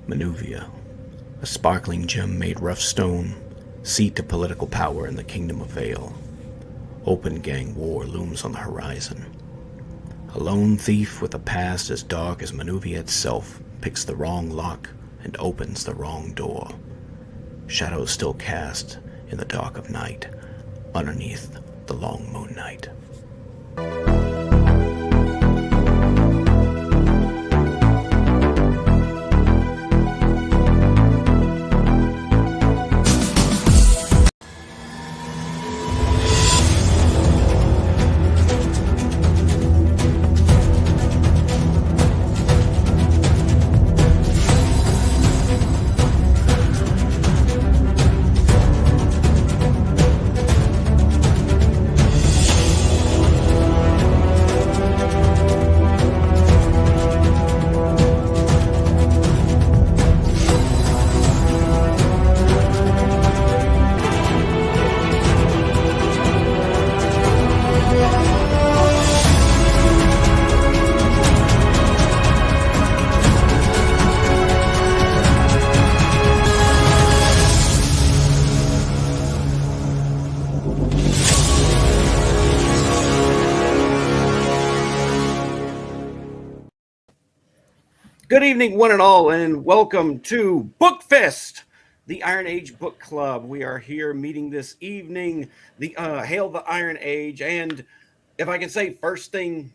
Manuvia, a sparkling gem made rough stone, seat of political power in the Kingdom of Vale. Open gang war looms on the horizon. A lone thief with a past as dark as Manuvia itself picks the wrong lock and opens the wrong door. Shadows still cast in the dark of night, underneath the Long Moonlight. Good evening, one and all, and welcome to Bookfest, the Iron Age Book Club. We are here meeting this evening, Hail the Iron Age, and if I can say first thing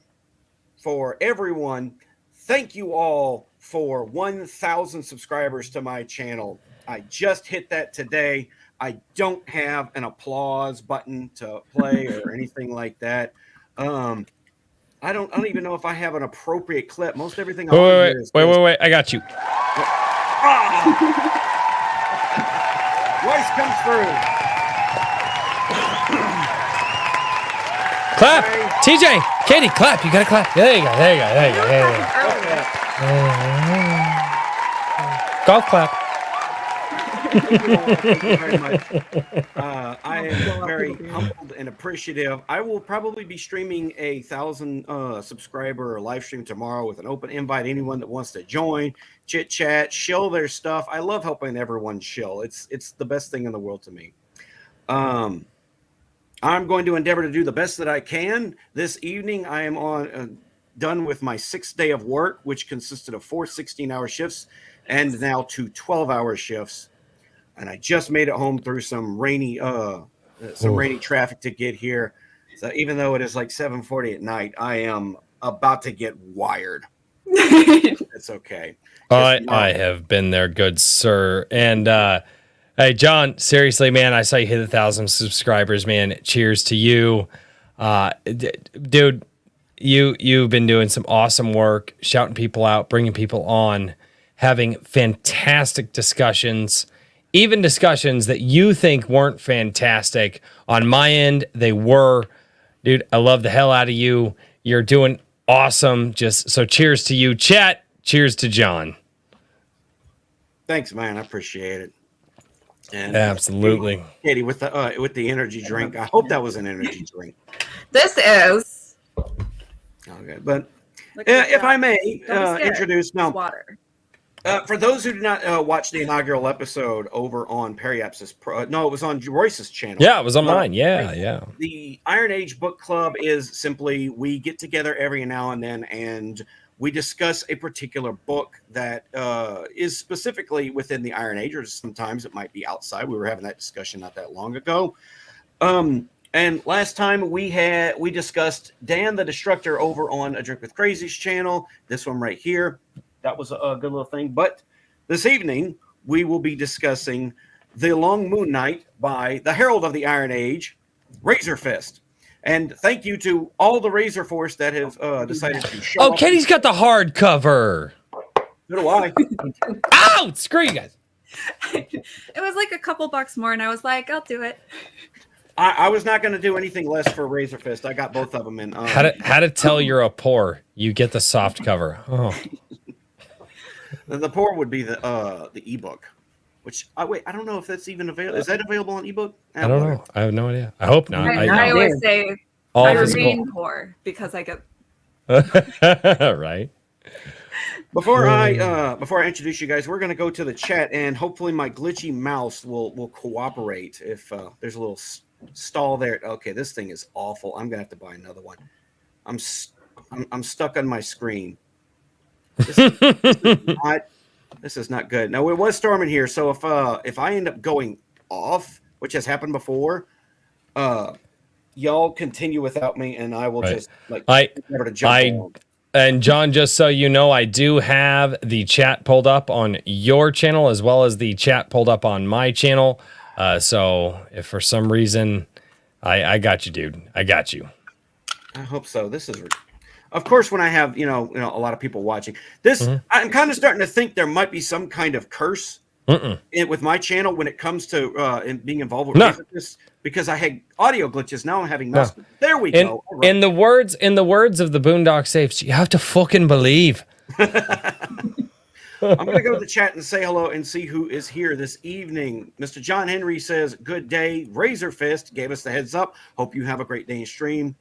for everyone, thank you all for 1,000 subscribers to my channel. I just hit that today. I don't have an applause button to play or anything like that. I don't even know if I have an appropriate clip. Most everything I Wait. I got you. Royce comes through. Clap. TJ, Katie, clap. You gotta clap. There you go. Golf clap. Thank you very much. I am very humbled and appreciative. I will probably be streaming 1,000 subscriber live stream tomorrow with an open invite. Anyone that wants to join, chit chat, shill their stuff. I love helping everyone shill. It's the best thing in the world to me. I'm going to endeavor to do the best that I can. This evening, I am on done with my 6th day of work, which consisted of 4 16-hour shifts and now 2 12-hour shifts. And I just made it home through some rainy traffic to get here. So even though it is like 7:40 at night, I am about to get wired. It's okay. I have been there, good sir. And hey, John, seriously, man, I saw you hit 1,000 subscribers, man. Cheers to you, dude. You've been doing some awesome work, shouting people out, bringing people on, having fantastic discussions. Even discussions that you think weren't fantastic. On my end, they were. Dude, I love the hell out of you. You're doing awesome. So cheers to you. Chat, cheers to John. Thanks, man. I appreciate it. And absolutely. Katie, with the energy drink. I hope that was an energy drink. This is. Okay, but if I may introduce water. For those who did not watch the inaugural episode over on Periaps's it was on Royce's channel. Yeah, it was on mine. Yeah. The Iron Age Book Club is simply we get together every now and then and we discuss a particular book that is specifically within the Iron Age, or sometimes it might be outside. We were having that discussion not that long ago. And last time we discussed Dan the Destructor over on ADrinkWithCrazy's channel. This one right here. That was a good little thing. But this evening, we will be discussing The Long Moonlight by the Herald of the Iron Age, Razor Fist. And thank you to all the Razor Force that have decided to show up. Kenny's got the hardcover. So do I. Ow! Screw you guys. It was like a couple bucks more, and I was like, I'll do it. I was not going to do anything less for Razor Fist. I got both of them in. How to tell you're a poor? You get the soft cover. Oh. The poor would be the ebook, which I don't know if that's even available. Is that available on ebook? I don't know. I have no idea. I hope not. I always say I remain poor because I get right. Before I introduce you guys, we're going to go to the chat, and hopefully my glitchy mouse will cooperate. If there's a little stall there, okay, this thing is awful. I'm gonna have to buy another one. I'm stuck on my screen. This is not good. Now it was storming here, so if I end up going off, which has happened before, y'all continue without me, and I will just never to jump on. And John, just so you know, I do have the chat pulled up on your channel as well as the chat pulled up on my channel. So if for some reason, I got you, dude. I got you. I hope so. This is, of course, when I have a lot of people watching this, I'm kind of starting to think there might be some kind of curse with my channel when it comes to being involved with this. Because I had audio glitches, now I'm having mouse. No. There we go. Right. In the words of the Boondock Saints, you have to fucking believe. I'm gonna go to the chat and say hello and see who is here this evening. Mr. John Henry says, "Good day." Razor Fist gave us the heads up. Hope you have a great day in stream.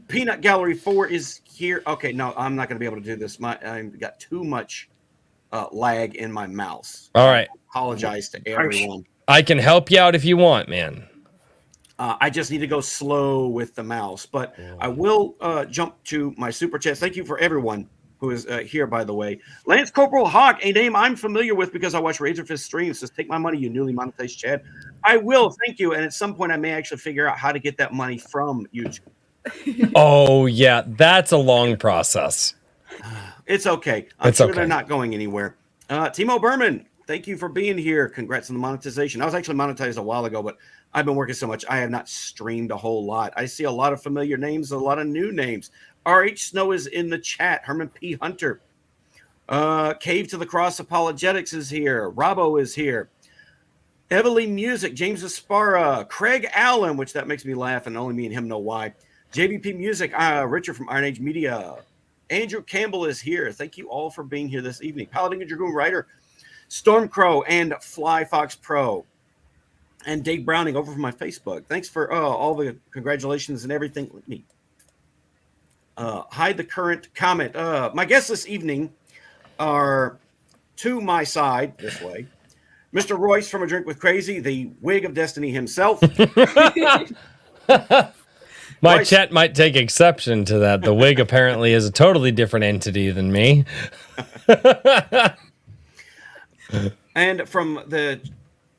Peanut Gallery 4 is here. Okay, no, I'm not gonna be able to do this. I've got too much lag in my mouse. All right. I apologize to everyone. I can help you out if you want, man. I just need to go slow with the mouse, but I will jump to my super chats. Thank you for everyone who is here, by the way. Lance Corporal Hawk, a name I'm familiar with because I watch Razorfist streams, says, "Take my money, you newly monetized Chad." I will, thank you. And at some point, I may actually figure out how to get that money from YouTube. Oh, yeah, that's a long process. It's okay. I'm sure they're not going anywhere. Timo Berman, thank you for being here. Congrats on the monetization. I was actually monetized a while ago, but I've been working so much, I have not streamed a whole lot. I see a lot of familiar names, a lot of new names. RH Snow is in the chat. Herman P. Hunter. Cave to the Cross Apologetics is here. Robbo is here. Evelyn Music, James Aspara, Craig Allen, which that makes me laugh, and only me and him know why. JVP Music, Richard from Iron Age Media. Andrew Campbell is here. Thank you all for being here this evening. Paladin and Dragoon Rider, Stormcrow, and Fly Fox Pro. And Dave Browning over from my Facebook. Thanks for all the congratulations and everything. Let me hide the current comment. My guests this evening are to my side, this way, Mr. Royce from A Drink with Crazy, the wig of destiny himself. My chat might take exception to that. The wig apparently is a totally different entity than me. And from the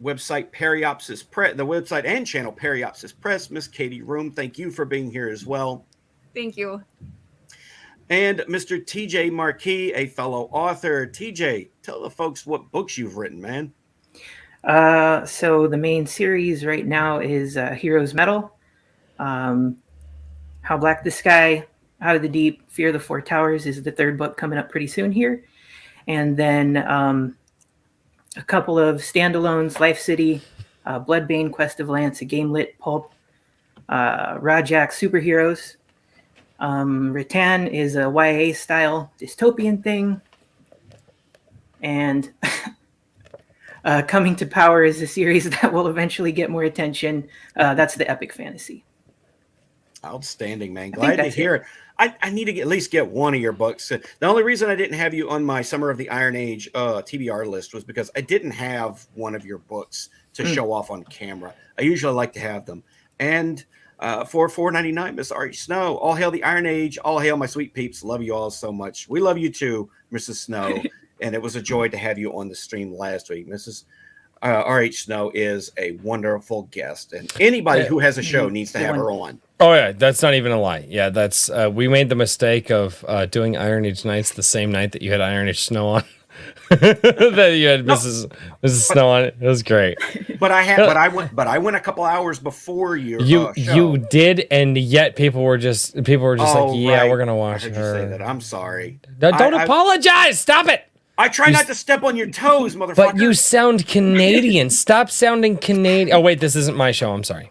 website Periopsis Press, the website and channel Periopsis Press, Miss Katie Room, thank you for being here as well. Thank you. And Mr. TJ Marquis, a fellow author. TJ, tell the folks what books you've written, man. So the main series right now is Heroes Metal, How Black the Sky, Out of the Deep, Fear the Four Towers is the third book coming up pretty soon here. And then a couple of standalones, Life City, Bloodbane, Quest of Lance, a Gamelit, Pulp, Rajak Superheroes. Rattan is a YA style dystopian thing. And Coming to Power is a series that will eventually get more attention. That's the epic fantasy. Outstanding, man. Glad to hear it. I need to at least get one of your books. The only reason I didn't have you on my Summer of the Iron Age TBR list was because I didn't have one of your books to show off on camera. I usually like to have them. And for $4.99, Miss RH Snow, all hail the Iron Age. All hail my sweet peeps. Love you all so much. We love you too, Mrs. Snow. And it was a joy to have you on the stream last week. Mrs. RH Snow is a wonderful guest. And anybody who has a show needs to have her on. Oh yeah, that's not even a lie. Yeah, that's we made the mistake of doing Iron Age Nights the same night that you had Iron Age Snow on. That you had Mrs. Snow on it. It was great. But I went a couple hours before your show. You did, and yet people were just like, yeah, we're gonna watch her. Say that. I'm sorry. Don't apologize. Stop it. I try not to step on your toes, motherfucker. But you sound Canadian. Stop sounding Canadian. Oh wait, this isn't my show. I'm sorry.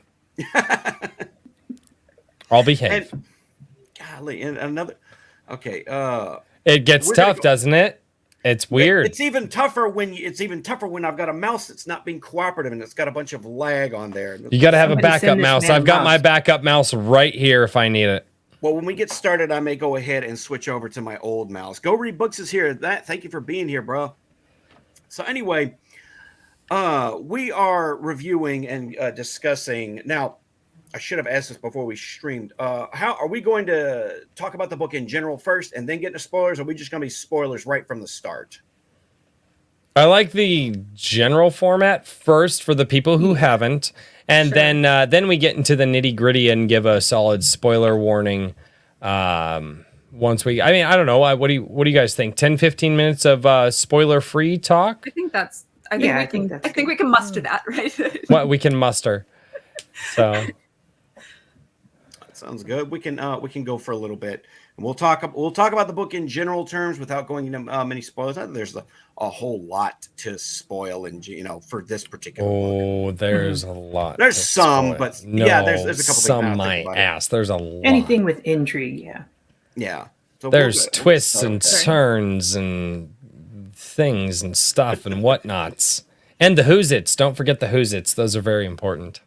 I'll behave. And, golly, and another. Okay. It gets tough, doesn't it? It's weird. It's even tougher when I've got a mouse that's not being cooperative and it's got a bunch of lag on there. You got to have a backup mouse. I've got my backup mouse right here if I need it. Well, when we get started, I may go ahead and switch over to my old mouse. Go Read Books is here. Thank you for being here, bro. So anyway, we are reviewing and discussing. Now, I should have asked this before we streamed. How are we going to talk about the book in general first and then get into spoilers? Or are we just going to be spoilers right from the start? I like the general format first for the people who haven't, and then we get into the nitty gritty and give a solid spoiler warning. Once we, I mean, I don't know. What do you guys think? 10, 15 minutes of spoiler free talk? I think we can muster that, right? What we can muster. So sounds good. We can go for a little bit, and we'll talk about the book in general terms without going into many spoilers. There's a whole lot to spoil, and for this particular book. There's a lot. There's some, spoil. But no, yeah, there's a couple. Some my ass. There's a lot. Anything with intrigue, yeah. Yeah. So there's twists and turns and things and stuff and whatnots, and the who's its. Don't forget the who's its. Those are very important.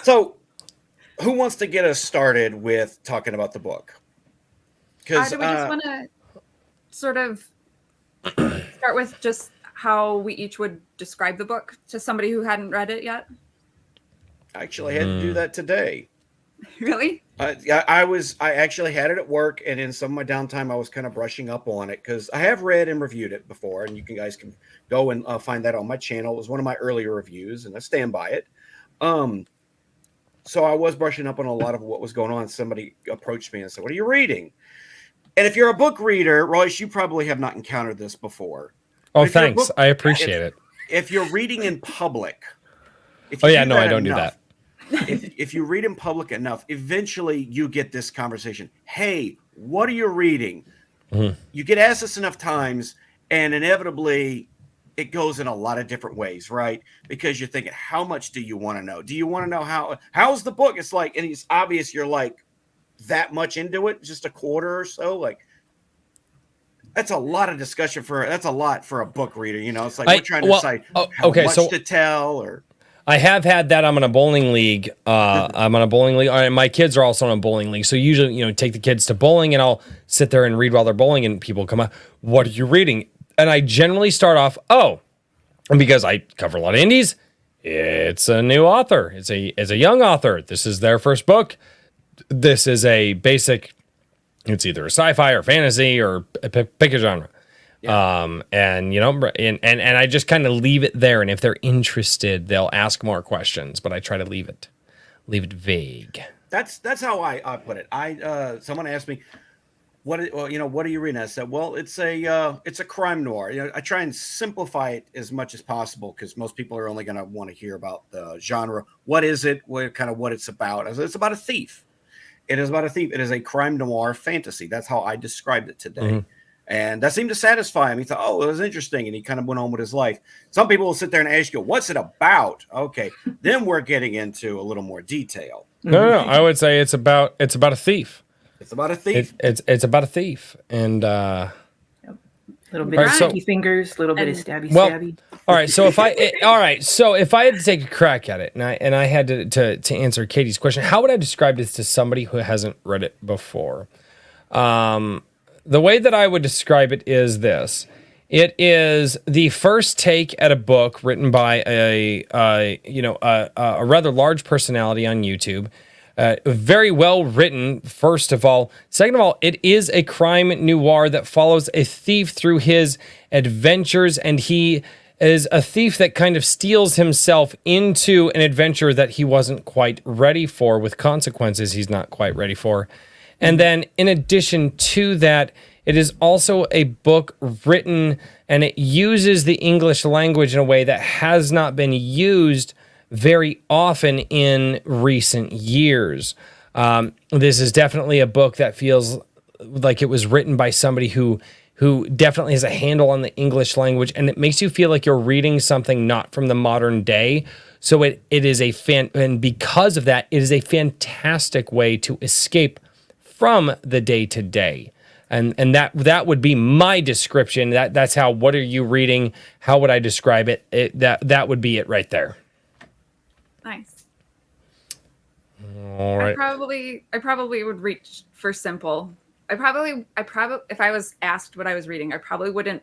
So, who wants to get us started with talking about the book? Because do we just want to sort of start with just how we each would describe the book to somebody who hadn't read it yet? I actually had to do that today. Really? I actually had it at work, and in some of my downtime, I was kind of brushing up on it because I have read and reviewed it before, and you guys can go and find that on my channel. It was one of my earlier reviews, and I stand by it. So I was brushing up on a lot of what was going on. Somebody approached me and said, "What are you reading?" And if you're a book reader, Royce, you probably have not encountered this before. Oh, thanks. I appreciate it. If you're reading in public, I don't do that. if you read in public enough, eventually you get this conversation. Hey, what are you reading? Mm-hmm. You get asked this enough times, and inevitably it goes in a lot of different ways, right? Because you're thinking, how much do you want to know? Do you want to know how's the book? It's like, and it's obvious you're like that much into it, just a quarter or so. Like, that's a lot of discussion that's a lot for a book reader. It's like we're trying to decide how much to tell or. I have had that. I'm in a bowling league. I'm on a bowling league. And my kids are also in a bowling league. So usually, take the kids to bowling, and I'll sit there and read while they're bowling, and people come up, "What are you reading?" And I generally start off, and because I cover a lot of indies, it's a new author. It's a young author. This is their first book. This is a basic. It's either a sci-fi or fantasy or pick a genre. Yeah. And I just kind of leave it there. And if they're interested, they'll ask more questions, but I try to leave it vague. That's how I put it. Someone asked me, what are you reading? I said, well, it's a crime noir. I try and simplify it as much as possible because most people are only going to want to hear about the genre. What is it? What it's about? I said, it's about a thief. It is about a thief. It is a crime noir fantasy. That's how I described it today. Mm-hmm. And that seemed to satisfy him. He thought, it was interesting. And he kind of went on with his life. Some people will sit there and ask you, what's it about? Okay. Then we're getting into a little more detail. No. I would say it's about a thief. It's about a thief. It's about a thief. And a little bit of sticky fingers, a little bit of stabby. All right. So if I had to take a crack at it and I had to answer Katie's question, how would I describe this to somebody who hasn't read it before? The way that I would describe it is this. It is the first take at a book written by a rather large personality on YouTube. Very well written, first of all. Second of all, it is a crime noir that follows a thief through his adventures, and he is a thief that kind of steals himself into an adventure that he wasn't quite ready for, with consequences he's not quite ready for. And then in addition to that, it is also a book written, and it uses the English language in a way that has not been used very often in recent years. This is definitely a book that feels like it was written by somebody who definitely has a handle on the English language, and it makes you feel like you're reading something not from the modern day. So it is and because of that, it is a fantastic way to escape from the day-to-day. And that would be my description. That's how, what are you reading? How would I describe it? That would be it right there. Nice. All right. I probably would reach for simple. I probably, if I was asked what I was reading, I probably wouldn't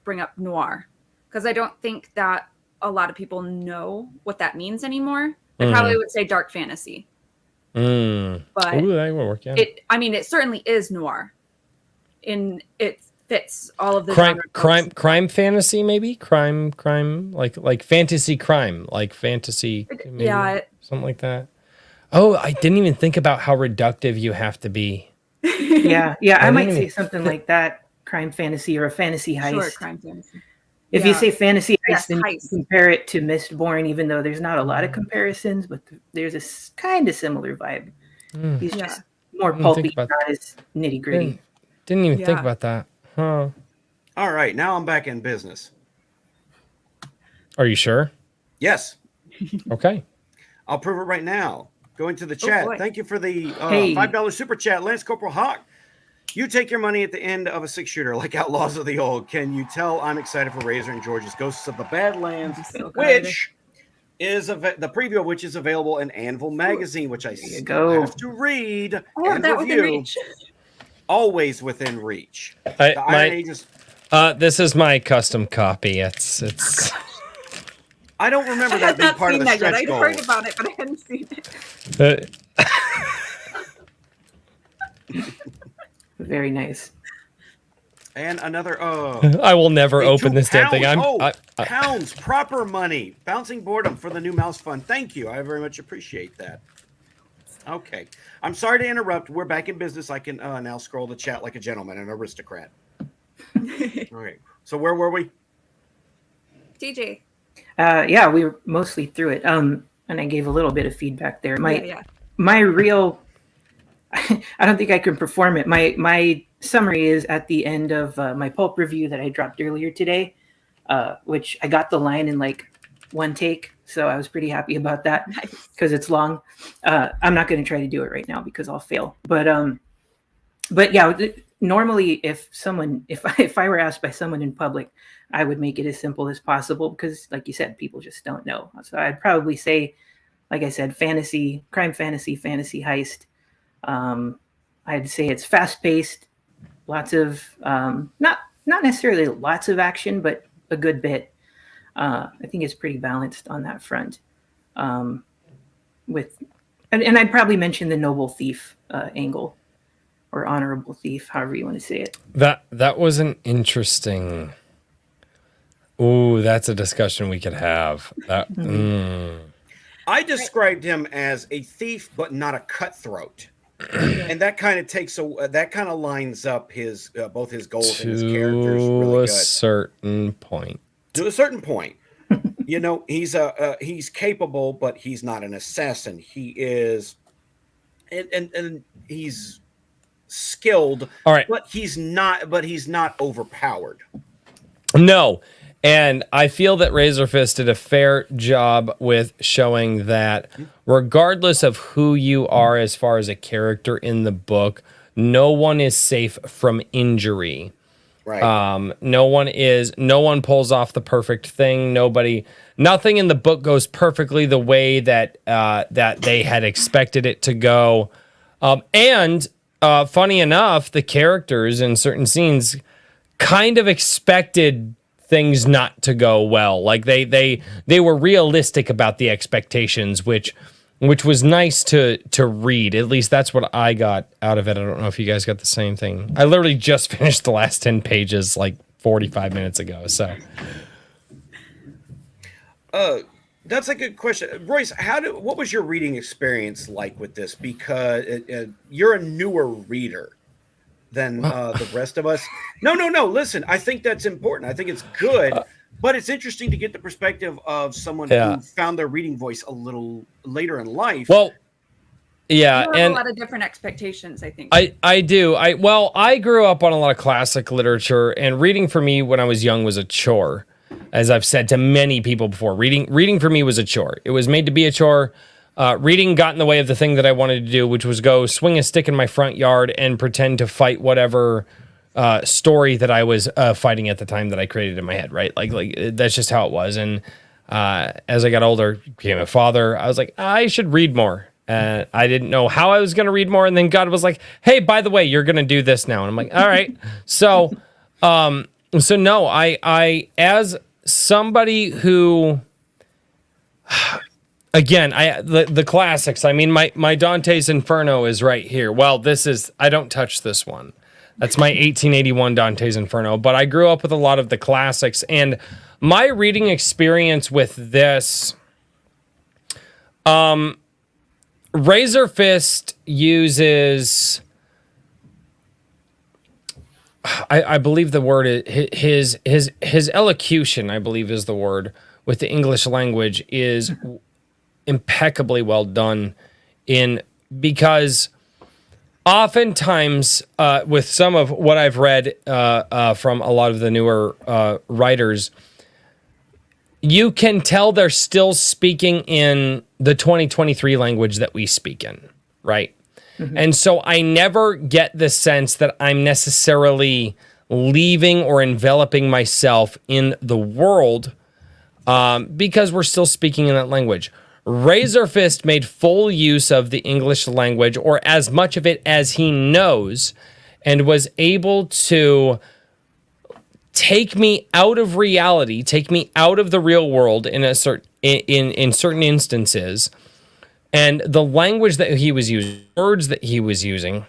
bring up noir because I don't think that a lot of people know what that means anymore. I probably would say dark fantasy. But Ooh, that would work. Yeah. It certainly is noir. It fits all of the crime fantasy, maybe crime, like fantasy crime, like fantasy, maybe, something like that. Oh, I didn't even think about how reductive you have to be. Yeah, I might say something like that, crime fantasy or a fantasy heist. Sure, crime fantasy. If you say fantasy heist, then you compare it to Mistborn, even though there's not a lot of comparisons, but there's a kind of similar vibe. He's just more pulpy, not as nitty gritty. Didn't even think about that. Huh. All right, now I'm back in business. Are you sure? Yes. Okay. I'll prove it right now. Go into the chat. Thank you for the $5 super chat. Lance Corporal Hawk. You take your money at the end of a 6-shooter like Outlaws of the Old. Can you tell I'm excited for Razor and George's Ghosts of the Badlands, which is the preview of which is available in Anvil magazine, which I still have to read and review. Always within reach. This is my custom copy. It's. I don't remember that being part of the stretch goal. I heard about it, but I hadn't seen it. Very nice. And another I will never open this damn thing. Pounds, proper money. Bouncing boredom for the new mouse fund. Thank you. I very much appreciate that. Okay. I'm sorry to interrupt. We're back in business. I can now scroll the chat like a gentleman, an aristocrat. Okay. So where were we? TJ. Yeah, we were mostly through it. And I gave a little bit of feedback there. My real I don't think I can perform it. My summary is at the end of my pulp review that I dropped earlier today, which I got the line in like one take. So I was pretty happy about that because it's long. I'm not going to try to do it right now because I'll fail. But yeah, normally if I were asked by someone in public, I would make it as simple as possible because, like you said, people just don't know. So I'd probably say, like I said, fantasy, crime fantasy, fantasy heist. I'd say it's fast paced, lots of not necessarily lots of action, but a good bit. I think it's pretty balanced on that front. And I'd probably mention the noble thief angle or honorable thief, however you want to say it. That was an interesting. Ooh, that's a discussion we could have. I described him as a thief, but not a cutthroat. And that kind of lines up his both his goals and his characters really good. To a certain point. To a certain point. You know, he's capable, but he's not an assassin. He is and he's skilled, all right, but he's not overpowered. No. And I feel that Razorfist did a fair job with showing that regardless of who you are as far as a character in the book, no one is safe from injury. Right. No one pulls off the perfect thing. Nothing in the book goes perfectly the way that they had expected it to go. And funny enough, the characters in certain scenes kind of expected things not to go well. Like they were realistic about the expectations, which was nice to read. At least that's what I got out of it. I don't know if you guys got the same thing. I literally just finished the last 10 pages like 45 minutes ago. So that's a good question. Royce, what was your reading experience like with this? Because you're a newer reader than the rest of us. No. Listen, I think that's important. I think it's good, but it's interesting to get the perspective of someone who found their reading voice a little later in life. Well, yeah, you have a lot of different expectations, I think. I do. I grew up on a lot of classic literature, and reading for me when I was young was a chore. As I've said to many people before, reading for me was a chore. It was made to be a chore. Reading got in the way of the thing that I wanted to do, which was go swing a stick in my front yard and pretend to fight whatever story that I was fighting at the time that I created in my head, right? Like that's just how it was. And as I got older, became a father, I was like, I should read more. And I didn't know how I was going to read more. And then God was like, hey, by the way, you're going to do this now. And I'm like, all right. So, no, I, as somebody who, again, the classics, I mean, my Dante's Inferno is right here. Well, I don't touch this one. That's my 1881 Dante's Inferno, but I grew up with a lot of the classics, and my reading experience with this, Razor Fist uses, I believe the word is his elocution, I believe is the word, with the English language is impeccably well done because oftentimes with some of what I've read from a lot of the newer writers, you can tell they're still speaking in the 2023 language that we speak in, right? Mm-hmm. And so I never get the sense that I'm necessarily leaving or enveloping myself in the world because we're still speaking in that language. Razor Fist made full use of the English language, or as much of it as he knows, and was able to take me out of reality, take me out of the real world in certain instances. And the language that he was using, words that he was using,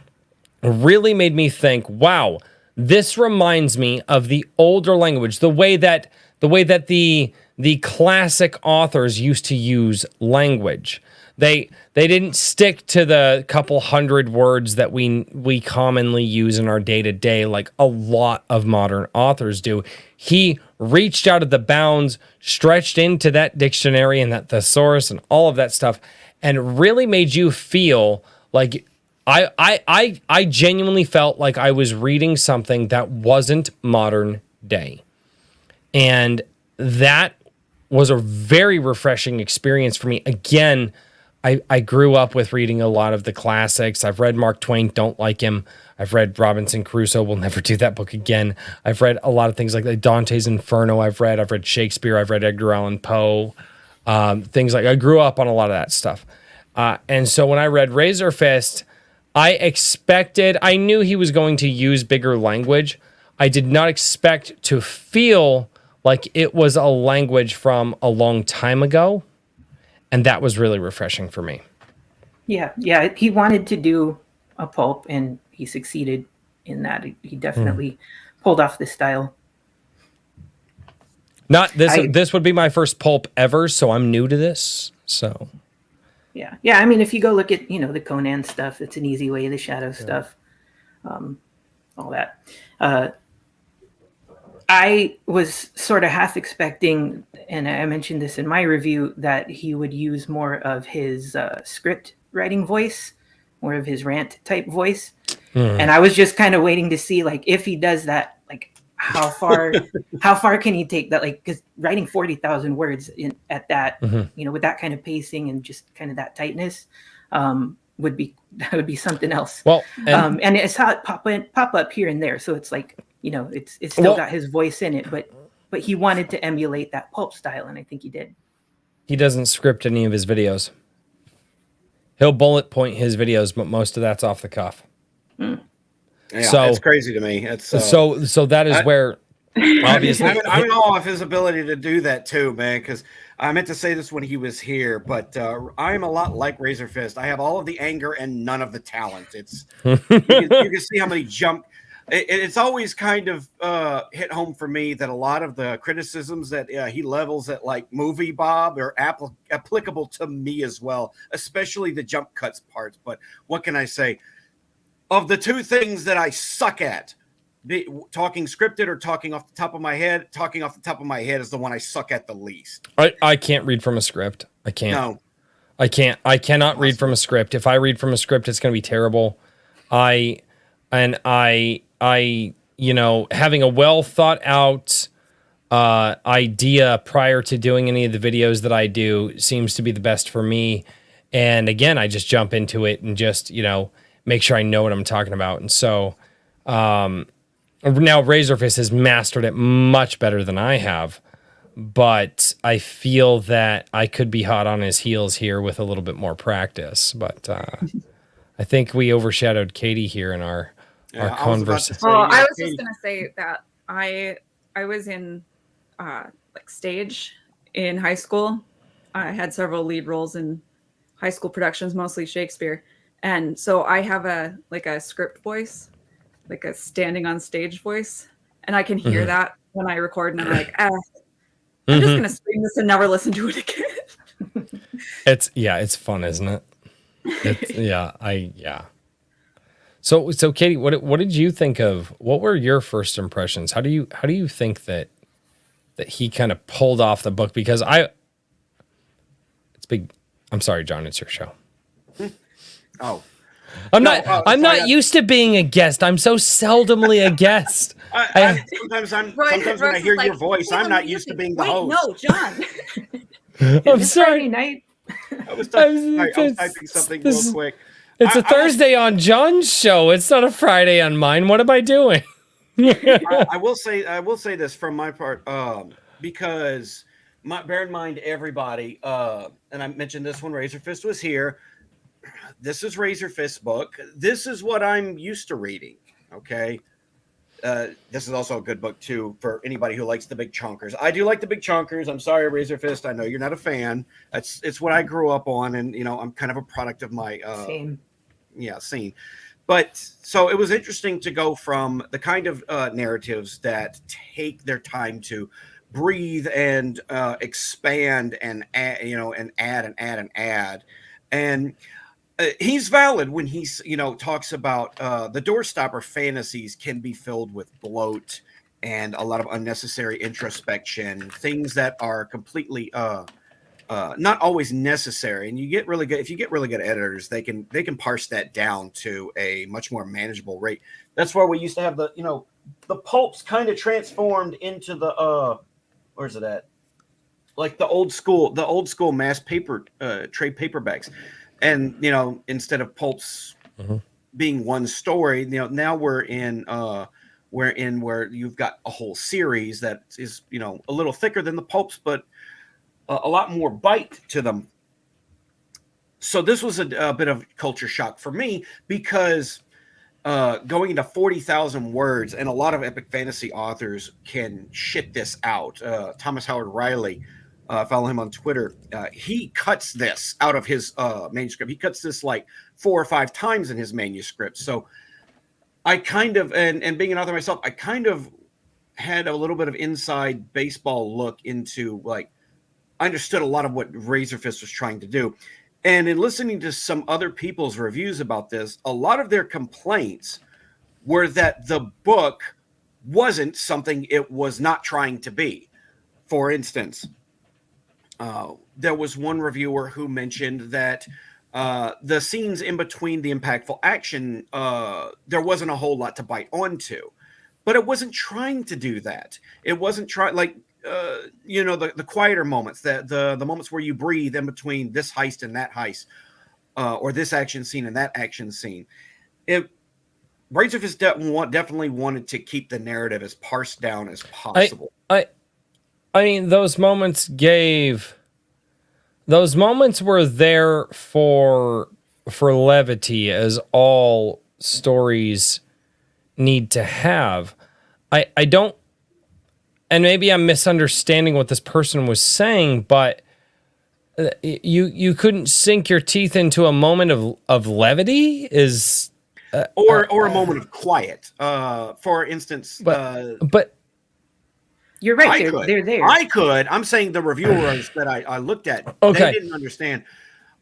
really made me think, wow, this reminds me of the older language, the way that the classic authors used to use language. They didn't stick to the couple hundred words that we commonly use in our day-to-day like a lot of modern authors do. He reached out of the bounds, stretched into that dictionary and that thesaurus and all of that stuff, and really made you feel like I genuinely felt like I was reading something that wasn't modern day. And that was a very refreshing experience for me. Again, I grew up with reading a lot of the classics. I've read Mark Twain, don't like him. I've read Robinson Crusoe, will never do that book again. I've read a lot of things like Dante's Inferno. I've read Shakespeare. I've read Edgar Allan Poe. Things like, I grew up on a lot of that stuff. And so when I read Razor Fist, I knew he was going to use bigger language. I did not expect to feel like it was a language from a long time ago. And that was really refreshing for me. Yeah. He wanted to do a pulp, and he succeeded in that. He definitely pulled off this style. Not this. This would be my first pulp ever, so I'm new to this. So. Yeah. I mean, if you go look at the Conan stuff, it's an easy way. The Shadow stuff, all that. I was sort of half expecting, and I mentioned this in my review, that he would use more of his script writing voice, more of his rant type voice. And I was just kind of waiting to see, like, if he does that, like, how far can he take that? Like, because writing 40,000 words at that, with that kind of pacing and just kind of that tightness, would be something else. Well, and it's how it pop up here and there. So it's like, it's still got his voice in it, but he wanted to emulate that pulp style, and I think he did. He doesn't script any of his videos. He'll bullet point his videos, but most of that's off the cuff. Yeah, so it's crazy to me. It's so that is where obviously I'm in awe of his ability to do that too, man. Because I meant to say this when he was here, but I'm a lot like Razor Fist. I have all of the anger and none of the talent. It's you can see how many jump. It's always kind of hit home for me that a lot of the criticisms that he levels at like Movie Bob are applicable to me as well, especially the jump cuts parts. But what can I say? Of the two things that I suck at, talking scripted or talking off the top of my head, talking off the top of my head is the one I suck at the least. I can't read from a script. I can't. No. I can't. I cannot read from a script. If I read from a script, it's going to be terrible. Having a well thought out idea prior to doing any of the videos that I do seems to be the best for me. And again, I just jump into it and just, make sure I know what I'm talking about. And so now Razor Fist has mastered it much better than I have. but I feel that I could be hot on his heels here with a little bit more practice. But I think we overshadowed Katie here in our conversation. Oh, I was Katie. just gonna say that I was in like stage in high school. I had several lead roles in high school productions, mostly Shakespeare, and so I have a script voice, like a standing on stage voice, and I can hear that when I record, and I'm like, I'm just gonna stream this and never listen to it again. It's fun, isn't it? So Katie, what did you think of? What were your first impressions? How do you think that he kind of pulled off the book? Because it's big. I'm sorry, John. It's your show. Oh. I'm not used to being a guest. I'm so seldomly a guest. Sometimes when I hear your voice, I'm not used to being the host. No, John. I'm sorry. Friday night. I was typing something real quick. It's a Thursday on John's show. It's not a Friday on mine. What am I doing? I will say this from my part, because bear in mind, everybody, and I mentioned this when Razor Fist was here. This is Razor Fist's book. This is what I'm used to reading. Okay. This is also a good book too for anybody who likes the big chonkers. I do like the big chonkers. I'm sorry, Razor Fist. I know you're not a fan. It's what I grew up on, and I'm kind of a product of my scene. But so it was interesting to go from the kind of narratives that take their time to breathe and expand and add, and add. And he's valid when he's, talks about the doorstopper fantasies can be filled with bloat and a lot of unnecessary introspection, things that are completely not always necessary. And if you get really good editors, they can parse that down to a much more manageable rate. That's where we used to have the pulps kind of transformed into the where's it at? Like the old school mass paper trade paperbacks. And instead of pulps being one story, now we're in where you've got a whole series that is a little thicker than the pulps, but a lot more bite to them. So this was a bit of culture shock for me, because going into 40,000 words, and a lot of epic fantasy authors can shit this out. Thomas Howard Riley. Follow him on Twitter. He cuts this out of his manuscript. He cuts this like 4 or 5 times in his manuscript. So I kind of, and being an author myself, I kind of had a little bit of inside baseball look into, like, I understood a lot of what Razor Fist was trying to do. And in listening to some other people's reviews about this, a lot of their complaints were that the book wasn't something it was not trying to be. For instance, there was one reviewer who mentioned that the scenes in between the impactful action, there wasn't a whole lot to bite onto, but it wasn't trying to do that. It wasn't trying, the quieter moments, the moments where you breathe in between this heist and that heist, or this action scene and that action scene. Razor Fist definitely wanted to keep the narrative as parsed down as possible. I mean, those moments were there for levity, as all stories need to have. I don't, and maybe I'm misunderstanding what this person was saying, but you couldn't sink your teeth into a moment of levity or a moment of quiet. For instance, but you're right. They're there. I could. I'm saying the reviewers that I looked at, okay, they didn't understand.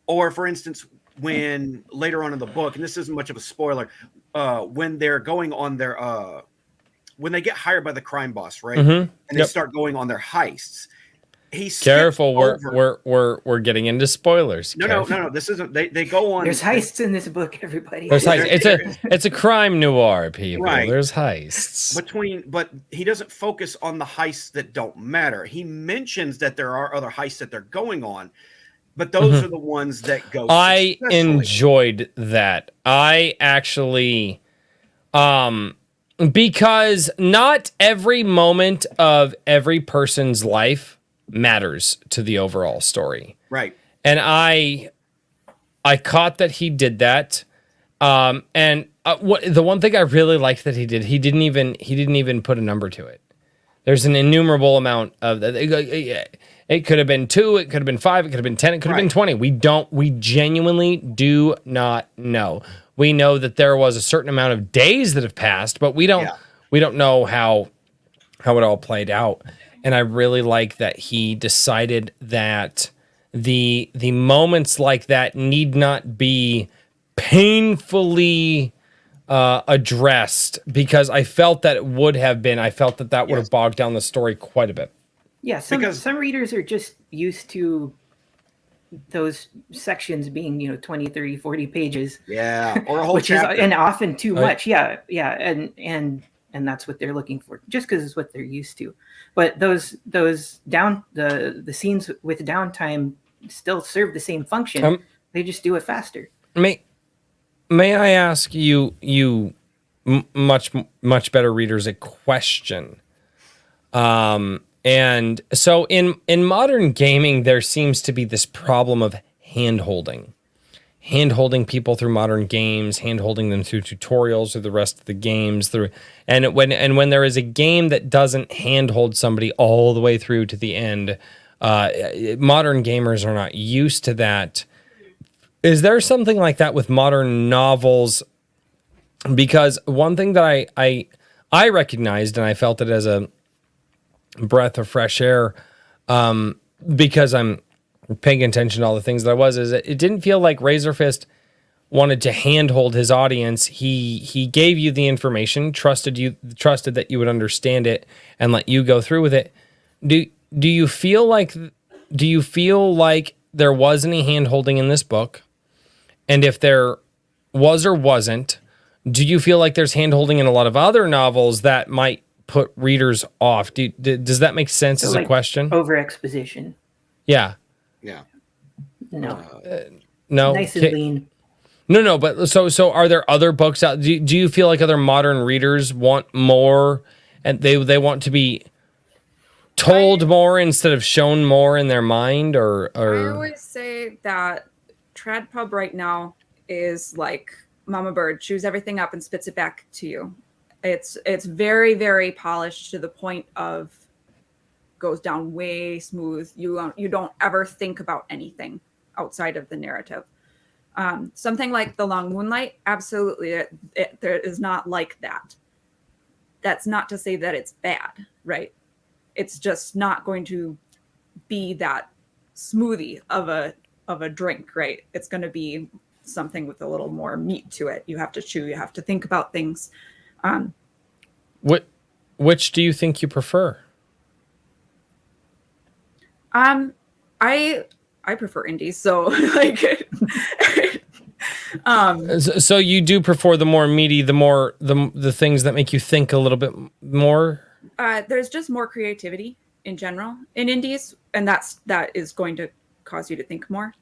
Or for instance, when later on in the book, and this isn't much of a spoiler, when they're going on their when they get hired by the crime boss, right? And they start going on their heists. Careful, we're getting into spoilers. No. This isn't. They go on. There's heists in this book, everybody. There's heists. It's a crime noir, people. Right. There's heists. But he doesn't focus on the heists that don't matter. He mentions that there are other heists that they're going on, but those are the ones that go. I enjoyed that. I actually, because not every moment of every person's life matters to the overall story. Right. And I caught that he did that. And the one thing I really liked that he did, he didn't even put a number to it. There's an innumerable amount of that. It could have been 2, it could have been 5, it could have been 10, it could have been 20. We genuinely do not know. We know that there was a certain amount of days that have passed, but we don't know how it all played out. And I really like that he decided that the moments like that need not be painfully addressed, because I felt that it would have been. I felt that would have bogged down the story quite a bit. Yeah, some readers are just used to those sections being 20, 30, 40 pages. Yeah, or a whole which chapter. is and often too much. Yeah, and that's what they're looking for, just because it's what they're used to. But those the scenes with downtime still serve the same function. They just do it faster. May I ask you much better readers a question? And so in modern gaming, there seems to be this problem of hand-holding people through modern games, hand-holding them through tutorials or the rest of the games. And when there is a game that doesn't hand-hold somebody all the way through to the end, modern gamers are not used to that. Is there something like that with modern novels? Because one thing that I recognized, and I felt it as a breath of fresh air, because I'm paying attention to all the things that I was, is it didn't feel like Razorfist wanted to handhold his audience. He gave you the information, trusted that you would understand it, and let you go through with it. Do you feel like there was any handholding in this book? And if there was or wasn't, do you feel like there's handholding in a lot of other novels that might put readers off? Does that make sense as a question? Over exposition. Yeah. Yeah. No. No. Nice and lean. No. But so are there other books out? Do you feel like other modern readers want more, and they want to be told more instead of shown more in their mind? Or I always say that Trad Pub right now is like Mama Bird, chews everything up and spits it back to you. It's very, very polished to the point of goes down way smooth. You don't ever think about anything outside of the narrative. Something like the Long Moonlight, absolutely, there is not like that. That's not to say that it's bad, right? It's just not going to be that smoothie of a drink, right? It's going to be something with a little more meat to it. You have to chew. You have to think about things. Which do you think you prefer? I prefer indies. So like, so you do prefer the more meaty, the things that make you think a little bit more. There's just more creativity in general in indies, and that is going to cause you to think more.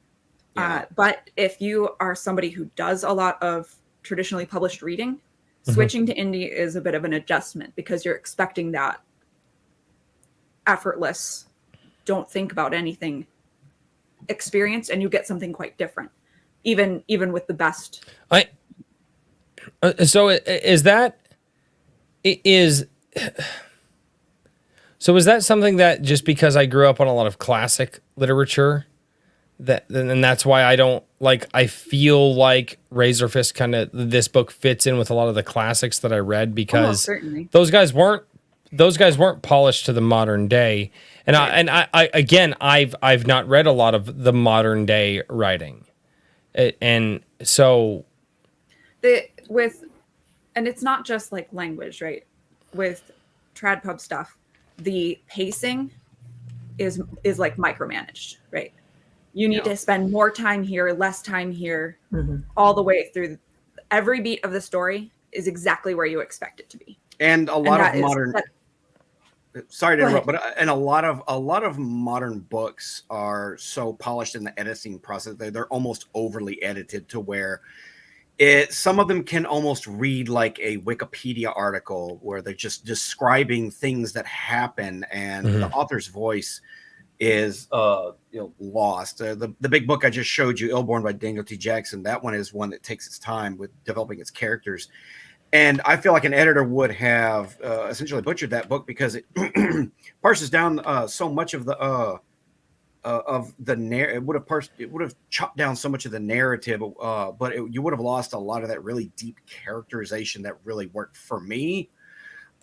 Yeah. But if you are somebody who does a lot of traditionally published reading, switching to indie is a bit of an adjustment, because you're expecting that effortless, don't think about anything experience, and you get something quite different, even with the best. So is that something that, just because I grew up on a lot of classic literature, and that's why I feel like Razorfist this book fits in with a lot of the classics that I read, because those guys weren't polished to the modern day. And I've not read a lot of the modern day writing. And so and it's not just like language, right? With Trad Pub stuff, the pacing is like micromanaged, right? You need to spend more time here, less time here, all the way through. Every beat of the story is exactly where you expect it to be. And a lot of modern. Sorry to interrupt, but a lot of modern books are so polished in the editing process that they're almost overly edited to where some of them can almost read like a Wikipedia article, where they're just describing things that happen, and the author's voice is lost. The big book I just showed you, Illborn by Daniel T. Jackson, that one is one that takes its time with developing its characters. And I feel like an editor would have essentially butchered that book because it parses down so much of the narrative. It would have chopped down so much of the narrative, but you would have lost a lot of that really deep characterization that really worked for me.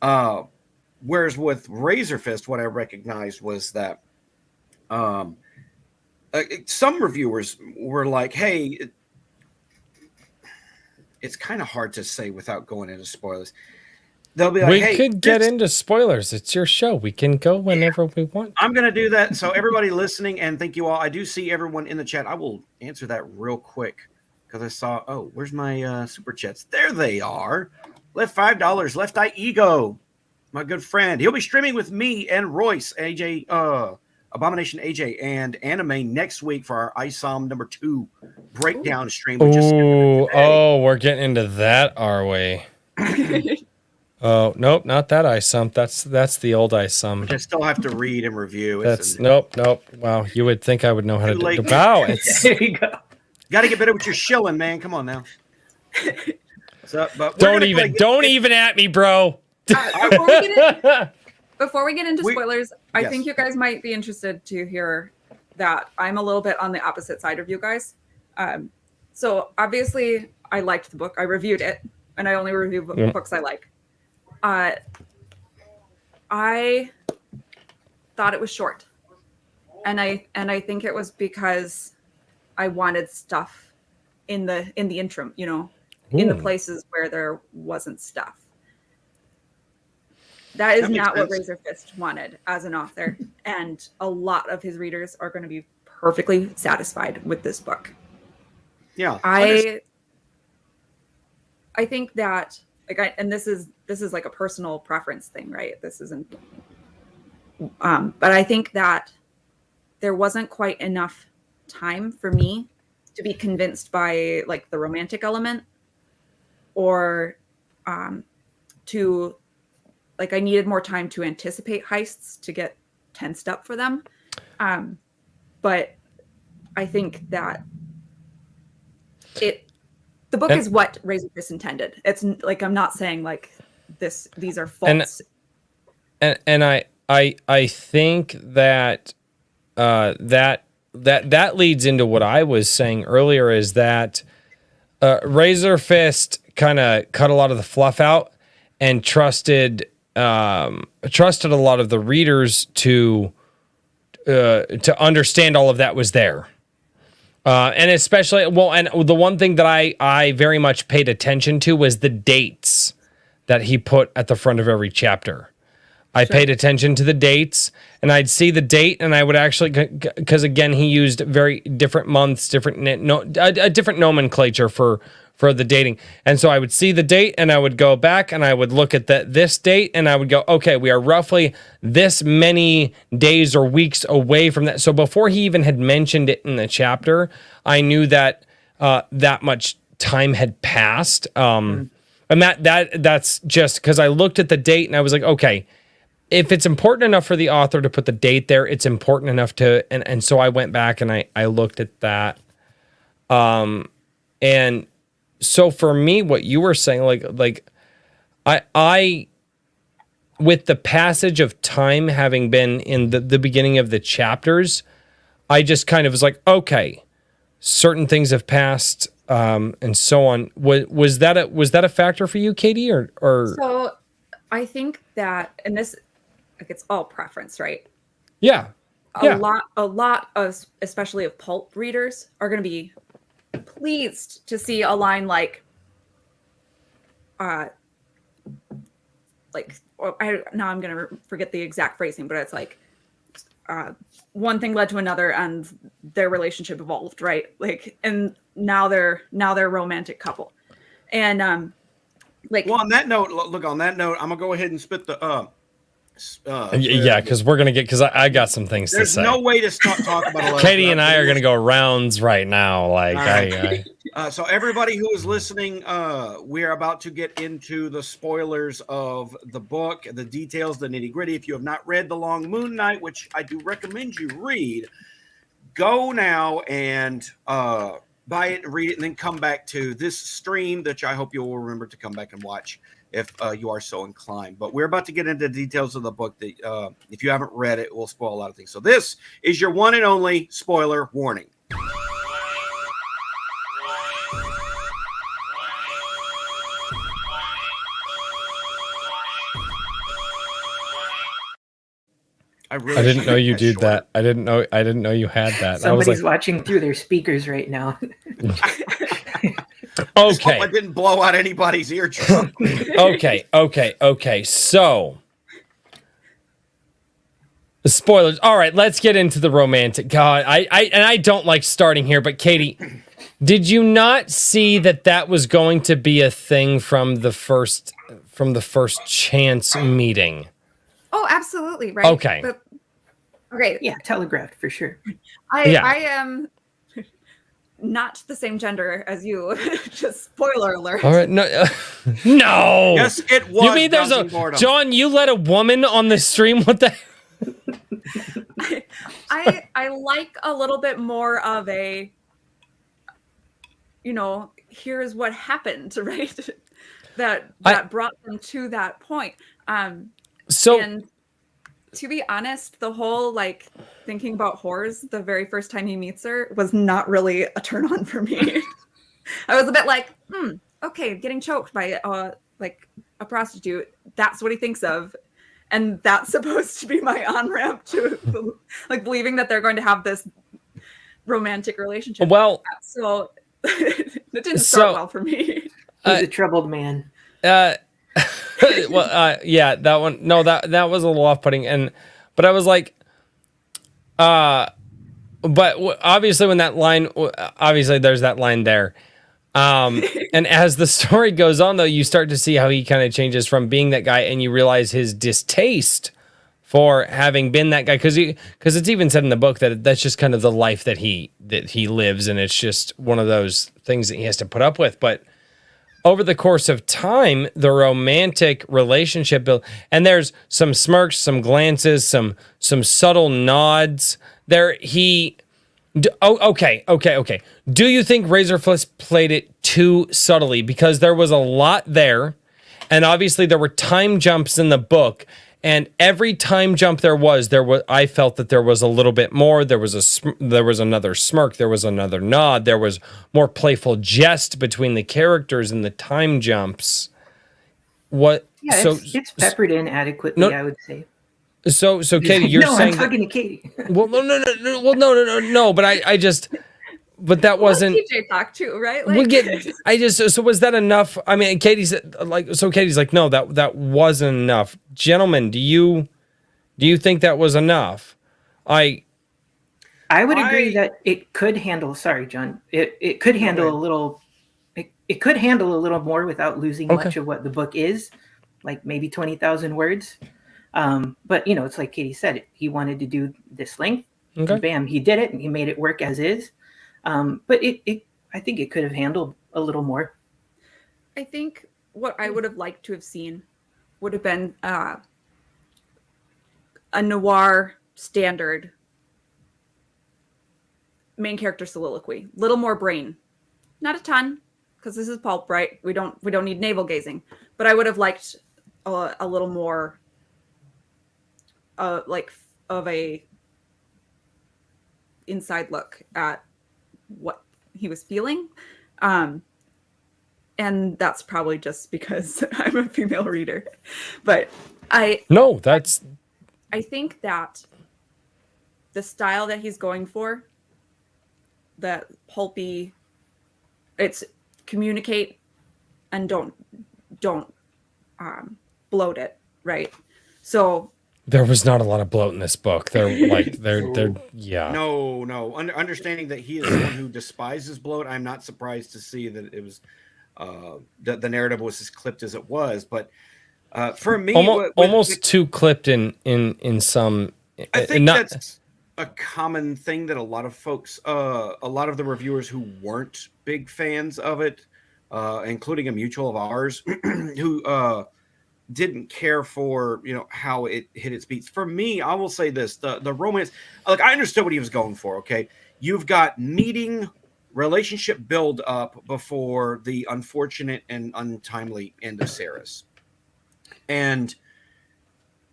Whereas with Razor Fist, what I recognized was that some reviewers were like, "Hey, it's kind of hard to say without going into spoilers." They'll be like, we "Hey, could get into spoilers. It's your show. We can go whenever we want." I'm going to do that. So everybody listening, and thank you all. I do see everyone in the chat. I will answer that real quick because I saw, where's my super chats? There they are. Left $5. Left Eye Ego, my good friend. He'll be streaming with me and Royce, AJ, Abomination AJ, and Anime next week for our ISOM number 2 breakdown stream. We're getting into that, are we? Oh, nope, not that ISOM. That's the old ISOM. I still have to read and review. Nope. Wow, you would think I would know how to do it. Wow, There you go. Got to get better with your shilling, man. Come on now. So, but don't even at me, bro. Before we get into spoilers, I think you guys might be interested to hear that I'm a little bit on the opposite side of you guys. So obviously, I liked the book. I reviewed it, and I only review books I like. I thought it was short, and I think it was because I wanted stuff in the interim, in the places where there wasn't stuff. That is not what Razor Fist wanted as an author, and a lot of his readers are going to be perfectly satisfied with this book. Yeah, I think that and this is like a personal preference thing, right? This isn't, but I think that there wasn't quite enough time for me to be convinced by like the romantic element, or to like I needed more time to anticipate heists to get tensed up for them. But I think that the book is what Razor Fist intended. It's like I'm not saying like these are faults. And I think that that leads into what I was saying earlier, is that Razor Fist kind of cut a lot of the fluff out and trusted a lot of the readers to understand all of that was there. And especially, and the one thing that I very much paid attention to was the dates that he put at the front of every chapter. I paid attention to the dates, and I'd see the date, and I would actually, because again, he used very different months, a different nomenclature for the dating. And so I would see the date, and I would go back, and I would look at this date, and I would go, okay, we are roughly this many days or weeks away from that. So before he even had mentioned it in the chapter, I knew that that much time had passed. And that's just because I looked at the date, and I was like, okay, if it's important enough for the author to put the date there, it's important enough to, and so I went back and I looked at that. And so for me, what you were saying, like I with the passage of time having been in the beginning of the chapters, I just kind of was like, okay, certain things have passed, and so on. Was that a factor for you, Katie, or? So I think that, and this, like, it's all preference, right? Yeah. A lot of, especially of pulp readers, are going to be pleased to see a line like now I'm going to forget the exact phrasing, but it's like one thing led to another and their relationship evolved, right? Like, and now they're a romantic couple. And well, on that note, I'm gonna go ahead and spit Yeah, because we're gonna get I got some things to say. There's no way to talk about a lot. Katie and I are gonna go rounds right now. Like right. So everybody who is listening, we are about to get into the spoilers of the book, the details, the nitty gritty. If you have not read The Long Moonlight, which I do recommend you read, go now and buy it and read it, and then come back to this stream that I hope you will remember to come back and watch if you are so inclined. But we're about to get into the details of the book that if you haven't read it, will spoil a lot of things. So this is your one and only spoiler warning. I didn't know you did that. I didn't know you had that. Somebody's watching through their speakers right now. Okay. I didn't blow out anybody's eardrum. Okay. So, the spoilers. All right, let's get into the romantic. God, I don't like starting here, but Katie, did you not see that was going to be a thing from the first chance meeting? Oh, absolutely, right. Okay. But, okay. Yeah, telegraphed for sure. I am not the same gender as you. Just spoiler alert. All right, no. No. Yes, it was. You mean there's John, you let a woman on the stream? What the? I like a little bit more of a, here's what happened, right? that brought them to that point. And to be honest, the whole thinking about whores the very first time he meets her was not really a turn on for me. I was a bit like, okay, getting choked by a prostitute. That's what he thinks of. And that's supposed to be my on-ramp to believing that they're going to have this romantic relationship. Well, so it didn't start well for me. He's a troubled man. Yeah, that one. No, that was a little off-putting, but I was like, but obviously when that line, obviously there's that line there, and as the story goes on, though, you start to see how he kind of changes from being that guy, and you realize his distaste for having been that guy, because it's even said in the book that that's just kind of the life that he lives, and it's just one of those things that he has to put up with, but. Over the course of time, the romantic relationship build, and there's some smirks, some glances, some subtle nods. Okay. Do you think Razorfist played it too subtly? Because there was a lot there, and obviously there were time jumps in the book, and every time jump there was I felt that there was a little bit more. There was another smirk, there was another nod, there was more playful jest between the characters in the time jumps. What? Yeah, so it's peppered in adequately, I would say. So Katie, you're saying I'm talking to Katie. Well, no, but I just. But that wasn't. TJ talk too, right? So was that enough? I mean, Katie's like, no, that wasn't enough. Gentlemen, do you think that was enough? I would agree that it could handle. Sorry, John. It could handle a little. It could handle a little more without losing much of what the book is, like maybe 20,000 words. But it's like Katie said, he wanted to do this length. Okay. Bam, he did it, and he made it work as is. But I think it could have handled a little more. I think what I would have liked to have seen would have been a noir standard main character soliloquy. Little more brain, not a ton, because this is pulp, right? We don't need navel gazing. But I would have liked a little more, of a inside look at what he was feeling, and that's probably just because I'm a female reader, but I think that the style that he's going for, that pulpy, it's communicate and don't bloat it, right? So there was not a lot of bloat in this book. They're yeah. No. Understanding that he is someone who despises bloat, I'm not surprised to see that it was the narrative was as clipped as it was. But For me, almost too clipped in some. I think not, that's a common thing that a lot of folks, a lot of the reviewers who weren't big fans of it, including a mutual of ours, who didn't care for how it hit its beats. For me, I will say this: the romance, like I understood what he was going for. Okay, you've got meeting, relationship build up before the unfortunate and untimely end of Sarah's, and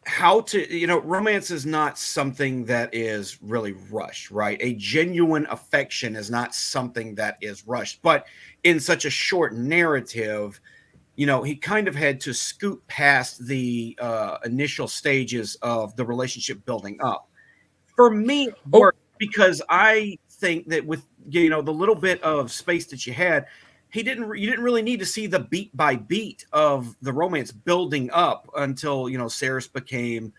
how to romance is not something that is really rushed, right? A genuine affection is not something that is rushed, but in such a short narrative, he kind of had to scoot past the initial stages of the relationship building up. For me, it worked because I think that with the little bit of space that you had, you didn't really need to see the beat by beat of the romance building up until Saris became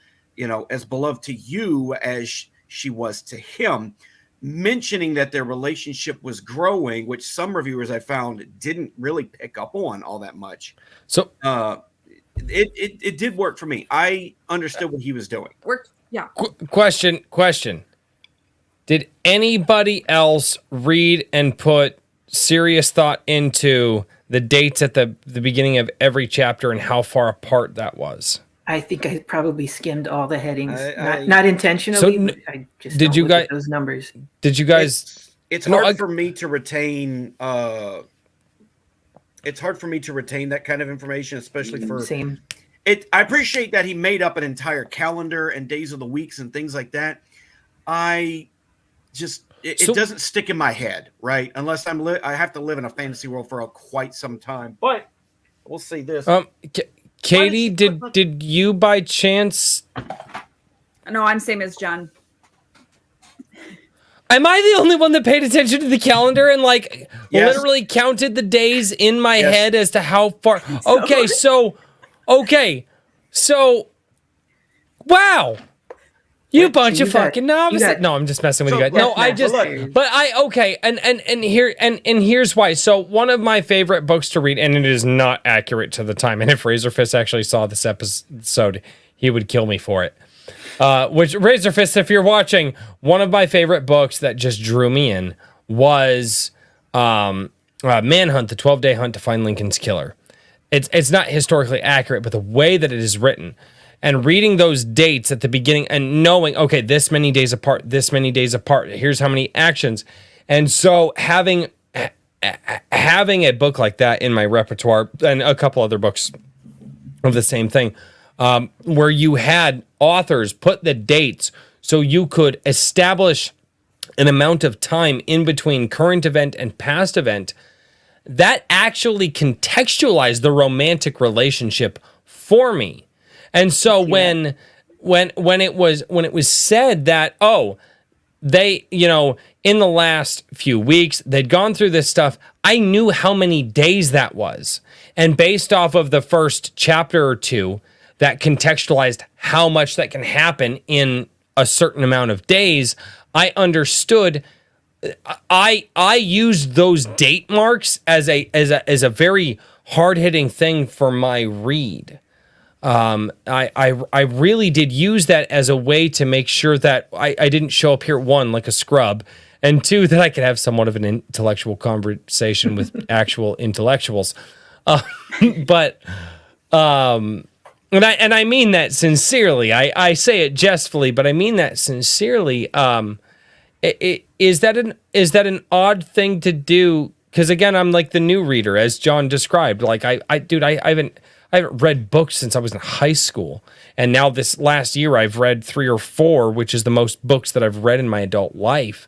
as beloved to you as she was to him, mentioning that their relationship was growing, which some reviewers I found didn't really pick up on all that much. So it did work for me. I understood what he was doing. Worked. Yeah. Question. Did anybody else read and put serious thought into the dates at the beginning of every chapter and how far apart that was? I think I probably skimmed all the headings, not intentionally. But I just did you look guys at those numbers? Did you guys? It's hard for me to retain. It's hard for me to retain that kind of information, especially for Same. I appreciate that he made up an entire calendar and days of the weeks and things like that. It doesn't stick in my head, right? Unless I have to live in a fantasy world for quite some time. But we'll see this. Katie, did you by chance? No, I'm same as John. Am I the only one that paid attention to the calendar and Yes. literally counted the days in my head as to how far? Okay, so, wow. You bunch of fucking novices. No, I'm just messing with you guys. No, and here's why. So one of my favorite books to read, and it is not accurate to the time. And if Razorfist actually saw this episode, he would kill me for it. Which Razorfist, if you're watching, one of my favorite books that just drew me in was Manhunt: The 12-Day Hunt to Find Lincoln's Killer. It's not historically accurate, but the way that it is written. And reading those dates at the beginning and knowing, okay, this many days apart, here's how many actions. And so having a book like that in my repertoire and a couple other books of the same thing, where you had authors put the dates so you could establish an amount of time in between current event and past event, that actually contextualized the romantic relationship for me. And so when it was said that, they, in the last few weeks, they'd gone through this stuff, I knew how many days that was. And based off of the first chapter or two, that contextualized how much that can happen in a certain amount of days, I understood. I used those date marks as a very hard-hitting thing for my read. I really did use that as a way to make sure that I didn't show up here, one, like a scrub, and two, that I could have somewhat of an intellectual conversation with actual intellectuals. And I mean that sincerely. I say it jestfully, but I mean that sincerely. Is that an odd thing to do? Because again, I'm like the new reader, as John described. Like I haven't read books since I was in high school. And now this last year I've read 3 or 4, which is the most books that I've read in my adult life.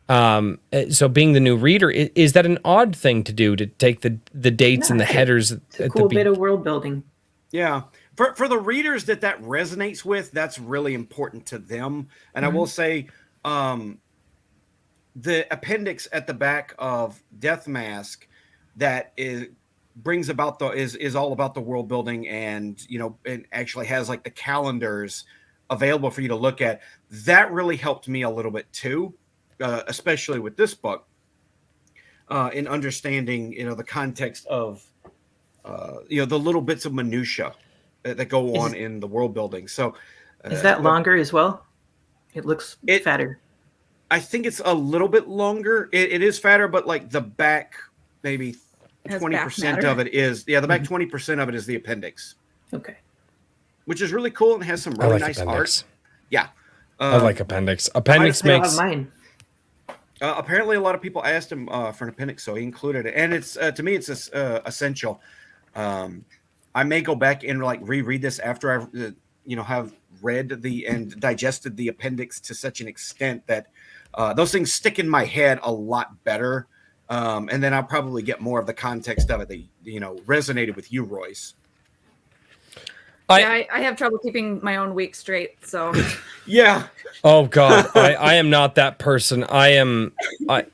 So being the new reader, is that an odd thing to do, to take the dates and the headers? It's a cool bit of world building. Yeah. For the readers that resonates with, that's really important to them. And I will say, the appendix at the back of Death Mask that brings about is all about the world building, and it actually has like the calendars available for you to look at. That really helped me a little bit too, especially with this book, in understanding the context of the little bits of minutia that go on in the world building. So, is that longer as well? It looks fatter. I think it's a little bit longer. It is fatter, but like the back, maybe 20% of it is the back 20% of it is the appendix. Okay. Which is really cool and has some really nice appendix. art. Yeah. I like appendix. Appendix makes mine. Apparently, a lot of people asked him for an appendix, so he included it. And it's to me, it's essential. I may go back and like reread this after I've have read and digested the appendix to such an extent that those things stick in my head a lot better. And then I'll probably get more of the context of it that resonated with you, Royce. I have trouble keeping my own week straight. So yeah. Oh God, I am not that person. I am not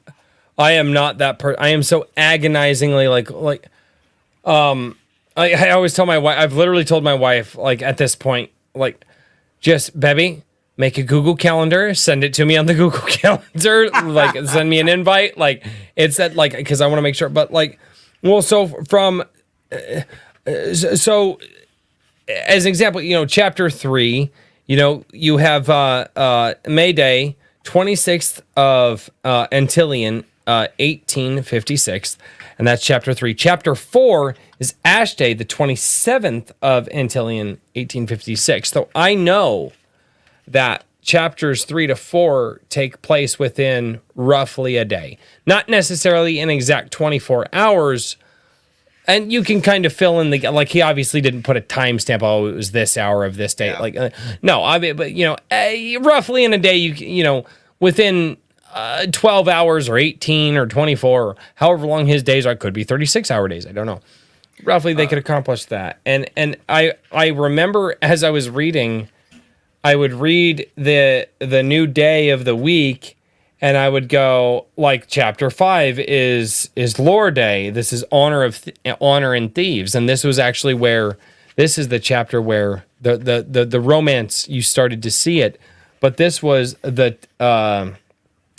that person. I am so agonizingly I always tell my wife. I've literally told my wife at this point just baby, make a Google Calendar, send it to me on the Google Calendar, send me an invite. It's that because I want to make sure. But so as an example, chapter 3, you have May Day, 26th of Antillion, 1856, and that's chapter 3. Chapter 4 is Ash Day, the 27th of Antillion, 1856. So I know that chapters 3 to 4 take place within roughly a day, not necessarily an exact 24 hours. And you can kind of fill in he obviously didn't put a timestamp. Oh, it was this hour of this day. Yeah. But roughly in a day, within 12 hours or 18 or 24, or however long his days are, could be 36-hour days. I don't know. Roughly, they could accomplish that. And I remember as I was reading, I would read the new day of the week. And I would go chapter 5 is Lore Day. This is honor and thieves, and this was actually this is the chapter where the romance you started to see it. But this was the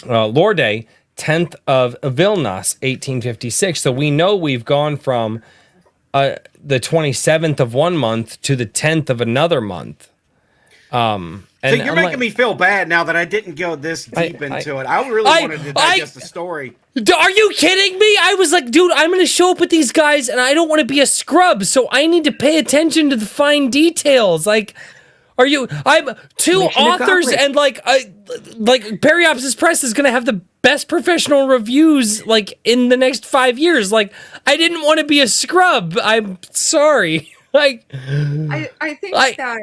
Lore Day, 10th of Vilnas, 1856. So we know we've gone from the 27th of one month to the 10th of another month. So you're making me feel bad now that I didn't go this deep into it. I really wanted to digest the story. Are you kidding me? I was like, dude, I'm going to show up with these guys, and I don't want to be a scrub, so I need to pay attention to the fine details. I'm two authors, and Periopsis Press is going to have the best professional reviews in the next 5 years. I didn't want to be a scrub. I'm sorry. I think that.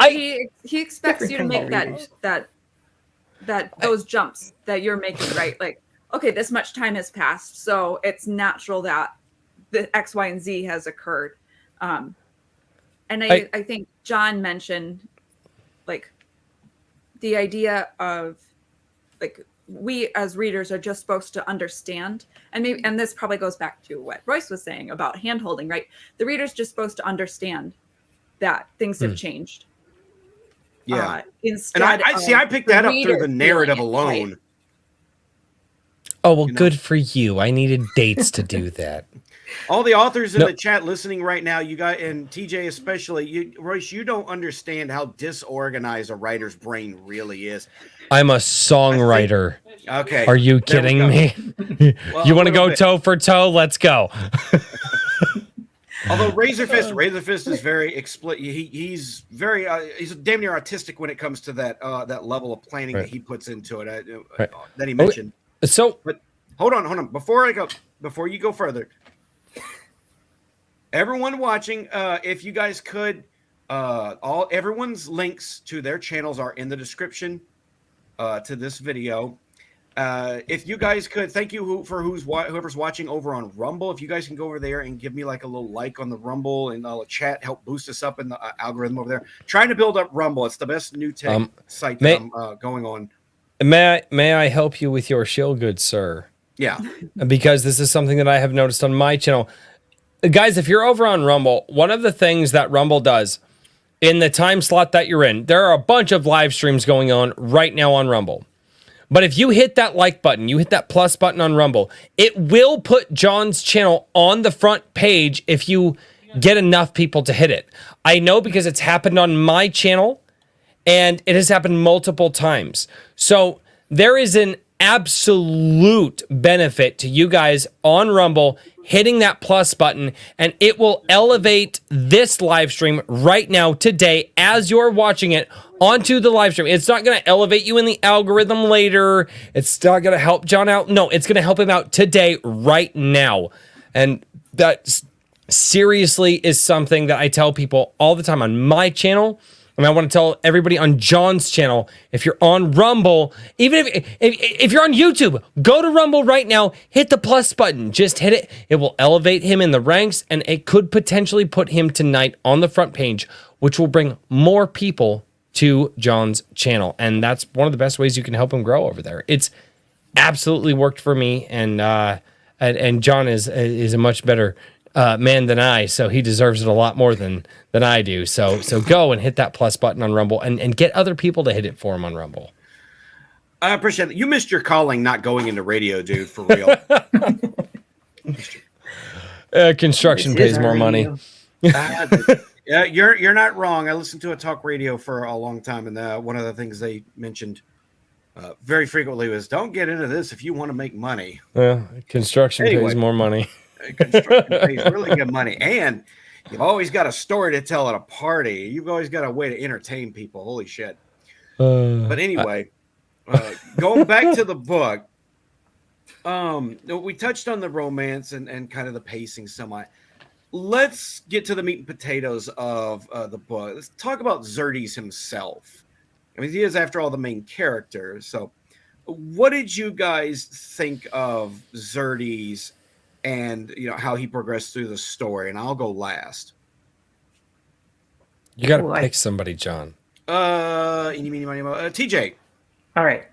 He expects you to make those jumps that you're making, right? Okay, this much time has passed, so it's natural that the X, Y, and Z has occurred. And I think John mentioned the idea of we as readers are just supposed to understand, and this probably goes back to what Royce was saying about hand-holding, right? The reader's just supposed to understand that things have changed. Yeah. I picked that up through the narrative alone. Right? Oh, well, good for you. I needed dates to do that. All the authors in the chat listening right now, you got, and TJ especially, Royce, you don't understand how disorganized a writer's brain really is. I'm a songwriter. Okay. Are you kidding me? Well, you want to go toe for toe? Let's go. Although Razor Fist is very explicit. He's very he's damn near artistic when it comes to that level of planning that he puts into it that he mentioned. But hold on. Before you go further, everyone watching, if you guys could, everyone's links to their channels are in the description to this video. If you guys could, thank you for whoever's watching over on Rumble. If you guys can go over there and give me a little like on the Rumble and chat, help boost us up in the algorithm over there. Trying to build up Rumble. It's the best new tech site that I'm going on. May I help you with your shill, good sir? Yeah. Because this is something that I have noticed on my channel. Guys, if you're over on Rumble, one of the things that Rumble does in the time slot that you're in, there are a bunch of live streams going on right now on Rumble. But if you hit that like button, you hit that plus button on Rumble, it will put John's channel on the front page if you get enough people to hit it. I know because it's happened on my channel and it has happened multiple times. So there is an absolute benefit to you guys on Rumble hitting that plus button, and it will elevate this live stream right now, today, as you're watching it onto the live stream. It's not going to elevate you in the algorithm later. It's not going to help John out. No, it's going to help him out today, right now. And that seriously is something that I tell people all the time on my channel. And I want to tell everybody on John's channel, if you're on Rumble, even if you're on YouTube, go to Rumble right now, hit the plus button, just hit it. It will elevate him in the ranks, and it could potentially put him tonight on the front page, which will bring more people to John's channel. And that's one of the best ways you can help him grow over there. It's absolutely worked for me, and John is a much better man than I, so he deserves it a lot more than I do. So go and hit that plus button on Rumble and get other people to hit it for him on Rumble. I appreciate it. You missed your calling not going into radio, dude, for real. Construction pays more money. Yeah, you're not wrong. I listened to a talk radio for a long time, and one of the things they mentioned very frequently was, don't get into this if you want to make money. Construction pays more money. Construction pays really good money, and you've always got a story to tell at a party. You've always got a way to entertain people. Holy shit. But anyway, going back to the book, we touched on the romance and kind of the pacing somewhat. Let's get to the meat and potatoes of the book. Let's talk about Xerxes himself. I mean, he is, after all, the main character. So what did you guys think of Xerxes and how he progressed through the story? And I'll go last. You got to pick somebody, John. TJ. All right.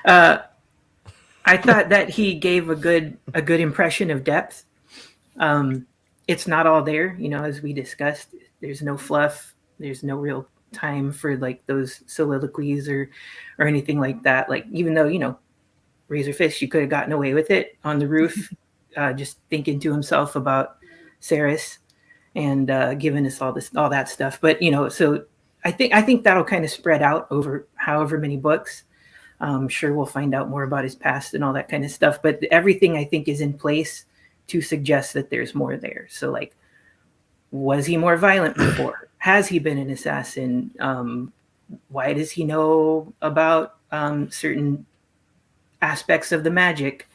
I thought that he gave a good impression of depth. It's not all there, as we discussed. There's no fluff. There's no real time for like those soliloquies or anything like that. Like, even though Razor Fist, you could have gotten away with it on the roof, just thinking to himself about Saris and giving us all that stuff. But so I think that'll kind of spread out over however many books. I'm sure we'll find out more about his past and all that kind of stuff. But everything I think is in place to suggest that there's more there. So, like, was he more violent before? Has he been an assassin? Why does he know about certain aspects of the magic?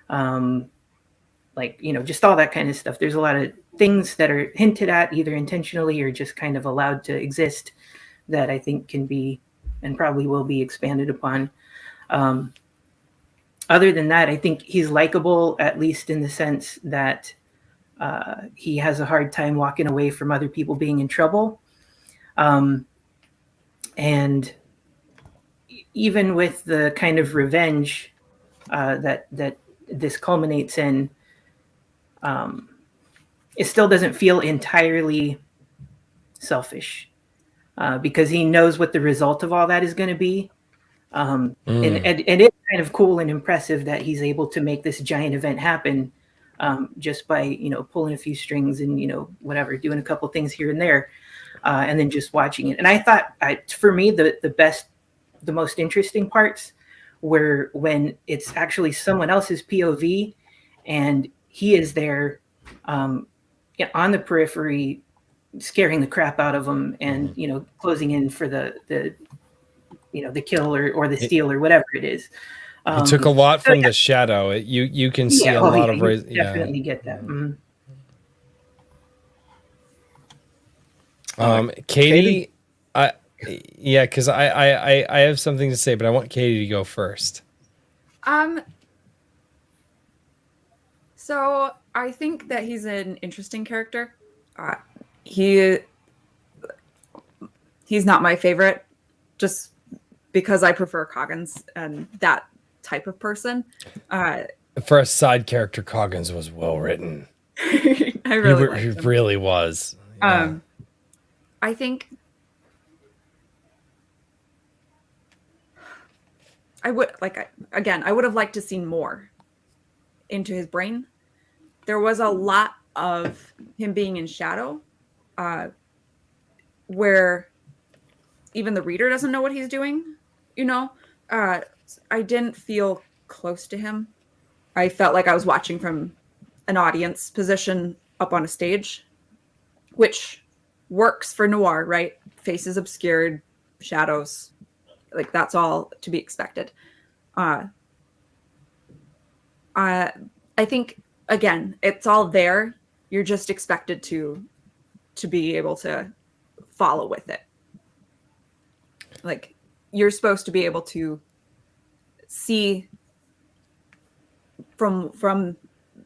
Just all that kind of stuff. There's a lot of things that are hinted at either intentionally or just kind of allowed to exist that I think can be and probably will be expanded upon. Other than that, I think he's likable, at least in the sense that he has a hard time walking away from other people being in trouble. And even with the kind of revenge that this culminates in, it still doesn't feel entirely selfish because he knows what the result of all that is going to be. And it's kind of cool and impressive that he's able to make this giant event happen just by, pulling a few strings and, whatever, doing a couple things here and there, and then just watching it. And I thought, for me, the most interesting parts were when it's actually someone else's POV and he is there on the periphery, scaring the crap out of them and, closing in for the kill or the steal or whatever it is. It took a lot from the shadow. You can see a lot of ways. Definitely get that. Mm-hmm. Katie, because I have something to say, but I want Katie to go first. So I think that he's an interesting character. He's not my favorite, just because I prefer Coggins and that type of person. For a side character, Coggins was well written. He really was. Yeah. I think I would I would have liked to see more into his brain. There was a lot of him being in shadow, where even the reader doesn't know what he's doing, I didn't feel close to him. I felt like I was watching from an audience position up on a stage, which works for noir, right? Faces obscured, shadows, like that's all to be expected. I think, again, it's all there. You're just expected to be able to follow with it. Like, you're supposed to be able to see from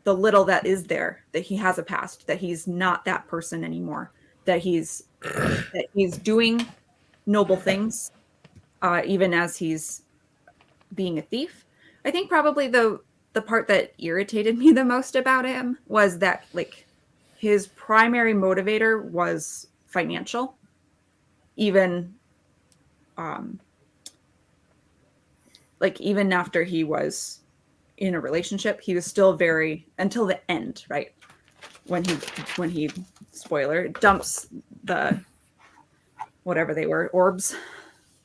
the little that is there that he has a past, that he's not that person anymore, that he's doing noble things, even as he's being a thief. I think probably the part that irritated me the most about him was that, like, his primary motivator was financial, even even after he was in a relationship, he was still very, until the end, right? When he spoiler, dumps the whatever they were, orbs.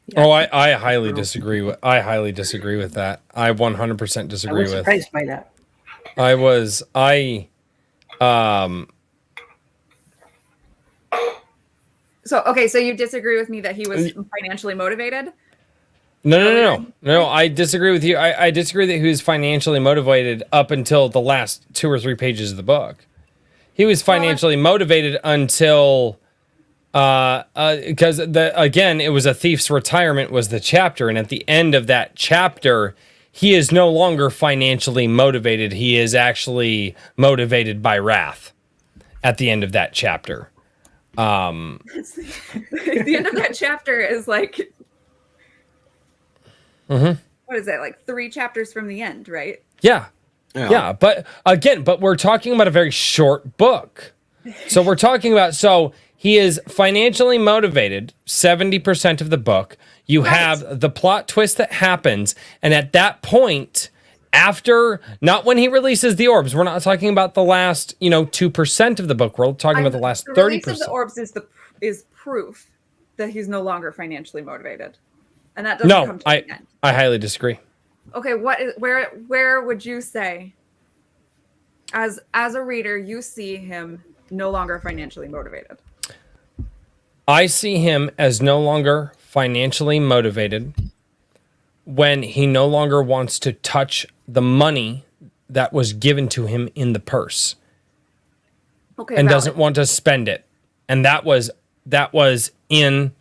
Yeah. Oh, I highly disagree with that. I 100% disagree with. I was surprised by that. So you disagree with me that he was financially motivated? No. I disagree with you. I disagree that he was financially motivated up until the last 2 or 3 pages of the book. He was financially motivated until, because again, it was a thief's retirement was the chapter, and at the end of that chapter, he is no longer financially motivated. He is actually motivated by wrath. At the end of that chapter, the end of that chapter is like. Mm-hmm. What is that, like 3 chapters from the end, right? Yeah. But again, we're talking about a very short book. So we're talking about, he is financially motivated 70% of the book. You have the plot twist that happens. And at that point, after, not when he releases the orbs, we're not talking about the last, 2% of the book. We're talking about the last 30%. The release of the orbs is proof that he's no longer financially motivated. And that doesn't come to the end. I highly disagree. Okay, where would you say, as a reader, you see him no longer financially motivated? I see him as no longer financially motivated when he no longer wants to touch the money that was given to him in the purse. Okay, and doesn't want to spend it. And that was in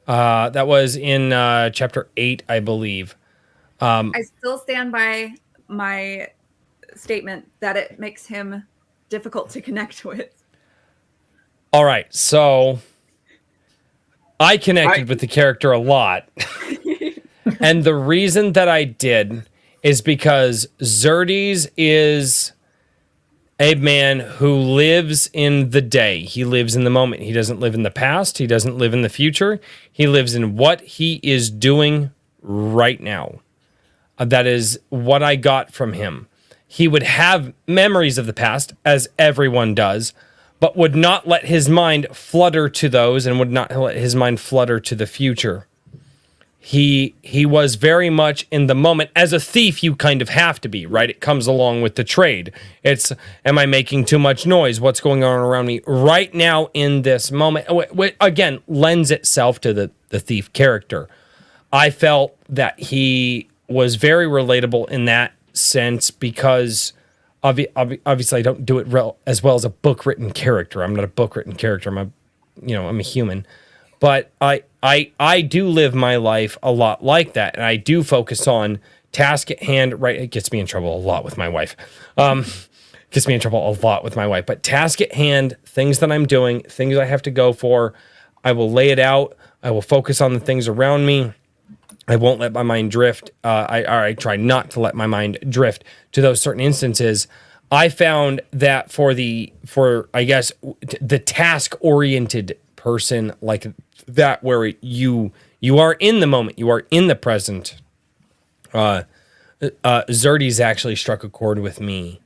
chapter 8, I believe. I still stand by my statement that it makes him difficult to connect with. All right, so I connected with the character a lot. And the reason that I did is because Xerxes is a man who lives in the day. He lives in the moment. He doesn't live in the past. He doesn't live in the future. He lives in what he is doing right now. That is what I got from him. He would have memories of the past, as everyone does, but would not let his mind flutter to those and would not let his mind flutter to the future. He was very much in the moment. As a thief, you kind of have to be, right? It comes along with the trade. It's, am I making too much noise? What's going on around me right now in this moment? Again, lends itself to the thief character. I felt that he was very relatable in that sense because obviously I don't do it as well as a book-written character. I'm not a book-written character. I'm a human. But I do live my life a lot like that, and I do focus on task at hand. Right, it gets me in trouble a lot with my wife. But task at hand, things that I'm doing, things I have to go for, I will lay it out. I will focus on the things around me. I won't let my mind drift. I try not to let my mind drift to those certain instances. I found that for the task-oriented person like that, where you are in the moment, you are in the present. Xerxes actually struck a chord with me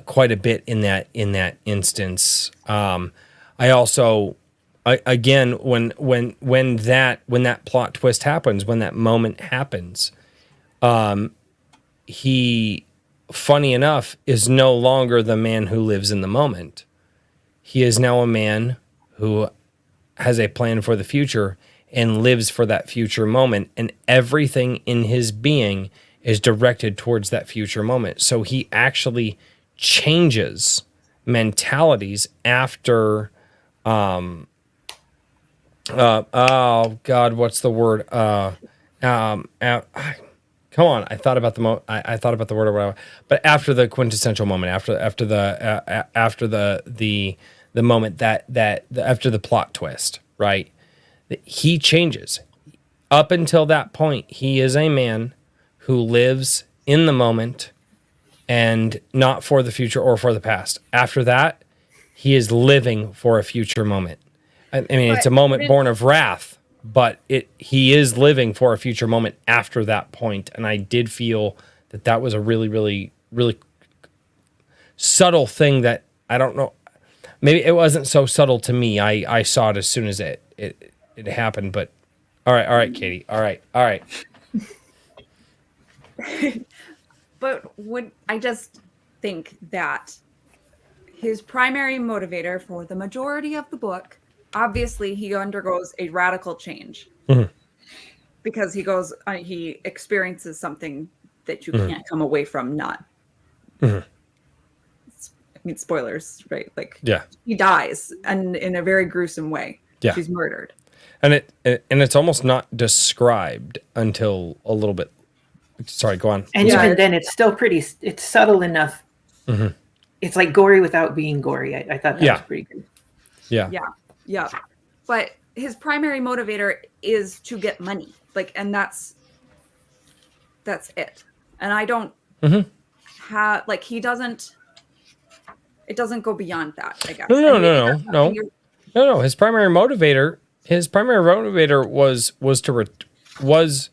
quite a bit in that instance. I also, again, when that plot twist happens, when that moment happens, he, funny enough, is no longer the man who lives in the moment. He is now a man who has a plan for the future and lives for that future moment, and everything in his being is directed towards that future moment. So he actually changes mentalities after oh God, what's the word? Come on, I thought about the I thought about the word or whatever. But after the quintessential moment, after the moment after the plot twist, right? He changes. Up until that point, he is a man who lives in the moment and not for the future or for the past. After that, he is living for a future moment. I mean, it's a moment born of wrath, but he is living for a future moment after that point. And I did feel that was a really, really, really subtle thing that I don't know. Maybe it wasn't so subtle to me. I saw it as soon as it happened. But all right, Katie. All right. But I just think that his primary motivator for the majority of the book, obviously he undergoes a radical change because he experiences something that you can't come away from not. I mean, spoilers, right? Like, he dies, and in a very gruesome way. Yeah. She's murdered. And it's almost not described until a little bit. Sorry, go on. And even then, it's still it's subtle enough. It's like gory without being gory. I thought that was pretty good. Yeah. But his primary motivator is to get money. Like, and that's it. And I don't have, like, it doesn't go beyond that, I guess. No. His primary motivator was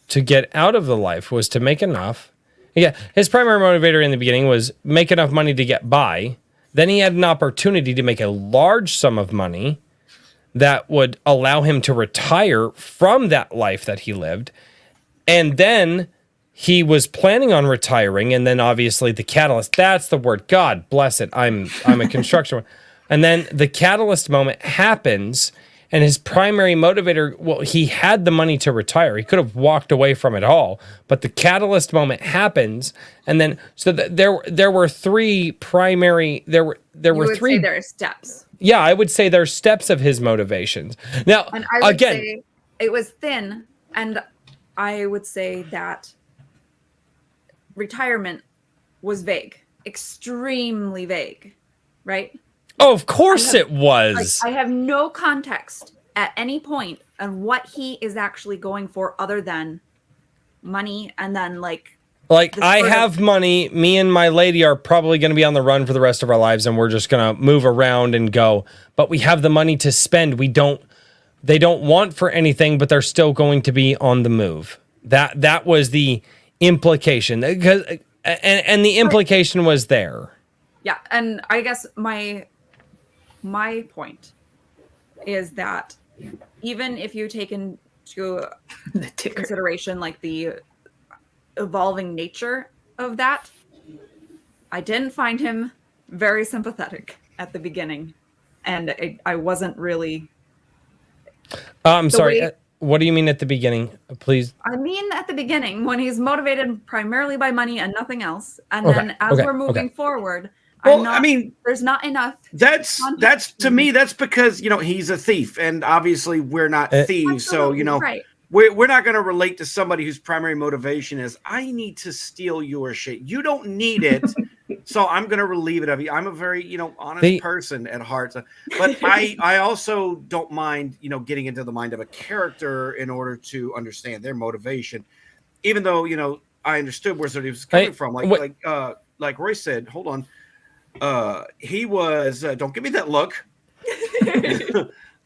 to get out of the life, was to make enough. Yeah, his primary motivator in the beginning was make enough money to get by. Then he had an opportunity to make a large sum of money that would allow him to retire from that life that he lived. And then he was planning on retiring, and then obviously the catalyst, that's the word. God bless it. I'm a construction. And then the catalyst moment happens, and his primary motivator, well, he had the money to retire. He could have walked away from it all, but the catalyst moment happens, and then there were three primary. There were three. Say there are steps. Yeah, I would say there's steps of his motivations. Now, and I would say it was thin, and I would say that retirement was vague, extremely vague, right? Oh, of course it was. I have no context at any point on what he is actually going for other than money, and then like I have money. Me and my lady are probably going to be on the run for the rest of our lives, and we're just going to move around and go. But we have the money to spend. They don't want for anything, but they're still going to be on the move. That was the implication, and the implication was there. Yeah, and I guess my point is that even if you take into consideration like the evolving nature of that, I didn't find him very sympathetic at the beginning, and I wasn't really. I'm sorry. What do you mean at the beginning? Please. I mean at the beginning when he's motivated primarily by money and nothing else, and then as we're moving forward. Well, I mean, there's not enough. That's to me. That's because he's a thief, and obviously we're not thieves. So right. we're not going to relate to somebody whose primary motivation is I need to steal your shit. You don't need it, so I'm going to relieve it of you. I'm a very honest person at heart, but I also don't mind getting into the mind of a character in order to understand their motivation, even though I understood where he was coming from. Like Royce said, hold on. He was don't give me that look.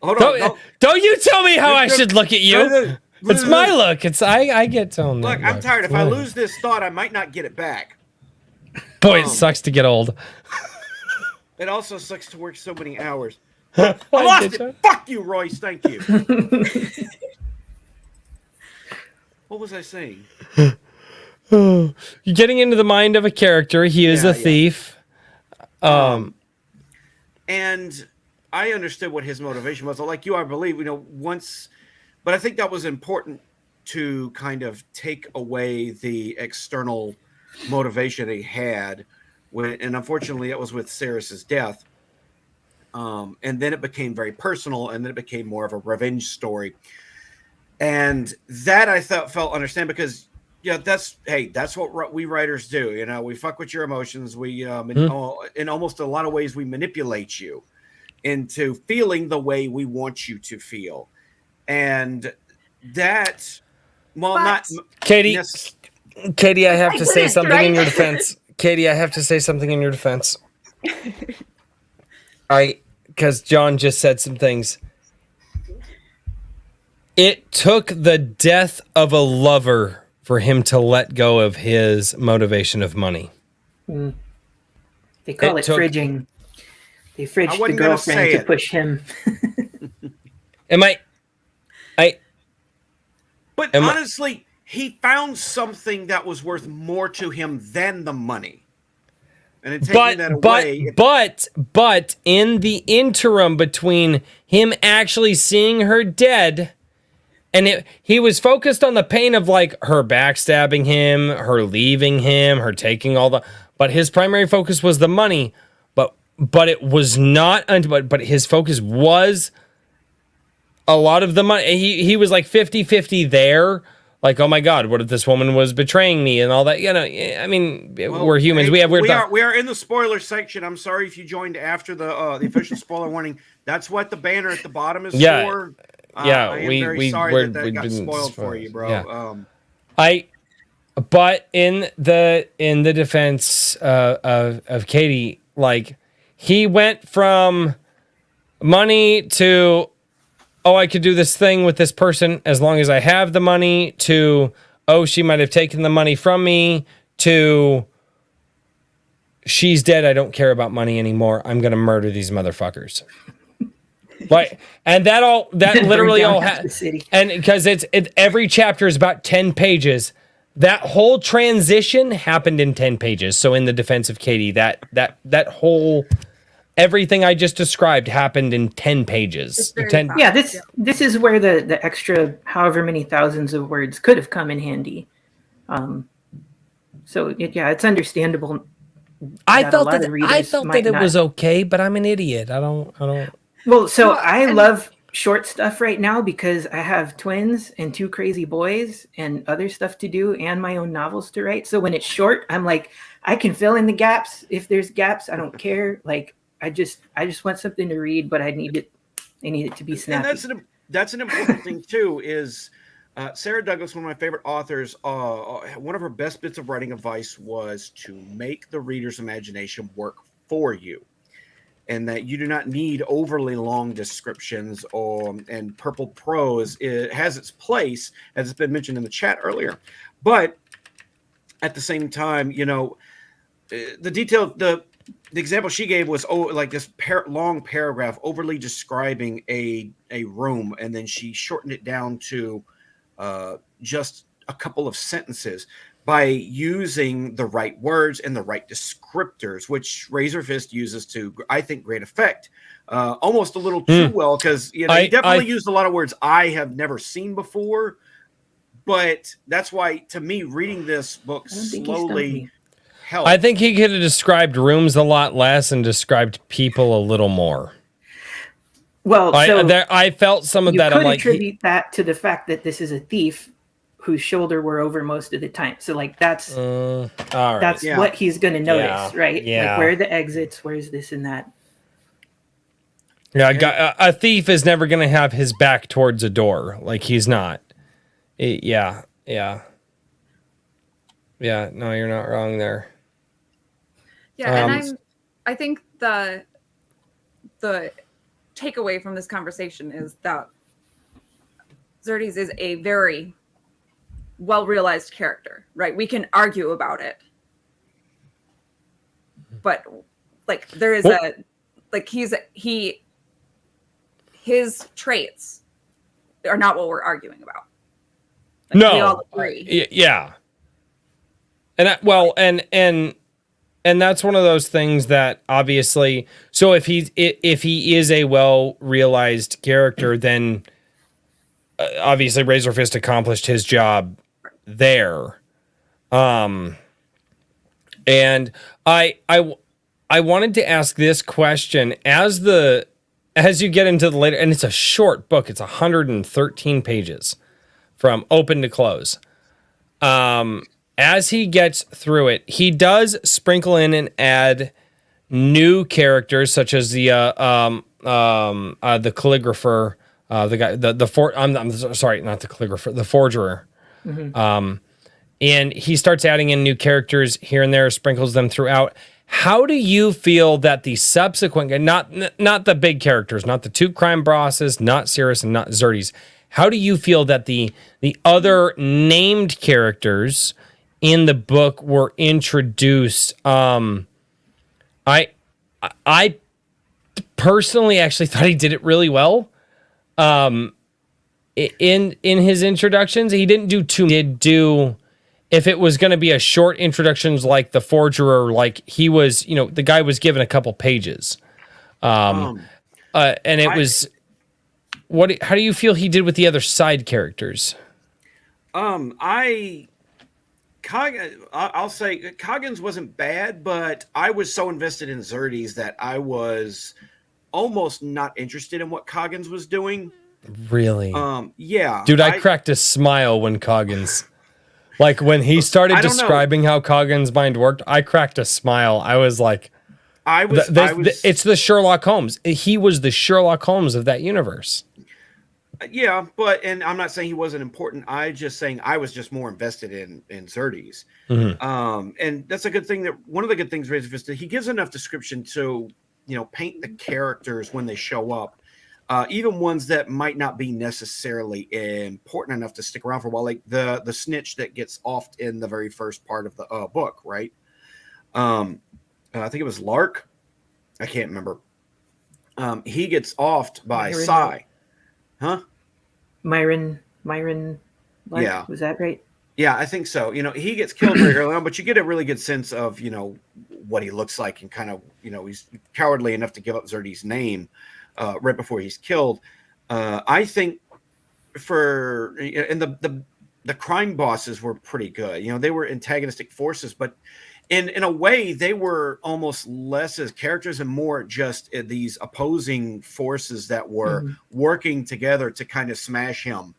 Hold on. Don't you tell me how I should look at you. It's my look. I get told. Look, I'm tired. If I lose this thought, I might not get it back. Boy, it sucks to get old. It also sucks to work so many hours. I lost it. Fuck you, Royce. Thank you. What was I saying? You're getting into the mind of a character. He is a thief. And I understood what his motivation was. Like you, I believe, once, but I think that was important to kind of take away the external motivation he had and unfortunately it was with Ceres's death. And then it became very personal, and then it became more of a revenge story. And that I felt understand because that's what we writers do. We fuck with your emotions. We in almost a lot of ways we manipulate you into feeling the way we want you to feel. And that, well, not Katie, I have to say something in your defense. Katie, I have to say something in your defense. Because John just said some things. It took the death of a lover for him to let go of his motivation of money. They call it fridging. They fridged the girlfriend to push him. But honestly, he found something that was worth more to him than the money. And in taking that away, but in the interim between him actually seeing her dead, and he was focused on the pain of like her backstabbing him, her leaving him, her taking all the. But his primary focus was the money. But it was not. But his focus was a lot of the money. He was like 50-50 there. Like, oh my God, what if this woman was betraying me and all that? I mean, we're humans. Hey, we are in the spoiler section. I'm sorry if you joined after the official spoiler warning. That's what the banner at the bottom is for. I am very sorry that got spoiled for you, bro. Yeah. But in the defense of Katie, like he went from money to, oh, I could do this thing with this person as long as I have the money, to, oh, she might have taken the money from me, to, she's dead, I don't care about money anymore, I'm gonna murder these motherfuckers. Like, and that literally all and because it's every chapter is about 10 pages. That whole transition happened in 10 pages. So in the defense of Katie, that whole everything I just described happened in 10 pages. This is where the extra however many thousands of words could have come in handy. It's understandable. I felt that it was okay, but I'm an idiot. I don't. Well, so I love short stuff right now because I have twins and 2 crazy boys and other stuff to do and my own novels to write. So when it's short, I'm like, I can fill in the gaps. If there's gaps, I don't care. Like, I just want something to read, but I need it to be snappy. And that's an important thing too. Is Sarah Douglas, one of my favorite authors? One of her best bits of writing advice was to make the reader's imagination work for you, and that you do not need overly long descriptions and purple prose. It has its place, as it's been mentioned in the chat earlier, but at the same time, the example she gave was like this long paragraph overly describing a room, and then she shortened it down to just a couple of sentences by using the right words and the right descriptors, which Razor Fist uses to, I think, great effect. Almost a little too well, because he definitely used a lot of words I have never seen before. But that's why, to me, reading this book slowly helped. I think he could have described rooms a lot less and described people a little more. Well, I felt some of that. You could attribute that to the fact that this is a thief whose shoulder were over most of the time. So like that's what he's going to notice, right? Yeah. Like where are the exits, where's this and that. Yeah, a thief is never going to have his back towards a door. Like he's not. Yeah. No, you're not wrong there. Yeah, and I think the takeaway from this conversation is that Xerxes is a very well-realized character, right? We can argue about it, but like there is his traits are not what we're arguing about. Like, No, we all agree. Yeah, and that's one of those things that obviously. So if he is a well realized character, then obviously Razor Fist accomplished his job there. And I wanted to ask this question as you get into the later, and it's a short book. It's 113 pages from open to close. As he gets through it, he does sprinkle in and add new characters such as the calligrapher, the guy, I'm sorry, not the calligrapher, the forger. Mm-hmm. And he starts adding in new characters here and there, sprinkles them throughout. How do you feel that the subsequent, not the big characters, not the two crime bosses, not Cirrus and not Xerxes, how do you feel that the other named characters in the book were introduced? I personally actually thought he did it really well. In his introductions, he didn't do too. He did do, if it was going to be a short introductions like the forger, or like he was, the guy was given a couple pages, and it was. How do you feel he did with the other side characters? I'll say Coggins wasn't bad, but I was so invested in Xerxes that I was almost not interested in what Coggins was doing. Really? Yeah. Dude, I cracked a smile when Coggins, like when he started describing how Coggins' mind worked, I cracked a smile. I was like, it's the Sherlock Holmes. He was the Sherlock Holmes of that universe. Yeah, and I'm not saying he wasn't important. I just saying I was just more invested in Xerxes. Mm-hmm. And that's a good thing. That one of the good things Razor Fist did, he gives enough description to paint the characters when they show up, even ones that might not be necessarily important enough to stick around for a while, like the snitch that gets offed in the very first part of the book, right? I think it was Lark. I can't remember. He gets offed by Psy. Huh? Myron. Like, yeah. Was that right? Yeah, I think so. He gets killed very early on, but you get a really good sense of, what he looks like, and kind of, he's cowardly enough to give up Xerxes' name right before he's killed. I think the crime bosses were pretty good. They were antagonistic forces, but in a way, they were almost less as characters and more just these opposing forces that were working together to kind of smash him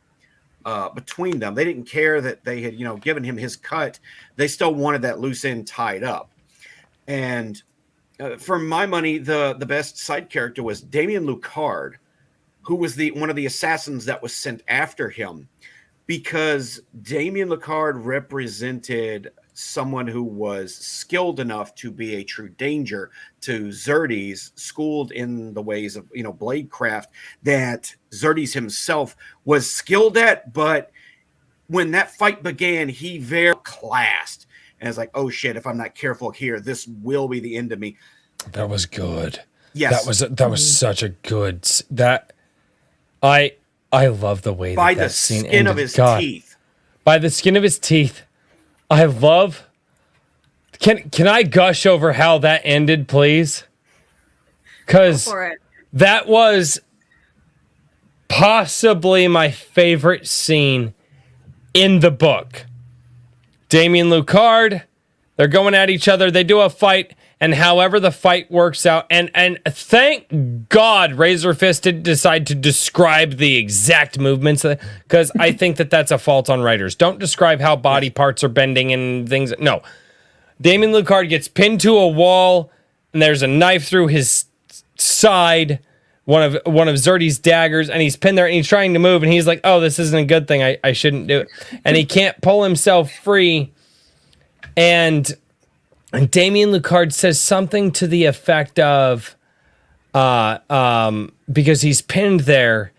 between them. They didn't care that they had, given him his cut. They still wanted that loose end tied up. And for my money, the best side character was Damien Lucard, who was one of the assassins that was sent after him, because Damien Lucard represented someone who was skilled enough to be a true danger to Xerxes, schooled in the ways of bladecraft that Xerxes himself was skilled at. But when that fight began, he very classed, and it's like, oh shit, if I'm not careful here, this will be the end of me. That was good. Yes, that was such a good I love the way by that the scene skin ended. of his teeth. By the skin of his teeth. I love. Can I gush over how that ended, please? Because that was possibly my favorite scene in the book. Damien Lucard, they're going at each other. They do a fight, and however the fight works out, and thank God Razor Fist didn't decide to describe the exact movements, because I think that's a fault on writers. Don't describe how body parts are bending and things. No. Damien Lucard gets pinned to a wall, and there's a knife through his side, one of Xerxes' daggers, and he's pinned there, and he's trying to move, and he's like, oh, this isn't a good thing. I shouldn't do it. And he can't pull himself free. And Damien Lucard says something to the effect of, because he's pinned there,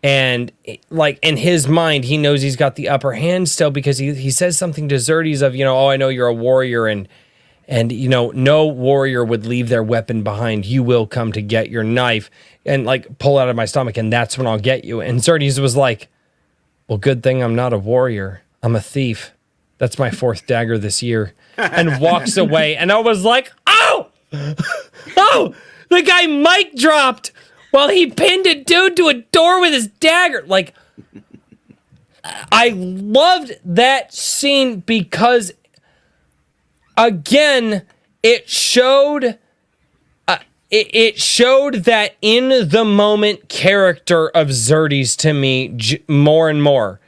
and like in his mind, he knows he's got the upper hand still, because he says something to Xerxes of, oh, I know you're a warrior, and and no warrior would leave their weapon behind. You will come to get your knife and like pull out of my stomach, and that's when I'll get you. And Xerxes was like, well, good thing I'm not a warrior. I'm a thief. That's my 4th dagger this year. And walks away. And I was like, oh, the guy mic dropped while he pinned a dude to a door with his dagger. Like, I loved that scene because, again, it showed that in the moment character of Xerxes to me more and more.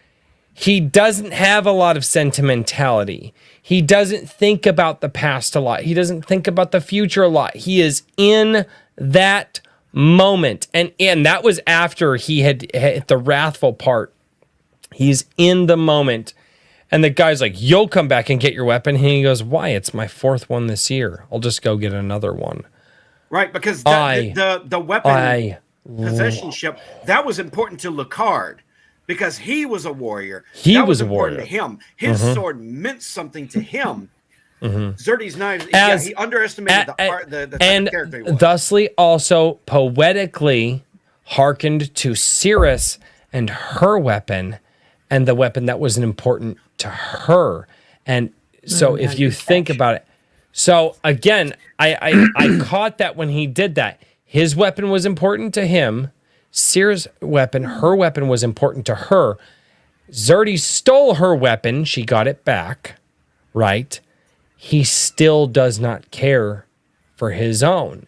He doesn't have a lot of sentimentality. He doesn't think about the past a lot. He doesn't think about the future a lot. He is in that moment. And that was after he had hit the wrathful part. He's in the moment. And the guy's like, you'll come back and get your weapon. And he goes, why? It's my 4th one this year. I'll just go get another one. Right, because the weapon possessionship, that was important to Lucard. Because he was a warrior. He that was a important warrior. to him. His sword meant something to him. Xerxes' knives, he underestimated the type of character he was. Thusly also poetically hearkened to Cirrus and her weapon and the weapon that was important to her. And so if you think about it, so again, I caught that when he did that. His weapon was important to him. Cirrus' weapon, her weapon was important to her. Xerxes stole her weapon. She got it back, right? He still does not care for his own.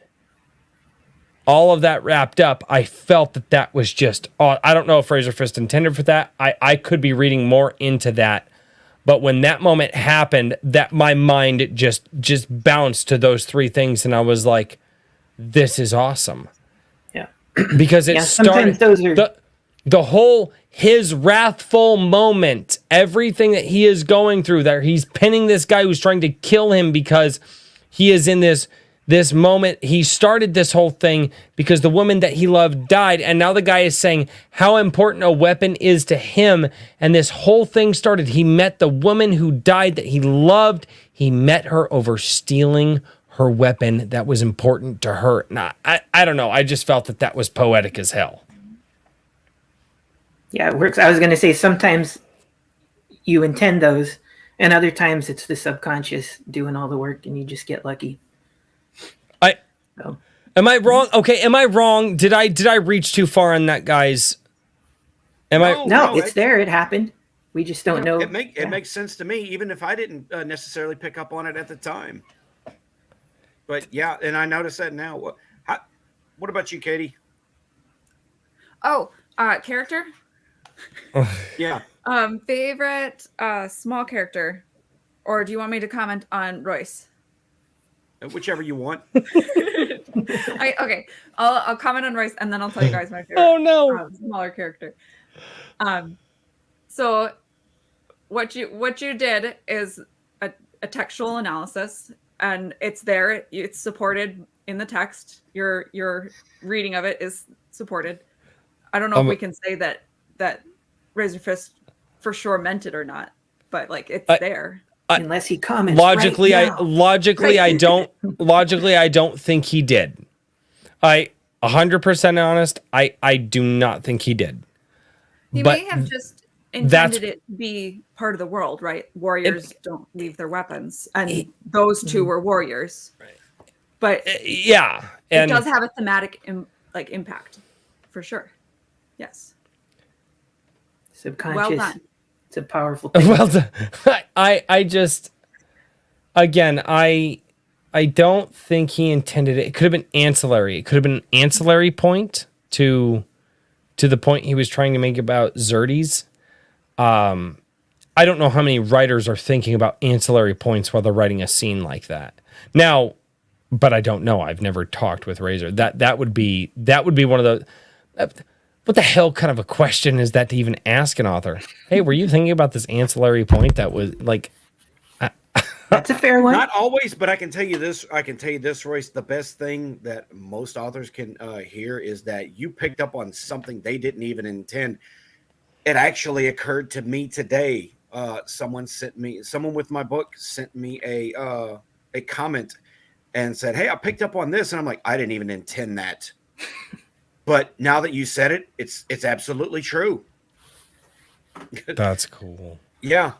All of that wrapped up, I felt that was just, I don't know if Razor Fist intended for that. I could be reading more into that. But when that moment happened, that my mind just bounced to those 3 things. And I was like, this is awesome. Because it started the whole his wrathful moment, everything that he is going through, that he's pinning this guy who's trying to kill him because he is in this moment. He started this whole thing because the woman that he loved died, and now the guy is saying how important a weapon is to him. And this whole thing started. He met the woman who died that he loved. He met her over stealing her weapon that was important to her. Nah, I don't know. I just felt that was poetic as hell. Yeah, it works. I was going to say sometimes you intend those, and other times it's the subconscious doing all the work, and you just get lucky. Am I wrong? Okay, am I wrong? Did I reach too far on that, guys? No, it's there. It happened. We just don't know. It makes sense to me, even if I didn't necessarily pick up on it at the time. But yeah, and I notice that now. What about you, Katie? Oh, character? Yeah. Favorite small character, or do you want me to comment on Royce? Whichever you want. Okay, I'll comment on Royce, and then I'll tell you guys my favorite. Oh no, smaller character. So what you did is a textual analysis, and it's there. It's supported in the text. Your reading of it is supported. I don't know if we can say that Razor Fist for sure meant it or not, but like it's there. Unless he comments logically, right now. I don't think he did. 100% honest, I do not think he did. He may have just intended it to be part of the world, right? Warriors don't leave their weapons, and those two were warriors. Right. But yeah, and it does have a thematic impact, for sure. Yes. Subconscious. Well done. It's a powerful thing. Well done. I just, again, I don't think he intended it. It could have been ancillary. It could have been an ancillary point to the point he was trying to make about Xerxes. I don't know how many writers are thinking about ancillary points while they're writing a scene like that. Now, but I don't know. I've never talked with Razor. That would be one of the. What the hell kind of a question is that to even ask an author? Hey, were you thinking about this ancillary point that was like? That's a fair one. Not always, but I can tell you this, Royce. The best thing that most authors can hear is that you picked up on something they didn't even intend. It actually occurred to me today. Someone with my book sent me a a comment and said, "Hey, I picked up on this," and I'm like, I didn't even intend that, but now that you said it, it's absolutely true. That's cool. Yeah.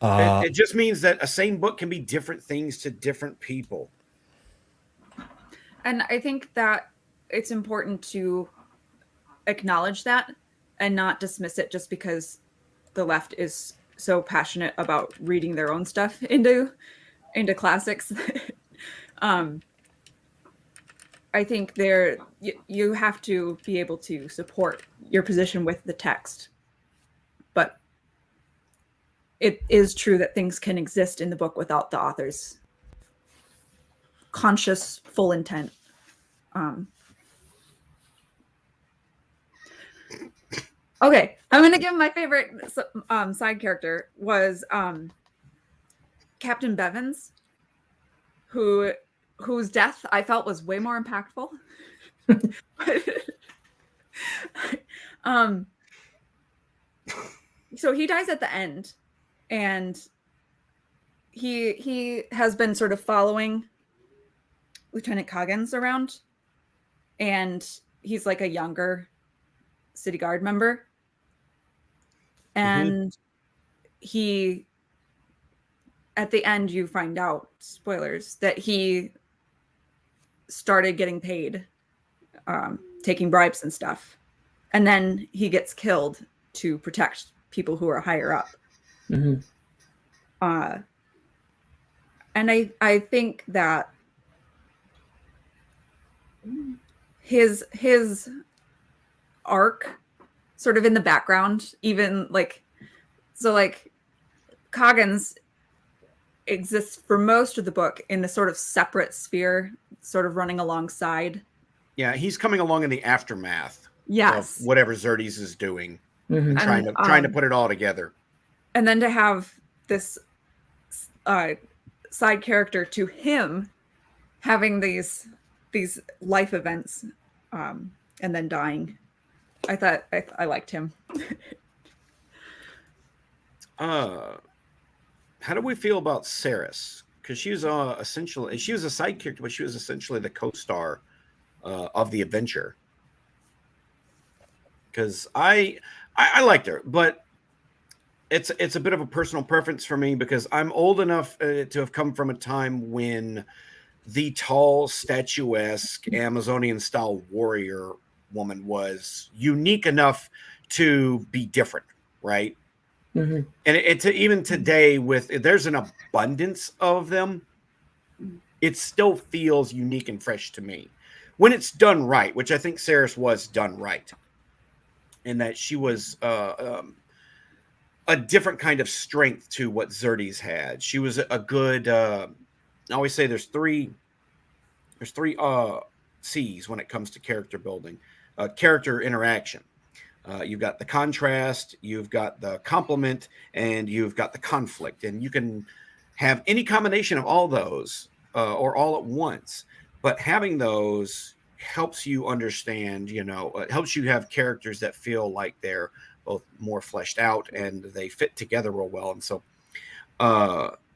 It just means that a same book can be different things to different people. And I think that it's important to acknowledge that and not dismiss it just because the left is so passionate about reading their own stuff into classics. I think you have to be able to support your position with the text. But it is true that things can exist in the book without the author's conscious, full intent. Okay, I'm going to give my favorite side character was Captain Bevins, whose death I felt was way more impactful. So he dies at the end, and he has been sort of following Lieutenant Coggins around, and he's like a younger city guard member. And he, at the end, you find out, spoilers, that he started getting paid, taking bribes and stuff. And then he gets killed to protect people who are higher up. And I think that his arc sort of in the background, even like Coggins exists for most of the book in a sort of separate sphere, sort of running alongside. Yeah, he's coming along in the aftermath of whatever Xerxes is doing, trying to put it all together. And then to have this side character to him having these life events and then dying. I thought I liked him. How do we feel about Ceres? Because she was essentially, she was a side character, but she was essentially the co-star of the adventure. Because I liked her, but it's a bit of a personal preference for me because I'm old enough to have come from a time when the tall, statuesque Amazonian-style warrior woman was unique enough to be different, right? And even today, there's an abundance of them, it still feels unique and fresh to me when it's done right, which I think Ceres was done right, in that she was a different kind of strength to what Xerxes had. She was a good. I always say there's three C's when it comes to character building, character interaction. You've got the contrast, you've got the complement, and you've got the conflict. And you can have any combination of all those or all at once. But having those helps you understand, it helps you have characters that feel like they're both more fleshed out and they fit together real well. And so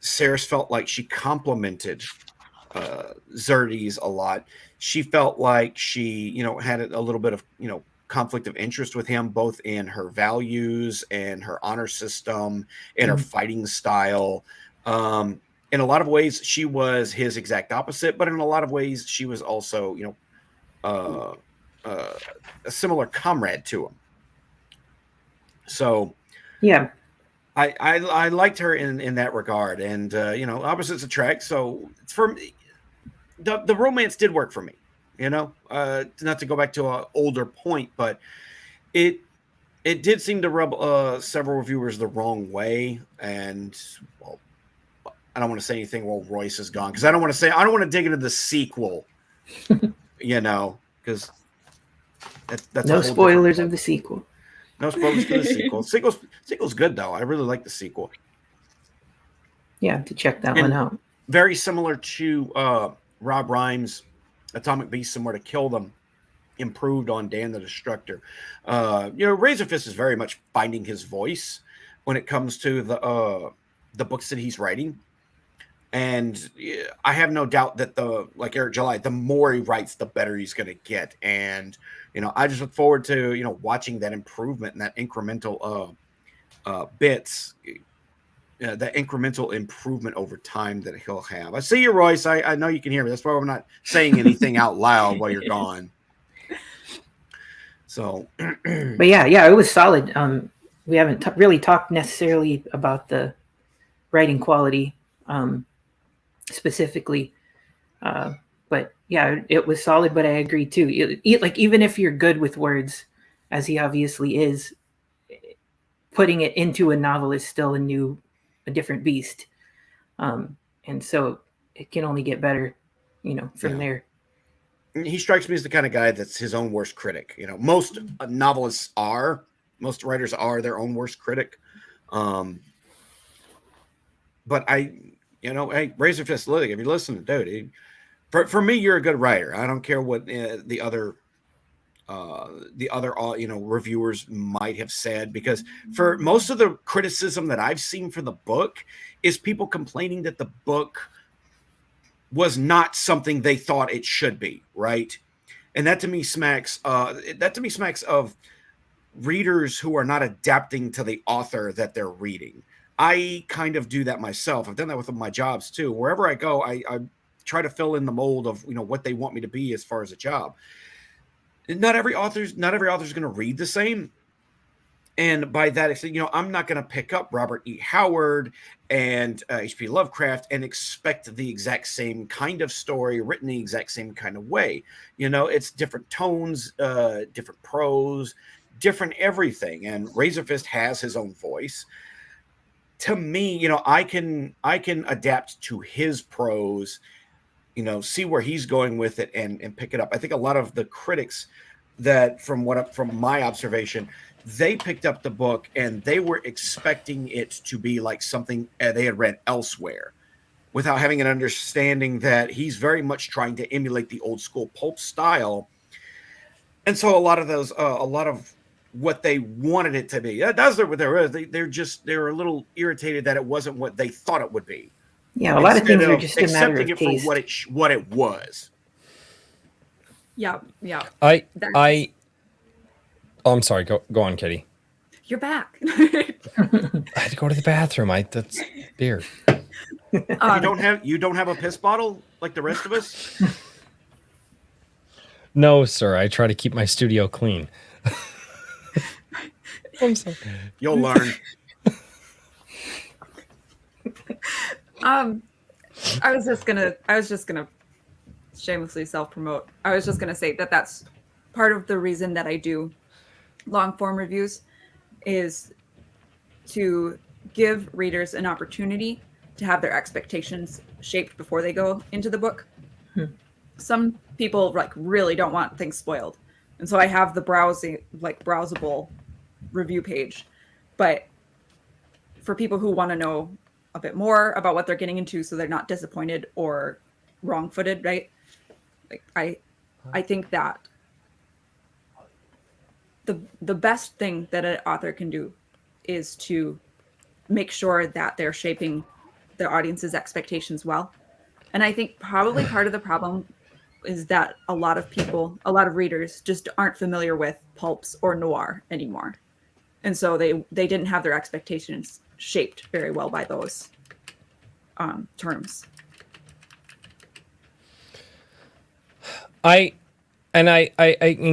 Ceres felt like she complemented Xerxes a lot. She felt like she, had a little bit of, conflict of interest with him, both in her values and her honor system and her fighting style. In a lot of ways, she was his exact opposite, but in a lot of ways, she was also, a similar comrade to him. So, yeah, I liked her in that regard, and opposites attract. So for me, the romance did work for me. Not to go back to an older point, but it did seem to rub several reviewers the wrong way. And well, I don't want to say anything while Royce is gone because I don't want to dig into the sequel, because that's no spoilers of the sequel. No spoilers for the sequel. Sequel's good though. I really like the sequel. Yeah, to check that one out. Very similar to Rob Reims' Atomic Beast, Somewhere to Kill Them, improved on Dan the Destructor. Razorfist is very much finding his voice when it comes to the books that he's writing, And I have no doubt that like Eric July, the more he writes, the better he's going to get. And, I just look forward to, watching that improvement and that incremental bits, that incremental improvement over time that he'll have. I see you, Royce. I know you can hear me. That's why I'm not saying anything out loud while you're gone. So, but yeah, it was solid. We haven't really talked necessarily about the writing quality specifically, but yeah, it was solid. But I agree too. Like even if you're good with words, as he obviously is, putting it into a novel is still a different beast, and so it can only get better, from there. He strikes me as the kind of guy that's his own worst critic. Most novelists are, most writers are their own worst critic. But hey, Razor Fist Lily, if you listen, dude, for me, you're a good writer. I don't care what the other reviewers might have said, because for most of the criticism that I've seen for the book is people complaining that the book was not something they thought it should be, right? And that to me smacks of readers who are not adapting to the author that they're reading. I kind of do that myself. I've done that with my jobs too. Wherever I go, I try to fill in the mold of what they want me to be as far as a job. Not every author's going to read the same. And by that, I'm not going to pick up Robert E. Howard and H.P. Lovecraft and expect the exact same kind of story written the exact same kind of way. It's different tones, different prose, different everything. And Razor Fist has his own voice. To me, I can adapt to his prose, see where he's going with it and pick it up. I think a lot of the critics that from my observation, they picked up the book and they were expecting it to be like something they had read elsewhere, without having an understanding that he's very much trying to emulate the old school pulp style. And so a lot of what they wanted it to be, they're a little irritated that it wasn't what they thought it would be. Yeah, a lot of things are just a matter of accepting it taste. for what it was. Yeah. I'm sorry. Go on, Kitty. You're back. I had to go to the bathroom. That's beer. You don't have a piss bottle like the rest of us? No, sir. I try to keep my studio clean. I'm sorry. You'll learn. I was just gonna shamelessly self-promote. I was just gonna say that's part of the reason that I do long form reviews, is to give readers an opportunity to have their expectations shaped before they go into the book. Some people really don't want things spoiled, and so I have the browsable review page. But for people who want to know a bit more about what they're getting into, so they're not disappointed or wrong-footed, right? I think that the best thing that an author can do is to make sure that they're shaping their audience's expectations well. And I think probably part of the problem is that a lot of readers just aren't familiar with pulps or noir anymore. And so they didn't have their expectations shaped very well by those terms. And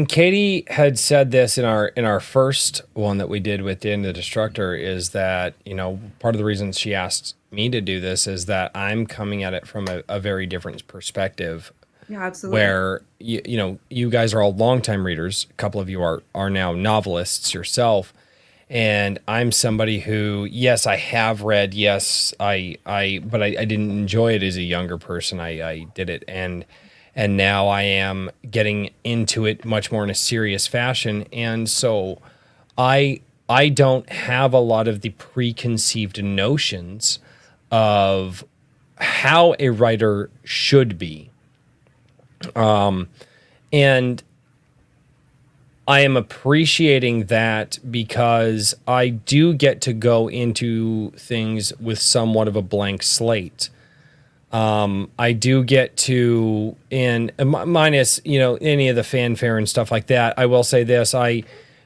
Katie had said this in our first one that we did within the Destructor, is that, part of the reason she asked me to do this is that I'm coming at it from a very different perspective. Yeah, absolutely. Where you guys are all longtime readers. A couple of you are now novelists yourself. And I'm somebody who, yes, I have read, yes, but I didn't enjoy it as a younger person. I did it, and now I am getting into it much more in a serious fashion. And so I don't have a lot of the preconceived notions of how a writer should be. And I am appreciating that, because I do get to go into things with somewhat of a blank slate. I do get to, minus, any of the fanfare and stuff like that. I will say this.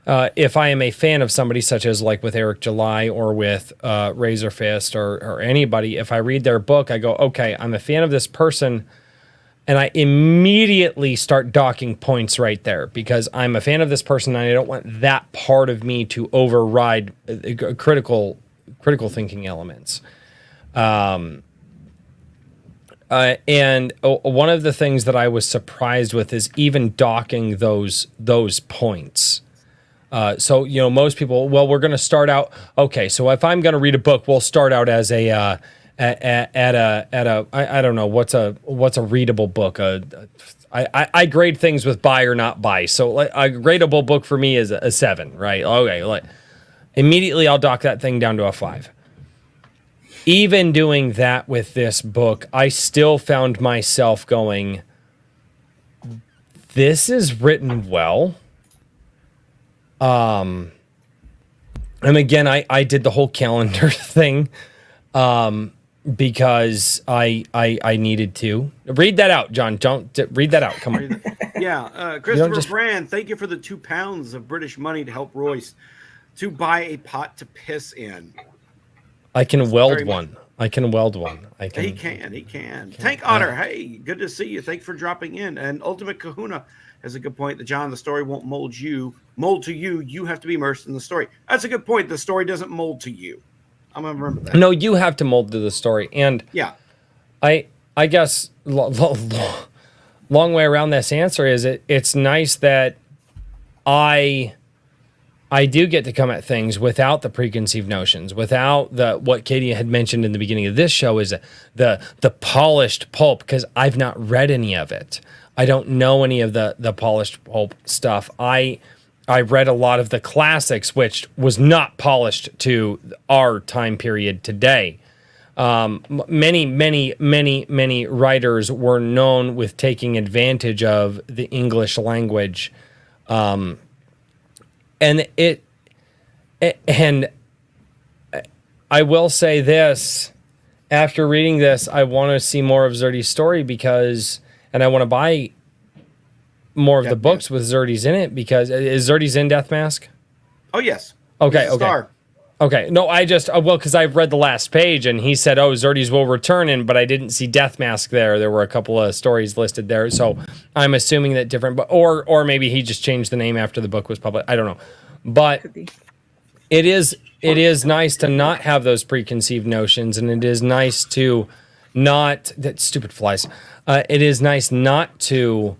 If I am a fan of somebody such as like with Eric July or with Razor Fist or anybody, if I read their book, I go, okay, I'm a fan of this person. And I immediately start docking points right there because I'm a fan of this person and I don't want that part of me to override critical thinking elements. And one of the things that I was surprised with is even docking those points. So, most people, well, we're going to start out. Okay. So if I'm going to read a book, we'll start out as I don't know, what's a readable book. I grade things with buy or not buy. So like a gradable book for me is a 7, right? Okay. Immediately I'll dock that thing down to a 5. Even doing that with this book, I still found myself going, this is written well. And again, I did the whole calendar thing, because I needed to read that out. John, don't read that out. Come on. Yeah. Christopher Brand, thank you for the £2 of British money to help Royce to buy a pot to piss in. I can weld one. He can. Tank Otter, hey, good to see you. Thanks for dropping in. And Ultimate Kahuna has a good point that, John, the story won't mold to you. You have to be immersed in the story. That's a good point. The story doesn't mold to you. I'm going to remember that. No, you have to mold to the story. And yeah, I guess long way around this answer is it's nice that I do get to come at things without the preconceived notions, without what Katie had mentioned in the beginning of this show is the polished pulp, because I've not read any of it. I don't know any of the polished pulp stuff. I read a lot of the classics, which was not polished to our time period today. Many writers were known with taking advantage of the English language. And I will say this, after reading this, I want to see more of Zerdy's story and I want to buy more of the books with Zerdy's in it because is Zerdy's in Death Mask? Oh, yes. Okay. Okay. No, because I've read the last page and he said, Zerdy's will return but I didn't see Death Mask there. There were a couple of stories listed there. So I'm assuming that different, or maybe he just changed the name after the book was published. I don't know. But it is nice to not have those preconceived notions. And it is nice to that stupid flies. It is nice not to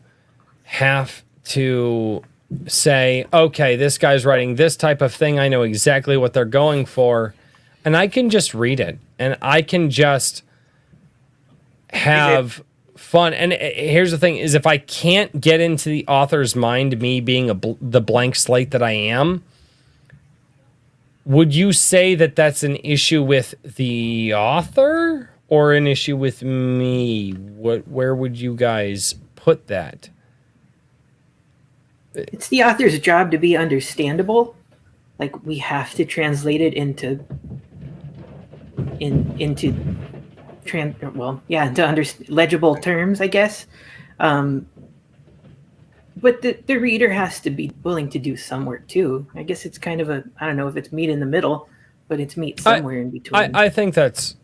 have to say, okay, this guy's writing this type of thing. I know exactly what they're going for. And I can just read it. And I can just have fun. And here's the thing is if I can't get into the author's mind, me being the blank slate that I am, would you say that that's an issue with the author or an issue with me? Where would you guys put that? It's the author's job to be understandable. Like we have to translate it into legible terms, I guess. But the reader has to be willing to do some work too. I guess it's kind of I don't know if it's meat in the middle, but it's meat somewhere in between. I think that's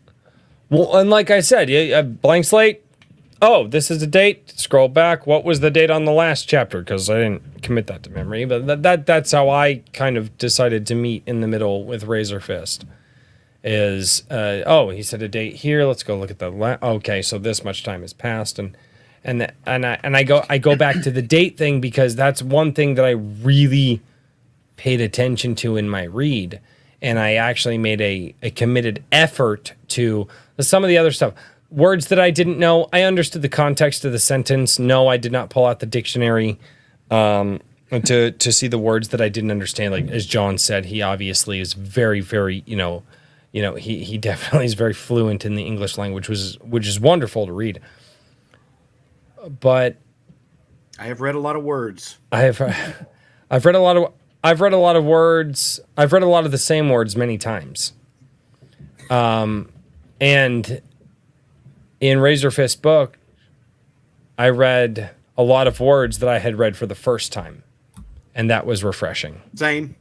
well, and like I said, a blank slate. Oh, this is a date. Scroll back. What was the date on the last chapter? Because I didn't commit that to memory. But that's how I kind of decided to meet in the middle with Razor Fist. Is he said a date here. Let's go look at the okay. So this much time has passed, and I go back to the date thing because that's one thing that I really paid attention to in my read, and I actually made a committed effort to some of the other stuff. Words that I didn't know, I understood the context of the sentence. No, I did not pull out the dictionary to see the words that I didn't understand. Like as John said, he obviously is very, very, he definitely is very fluent in the English language, which is wonderful to read. But I have read a lot of words. I've read a lot of words. I've read a lot of the same words many times. And in Razorfist book, I read a lot of words that I had read for the first time, and that was refreshing. Same.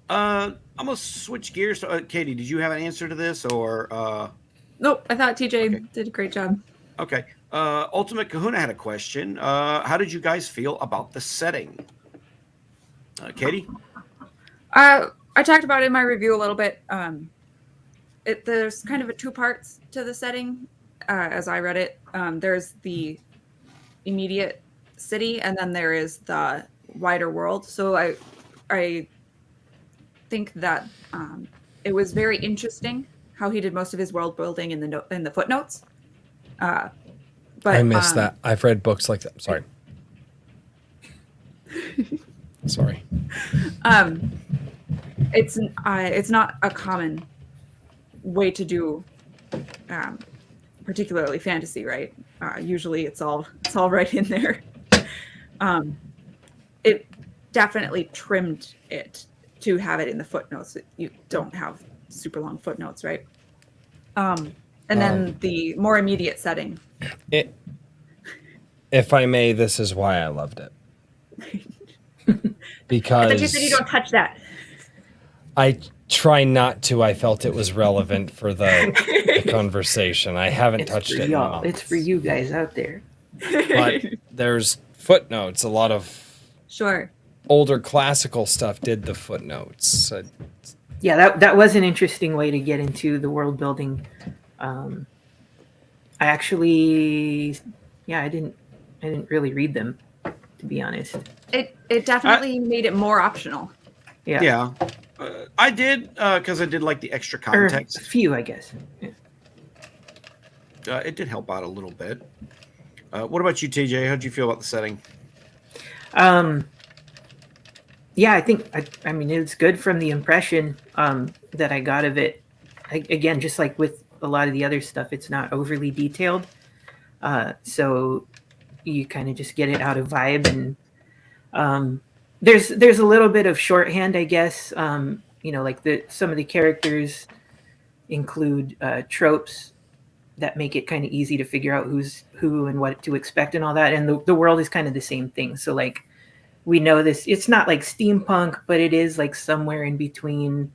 I'm gonna switch gears. Katie, did you have an answer to this, or? Nope, I thought TJ did a great job. Okay. Ultimate Kahuna had a question. How did you guys feel about the setting? Katie? I talked about it in my review a little bit. There's kind of two parts to the setting, as I read it. There's the immediate city, and then there is the wider world. So I think that it was very interesting how he did most of his world building in the footnotes. But I missed that. I've read books like that. Sorry. Sorry. It's not a common way to do, particularly fantasy, right? Usually, it's all right in there. It definitely trimmed it to have it in the footnotes. You don't have super long footnotes, right? And then the more immediate setting. If I may, this is why I loved it. Because I thought you said you don't touch that. I try not to. I felt it was relevant for the conversation. I haven't touched it in months. It's for you guys out there. But there's footnotes. A lot of older classical stuff did the footnotes. Yeah, that was an interesting way to get into the world building. I actually, I didn't really read them, to be honest. It definitely made it more optional. Yeah. I did, because I did like the extra context. A few, I guess. Yeah. It did help out a little bit. What about you, TJ? How did you feel about the setting? Yeah, I think, I mean, it's good from the impression that I got of it. Again, just like with a lot of the other stuff, it's not overly detailed. So you kind of just get it out of vibe. And there's a little bit of shorthand, I guess. Like some of the characters include tropes that make it kind of easy to figure out who's who and what to expect and all that. And the world is kind of the same thing. So like, we know this, it's not like steampunk, but it is like somewhere in between,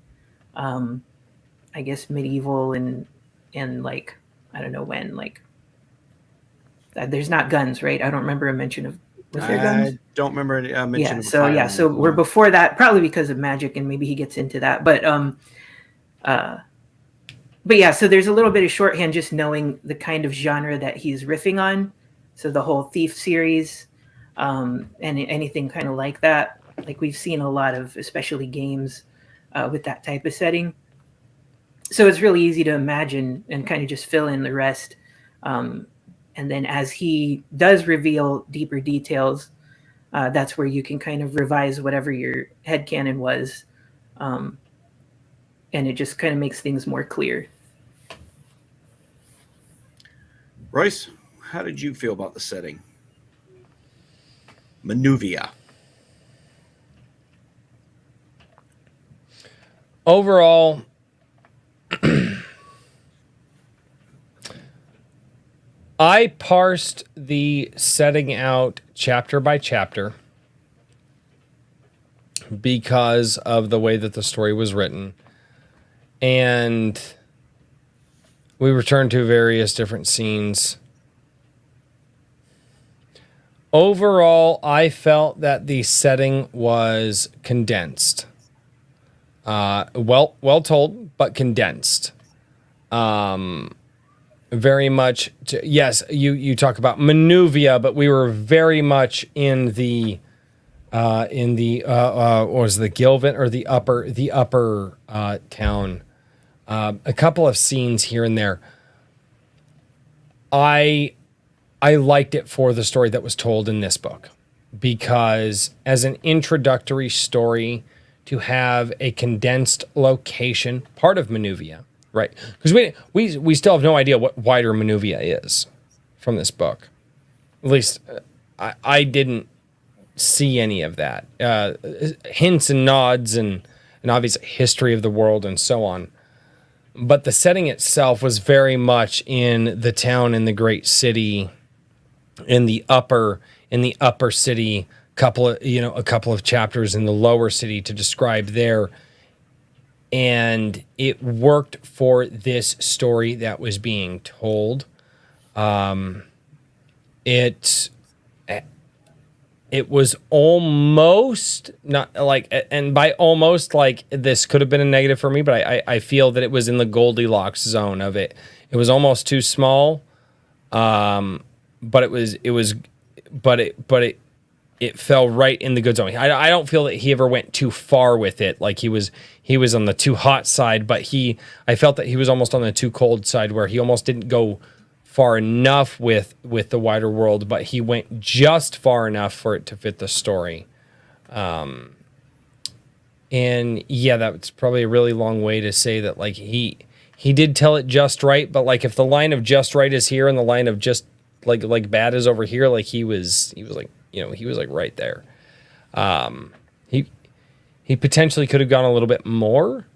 I guess, medieval and like, I don't know when, like, there's not guns, right? I don't remember a mention of, was there guns? I don't remember a mention of so we're before that, probably because of magic, and maybe he gets into that. But yeah, so there's a little bit of shorthand just knowing the kind of genre that he's riffing on. So the whole Thief series, and anything kind of like that. Like we've seen a lot of, especially games with that type of setting. So it's really easy to imagine and kind of just fill in the rest. And then as he does reveal deeper details, that's where you can kind of revise whatever your headcanon was. And it just kind of makes things more clear. Royce, how did you feel about the setting? Manuvia. Overall, I parsed the setting out chapter by chapter because of the way that the story was written. And we returned to various different scenes. Overall, I felt that the setting was condensed. Well told, but condensed. Very much, yes, you talk about Manuvia, but we were very much in the what was the Gilvin or the upper town. A couple of scenes here and there. I liked it for the story that was told in this book, because as an introductory story, to have a condensed location, part of Manuvia, right? Because we still have no idea what wider Manuvia is from this book. At least I didn't see any of that. Hints and nods and obvious history of the world and so on. but the setting itself was very much in the town, in the great city, in the upper city. A couple of chapters in the lower city to describe there, and it worked for this story that was being told. It was almost not like, and by almost, like, this could have been a negative for me, but I feel that it was in the Goldilocks zone of it. It was almost too small, but it fell right in the good zone. I don't feel that he ever went too far with it. Like he was on the too hot side, but I felt that he was almost on the too cold side, where he almost didn't go far enough with the wider world, but he went just far enough for it to fit the story. And yeah, that's probably a really long way to say that, like, he did tell it just right, but like if the line of just right is here and the line of just like bad is over here, like he was like, he was like right there. He potentially could have gone a little bit more,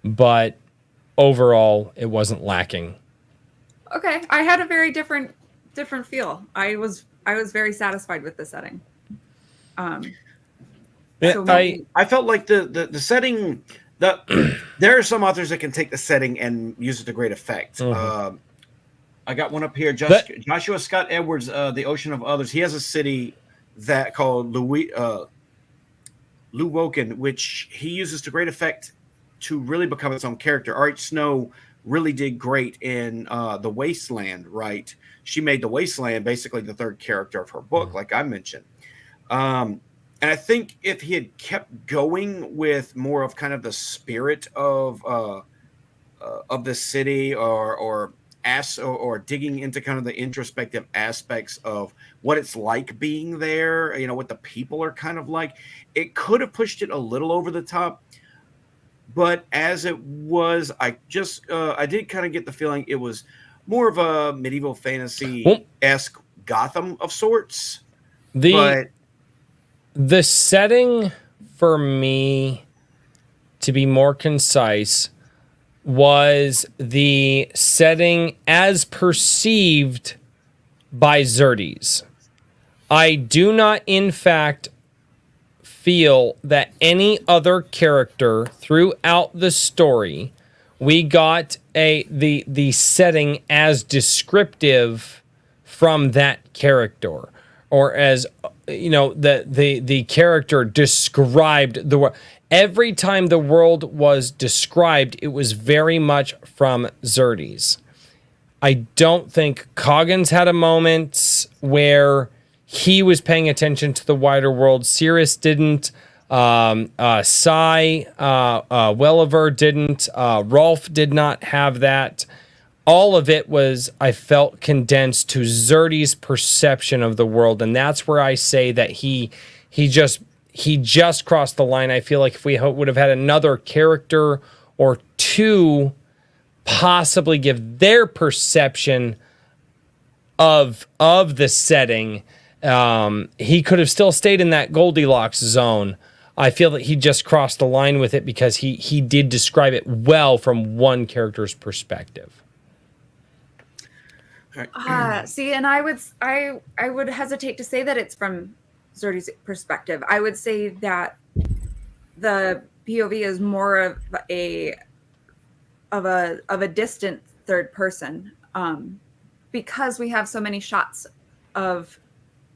but overall it wasn't lacking. Okay, I had a very different feel. I was very satisfied with the setting. I felt like the setting. There are some authors that can take the setting and use it to great effect. Mm-hmm. I got one up here. Joshua Scott Edwards, The Ocean of Others. He has a city that called Luwoken, which he uses to great effect to really become its own character. R.H. Snow really did great in The Wasteland, right? She made The Wasteland basically the third character of her book, like I mentioned. And I think if he had kept going with more of kind of the spirit of the city, or digging into kind of the introspective aspects of what it's like being there, what the people are kind of like, it could have pushed it a little over the top. But as it was, I did kind of get the feeling it was more of a medieval fantasy-esque Gotham of sorts. The setting, for me, to be more concise, was the setting as perceived by Xerxes. I do not, in fact, feel that any other character throughout the story, we got the setting as descriptive from that character, or as the character described the world. Every time the world was described, it was very much from Xerxes. I don't think Coggins had a moment where he was paying attention to the wider world. Cirrus didn't. Welliver didn't. Rolf did not have that. All of it was, I felt, condensed to Xerxes' perception of the world, and that's where I say that he just crossed the line. I feel like if we would have had another character or two possibly give their perception of the setting, he could have still stayed in that Goldilocks zone. I feel that he just crossed the line with it because he did describe it well from one character's perspective. See, and I would hesitate to say that it's from Xerxes' perspective. I would say that the POV is more of a distant third person, because we have so many shots of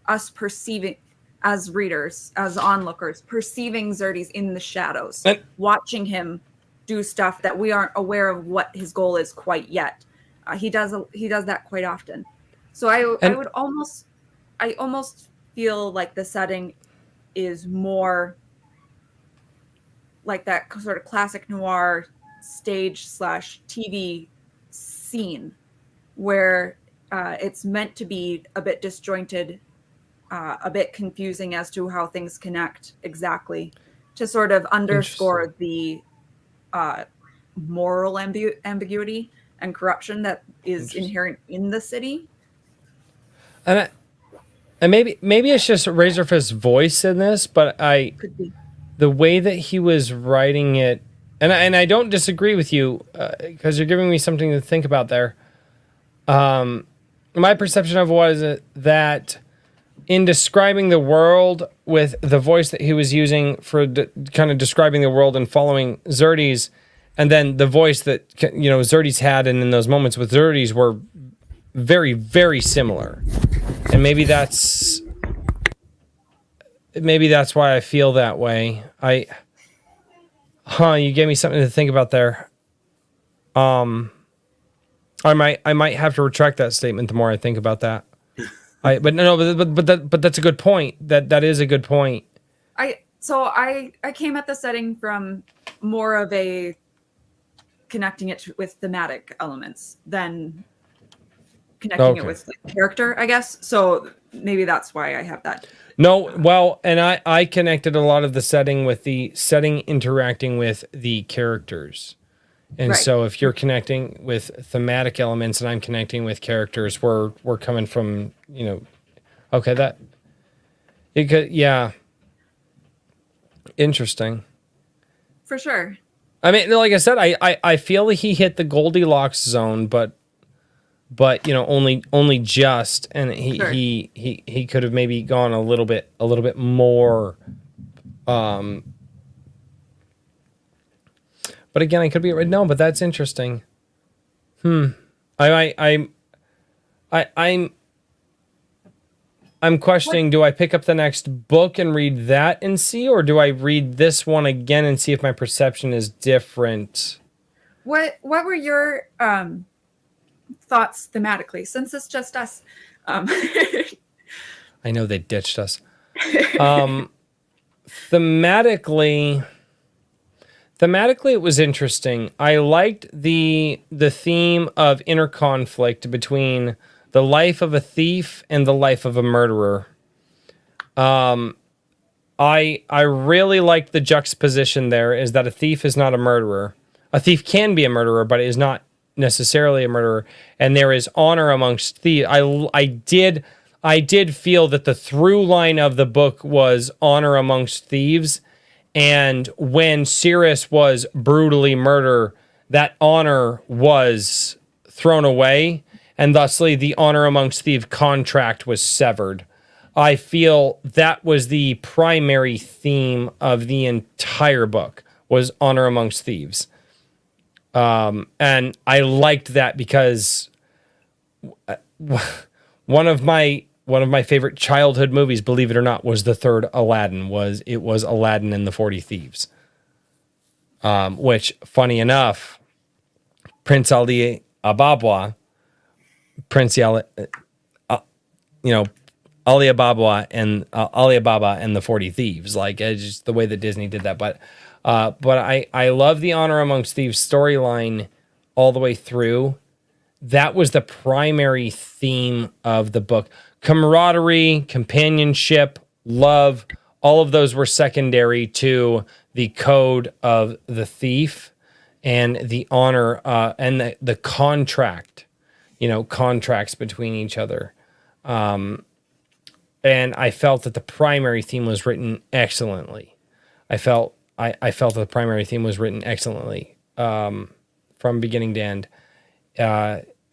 us perceiving, as readers, as onlookers, perceiving Xerxes in the shadows, watching him do stuff that we aren't aware of what his goal is quite yet. He does that quite often. So I almost feel like the setting is more like that sort of classic noir stage/TV scene where it's meant to be a bit disjointed, a bit confusing as to how things connect exactly, to sort of underscore the moral ambiguity and corruption that is inherent in the city. And maybe it's just Razorfist's voice in this, but the way that he was writing it And I don't disagree with you because you're giving me something to think about there. My perception of was that in describing the world with the voice that he was using for kind of describing the world and following Xerxes, and then the voice that Xerxes had, and in those moments with Xerxes were very, very similar. And maybe that's why I feel that way. You gave me something to think about there. I might have to retract that statement the more I think about that. But that's a good point. That is a good point. I came at the setting from more of a connecting it with thematic elements than connecting it with like, character, I guess. So maybe that's why I have that. No, well, and I connected a lot of the setting with the setting interacting with the characters. And so if you're connecting with thematic elements and I'm connecting with characters, we're coming from, okay, that it could, yeah. Interesting. For sure. I mean, like I said, I feel like he hit the Goldilocks zone, but only just, and he could have maybe gone a little bit more. But again, I could be right. No, but that's interesting. I'm questioning. Do I pick up the next book and read that and see, or do I read this one again and see if my perception is different? What were your thoughts thematically? Since it's just us. I know they ditched us. Thematically, it was interesting. I liked the theme of inner conflict between the life of a thief and the life of a murderer. I really liked the juxtaposition there, is that a thief is not a murderer. A thief can be a murderer, but is not necessarily a murderer. And there is honor amongst thieves. I did feel that the through line of the book was honor amongst thieves. And when Cyrus was brutally murdered, that honor was thrown away, and thusly the honor amongst thieves contract was severed. I feel that was the primary theme of the entire book, was honor amongst thieves. And I liked that because one of my favorite childhood movies, believe it or not, was the third Aladdin. Was Aladdin and the 40 Thieves. Which, funny enough, Prince Ali Ababa and Alibaba and the 40 Thieves, like just the way that Disney did that. But I love the honor amongst thieves storyline all the way through. That was the primary theme of the book. Camaraderie, companionship, love, all of those were secondary to the code of the thief and the honor and the contract, contracts between each other. And I felt that the primary theme was written excellently. I felt that the primary theme was written excellently from beginning to end.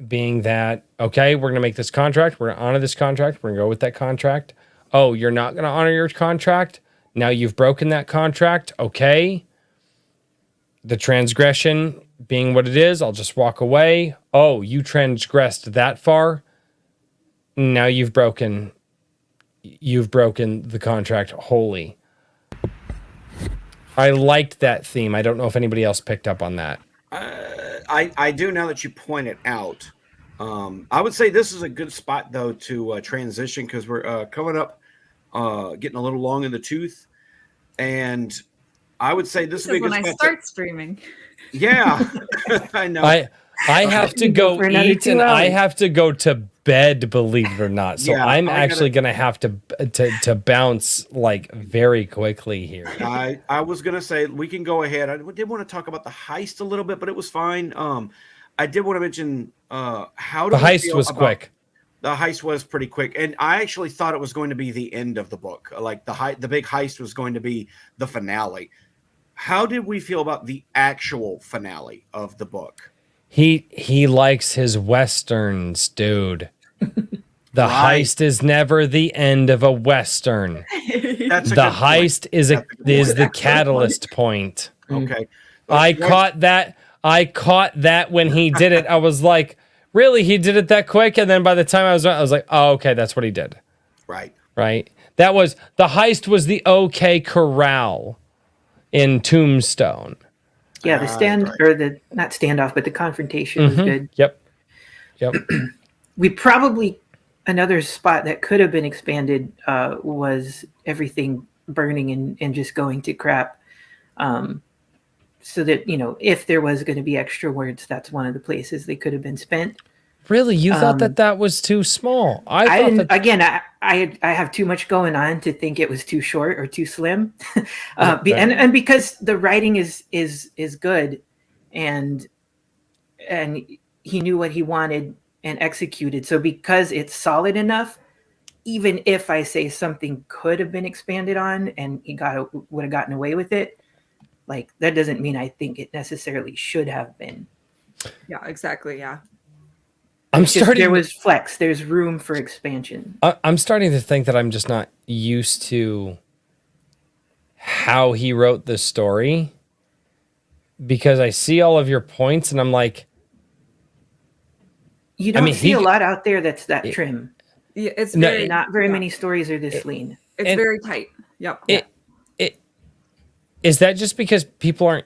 Being that, okay, we're going to make this contract. We're going to honor this contract. We're going to go with that contract. Oh, you're not going to honor your contract? Now you've broken that contract. Okay. The transgression being what it is, I'll just walk away. Oh, you transgressed that far. Now you've broken the contract wholly. I liked that theme. I don't know if anybody else picked up on that. I do, now that you point it out. I would say this is a good spot, though, to transition, because we're coming up, getting a little long in the tooth. And I would say this would be a good when spot I start streaming. Yeah, I know. I have to go eat and I have to go to bed, believe it or not. So yeah, I'm actually going to have to bounce like very quickly here. I was going to say we can go ahead. I did want to talk about the heist a little bit, but it was fine. I did want to mention how the heist was quick. The heist was pretty quick, and I actually thought it was going to be the end of the book. Like the big heist was going to be the finale. How did we feel about the actual finale of the book? He likes his westerns, dude. The Right. heist is never the end of a western. That's a The good heist point. is That's a good is point. the catalyst point. Okay. I Royce- caught that when he did it. I was like, really? He did it that quick? And then by the time I was like, oh, okay, that's what he did. Right. Right? That was the heist was the OK Corral in Tombstone. Yeah, the stand right. or the not standoff, but the confrontation was good. Yep. We probably another spot that could have been expanded was everything burning and just going to crap. So that, you know, if there was going to be extra words, that's one of the places they could have been spent. Really, you thought that was too small? I didn't. Again, I have too much going on to think it was too short or too slim, and because the writing is good, and he knew what he wanted and executed. So because it's solid enough, even if I say something could have been expanded on and he would have gotten away with it, like that doesn't mean I think it necessarily should have been. Yeah, exactly. Yeah. There was flex. There's room for expansion. I'm starting to think that I'm just not used to how he wrote the story, because I see all of your points and I'm like, you don't see a lot out there that's that trim. Yeah, it's not very many stories are this lean. It's very tight. Yep. Is that just because people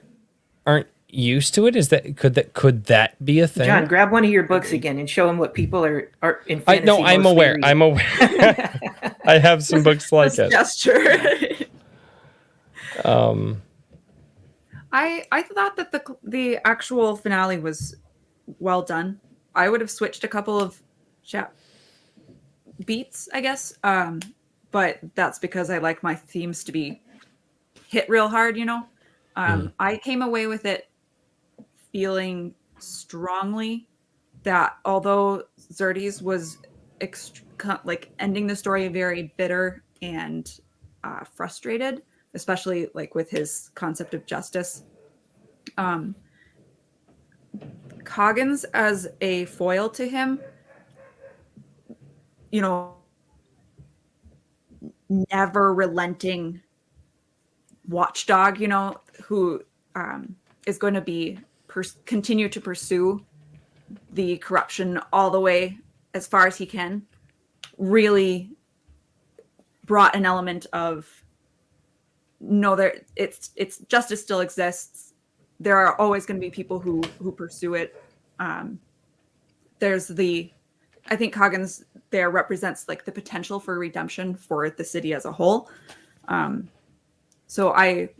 aren't used to it? Could that be a thing? John, grab one of your books again and show them what people are in fantasy. No, I'm aware. Reading. I'm aware. I have some books like it. Gesture. I thought that the actual finale was well done. I would have switched a couple of beats, I guess. But that's because I like my themes to be hit real hard, you know. I came away with it feeling strongly that although Xerxes was like ending the story very bitter and frustrated, especially like with his concept of justice, Coggins as a foil to him, you know, never relenting watchdog, you know, who is going to be continue to pursue the corruption all the way as far as he can, really brought an element of it's justice still exists. There are always going to be people who pursue it. I think Coggins there represents like the potential for redemption for the city as a whole. So I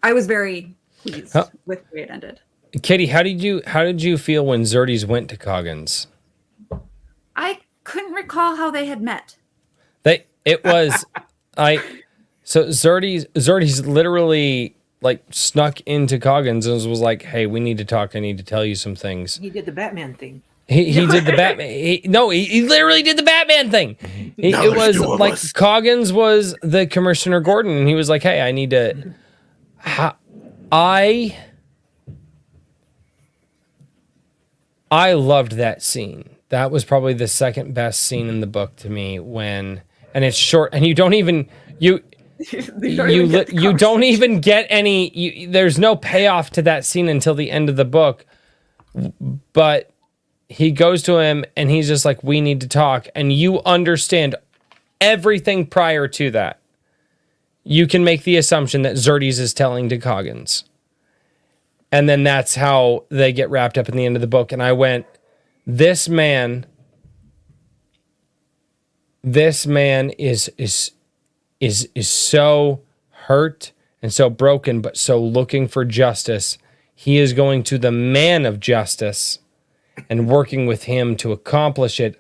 was very pleased with the way it ended. Katie, how did you feel when Xerxes went to Coggins? I couldn't recall how they had met. So Xerxes literally like snuck into Coggins and was like, "Hey, we need to talk. I need to tell you some things." He did the Batman thing. He did the Batman. He literally did the Batman thing. It was like Coggins was the Commissioner Gordon, and he was like, "Hey, I need to." I loved that scene. That was probably the second best scene in the book to me. And it's short, and you don't even get any. There's no payoff to that scene until the end of the book, but he goes to him and he's just like, we need to talk. And you understand everything prior to that. You can make the assumption that Xerxes is telling to Coggins. And then that's how they get wrapped up in the end of the book. And I went, this man is so hurt and so broken, but so looking for justice. He is going to the man of justice and working with him to accomplish it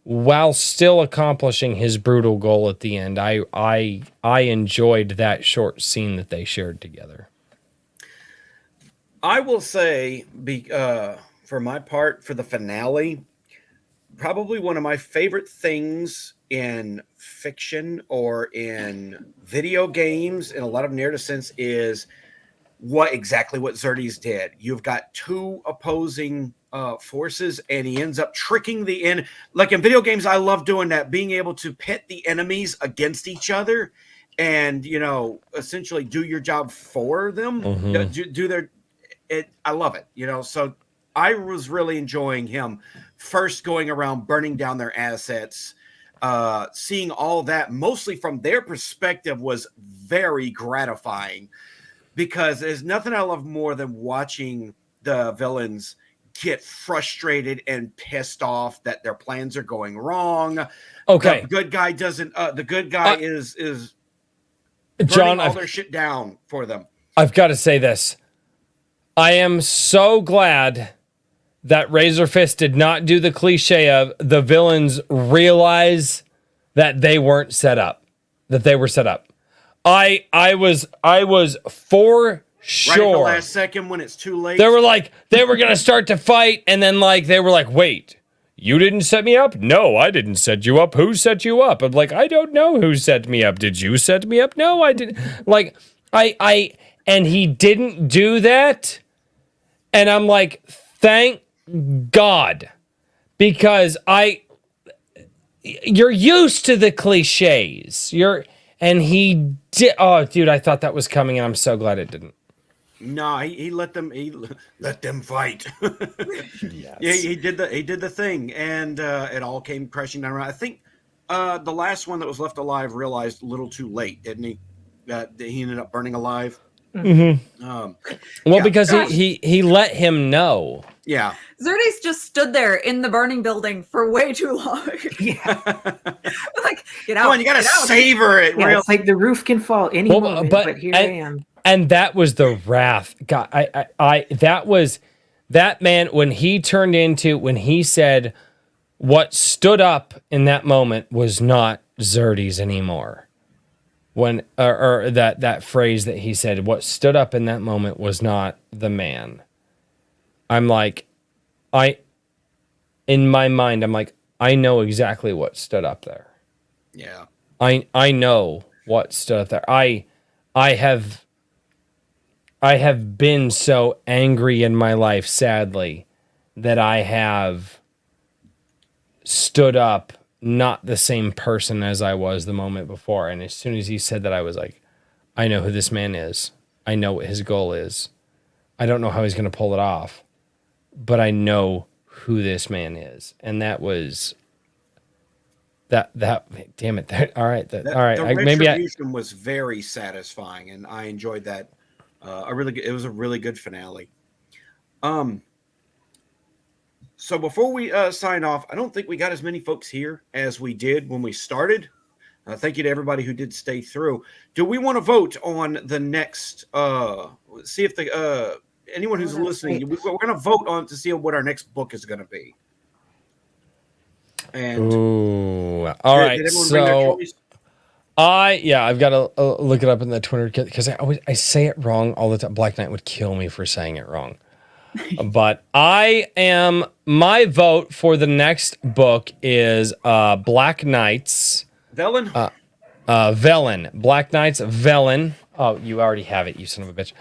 while still accomplishing his brutal goal at the end. I enjoyed that short scene that they shared together. I will say, for my part, for the finale, probably one of my favorite things in fiction or in video games in a lot of narrative sense is exactly what Xerxes did. You've got two opposing forces, and he ends up tricking the end. Like in video games, I love doing that, being able to pit the enemies against each other, and essentially do your job for them. Do their. I love it. So I was really enjoying him first going around burning down their assets. Seeing all that mostly from their perspective was very gratifying. Because there's nothing I love more than watching the villains get frustrated and pissed off that their plans are going wrong. Okay. The good guy doesn't. The good guy is John, burning all their shit down for them. I've got to say this. I am so glad that Razor Fist did not do the cliche of the villains realize that they weren't set up, that they were set up. I was for sure. Right at the last second when it's too late. They were going to start to fight, and then they were like, wait, you didn't set me up? No, I didn't set you up. Who set you up? I'm like, I don't know who set me up. Did you set me up? No, I didn't. And he didn't do that. And I'm like, thank God. Because you're used to the cliches. And he did. Oh, dude, I thought that was coming, and I'm so glad it didn't. No, he let them fight. Yes. Yeah, he did the thing, and it all came crashing down around. I think the last one that was left alive realized a little too late, didn't he? That he ended up burning alive. Mm-hmm. Because he let him know. Yeah. Xerxes just stood there in the burning building for way too long. Yeah. Like, get out. Come on, you gotta savor it. Yeah, it's like the roof can fall any moment, but here I am. And that was the wrath. God, that was that man when he said what stood up in that moment was not Xerxes anymore. When or that phrase that he said, what stood up in that moment was not the man. I'm like, in my mind, I'm like, I know exactly what stood up there. Yeah. I know what stood up there. I have been so angry in my life, sadly, that I have stood up not the same person as I was the moment before. And as soon as he said that, I was like, I know who this man is. I know what his goal is. I don't know how he's going to pull it off, but I know who this man is. And that was that damn it. All right. All right. The retribution was very satisfying, and I enjoyed that. It was a really good finale. So before we sign off, I don't think we got as many folks here as we did when we started. Thank you to everybody who did stay through. Do we want to vote on the next? See if anyone who's listening, we're going to vote on to see what our next book is going to be. And all right. Did everyone bring their choice? I've got to look it up in the Twitter because I say it wrong all the time. Black Knight would kill me for saying it wrong. But my vote for the next book is Black Knight's Velen? Velen. Black Knight's Velen. Oh, you already have it, you son of a bitch.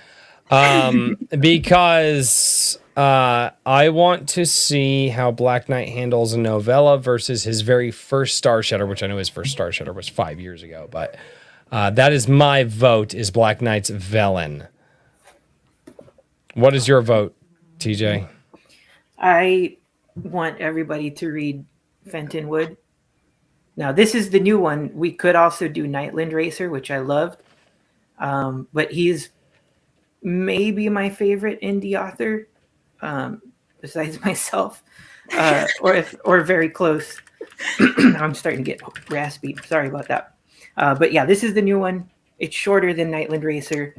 Because I want to see how Black Knight handles a novella versus his very first Star Shatter, which I know his first Star Shatter was 5 years ago. But that is my vote, is Black Knight's Velen. What is your vote, TJ? I want everybody to read Fenton Wood. Now, this is the new one. We could also do Nightland Racer, which I loved. But he's maybe my favorite indie author, besides myself, or very close. I'm starting to get raspy. Sorry about that. But yeah, this is the new one. It's shorter than Nightland Racer,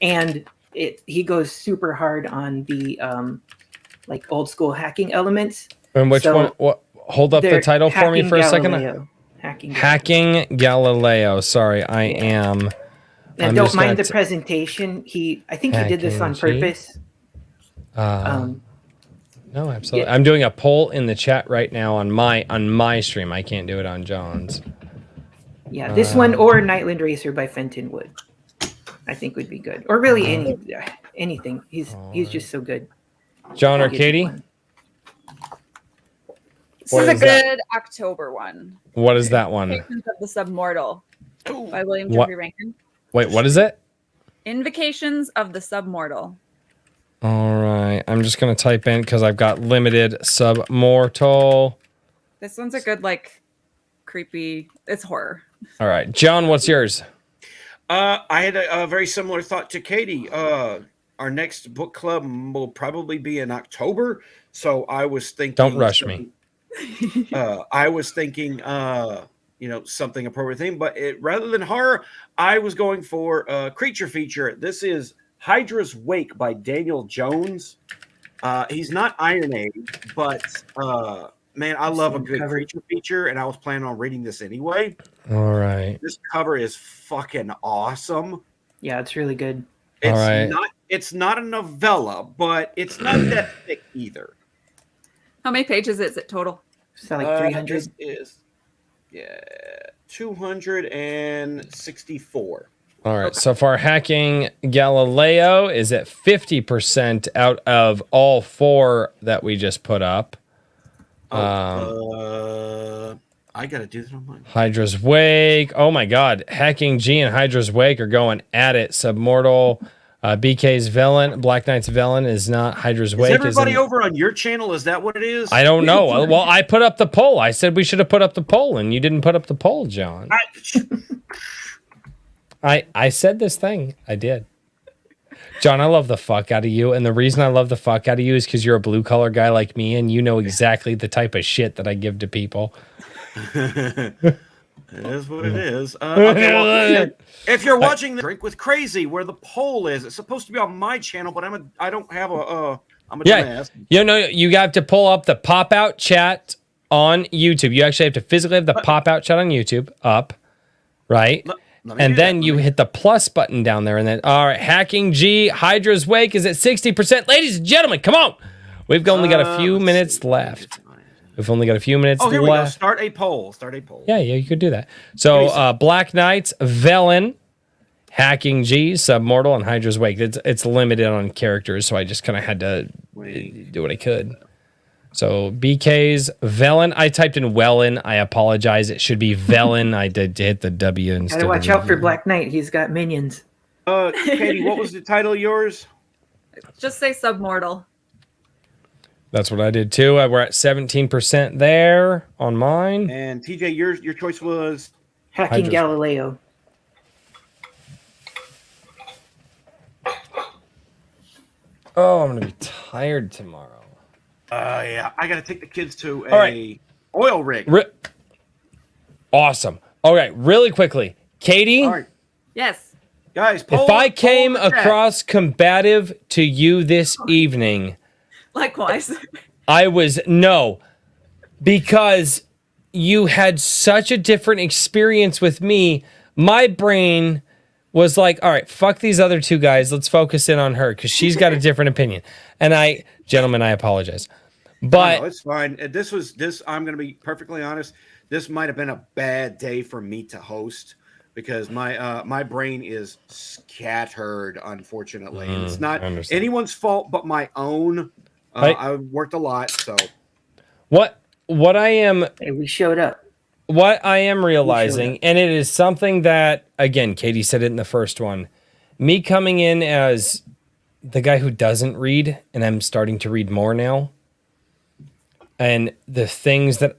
and he goes super hard on the like old school hacking elements. And which one? What? Hold up the title for me for a second. Hacking Galileo. Sorry, I am. And don't mind the presentation. I think he did this on purpose. No, absolutely. I'm doing a poll in the chat right now on my stream. I can't do it on John's. Yeah, this one or Nightland Racer by Fenton Wood, I think would be good. Or really anything. He's just so good. John or Katie? This is a good October one. What is that one? Invocations of the Submortal by William Jeffrey Rankin. Wait, what is it? Invocations of the Submortal. All right. I'm just going to type in because I've got limited Submortal. This one's a good, like, creepy. It's horror. All right. John, what's yours? I had a very similar thought to Katie. Our next book club will probably be in October. So I was thinking. Don't rush me. I was thinking, something appropriate thing, but rather than horror, I was going for a creature feature. This is Hydra's Wake by Daniel Jones. He's not Iron Age, but man, I love a good creature feature, and I was planning on reading this anyway. All right. This cover is fucking awesome. Yeah, it's really good. It's not a novella, but it's not that thick either. How many pages is it total? Is that like 300? This is 264. All right. So far, Hacking Galileo is at 50% out of all 4 that we just put up. I got to do that on mine. Hydra's Wake. Oh, my God. Hacking G and Hydra's Wake are going at it. Submortal. BK's Villain, Black Knight's Villain is not Hydra's Wake. Is everybody over on your channel? Is that what it is? I don't know. Well, I put up the poll. I said we should have put up the poll, and you didn't put up the poll, John. I said this thing. I did. John, I love the fuck out of you, and the reason I love the fuck out of you is because you're a blue-collar guy like me, and you know exactly the type of shit that I give to people. It is what it is. Okay, well, if you're watching the Drink with Crazy, where the poll is, it's supposed to be on my channel, but I don't have I'm a dumbass. You have to pull up the pop-out chat on YouTube. You actually have to physically have the pop-out chat on YouTube up, right? And then you hit the plus button down there, and then all right, Hacking G, Hydra's Wake is at 60%. Ladies and gentlemen, come on! We've only got a few minutes left. We've only got a few minutes left. Here we go. Start a poll. Yeah, you could do that. So, Black Knight's Velen, Hacking G, Submortal, and Hydra's Wake. It's limited on characters, so I just kind of had to do what I could. So, BK's Velen. I typed in Wellen. I apologize. It should be Velen. I did hit the W instead. Gotta watch out for Black Knight. He's got minions. Katie, what was the title of yours? Just say Submortal. That's what I did too. We're at 17% there on mine. And TJ, your choice was Hacking Galileo. Oh, I'm gonna be tired tomorrow. Yeah, I gotta take the kids to a oil rig. Awesome. All right, really quickly, Katie. All right. Yes. Guys, if I came across combative to you this evening. Likewise. Because you had such a different experience with me. My brain was like, all right, fuck these other 2 guys. Let's focus in on her because she's got a different opinion. And gentlemen, I apologize. But no, it's fine. I'm going to be perfectly honest. This might have been a bad day for me to host because my brain is scattered, unfortunately. And it's not anyone's fault but my own. I worked a lot, so what I am we showed up. What I am realizing, and it is something that again, Katie said it in the first one, me coming in as the guy who doesn't read, and I'm starting to read more now, and the things that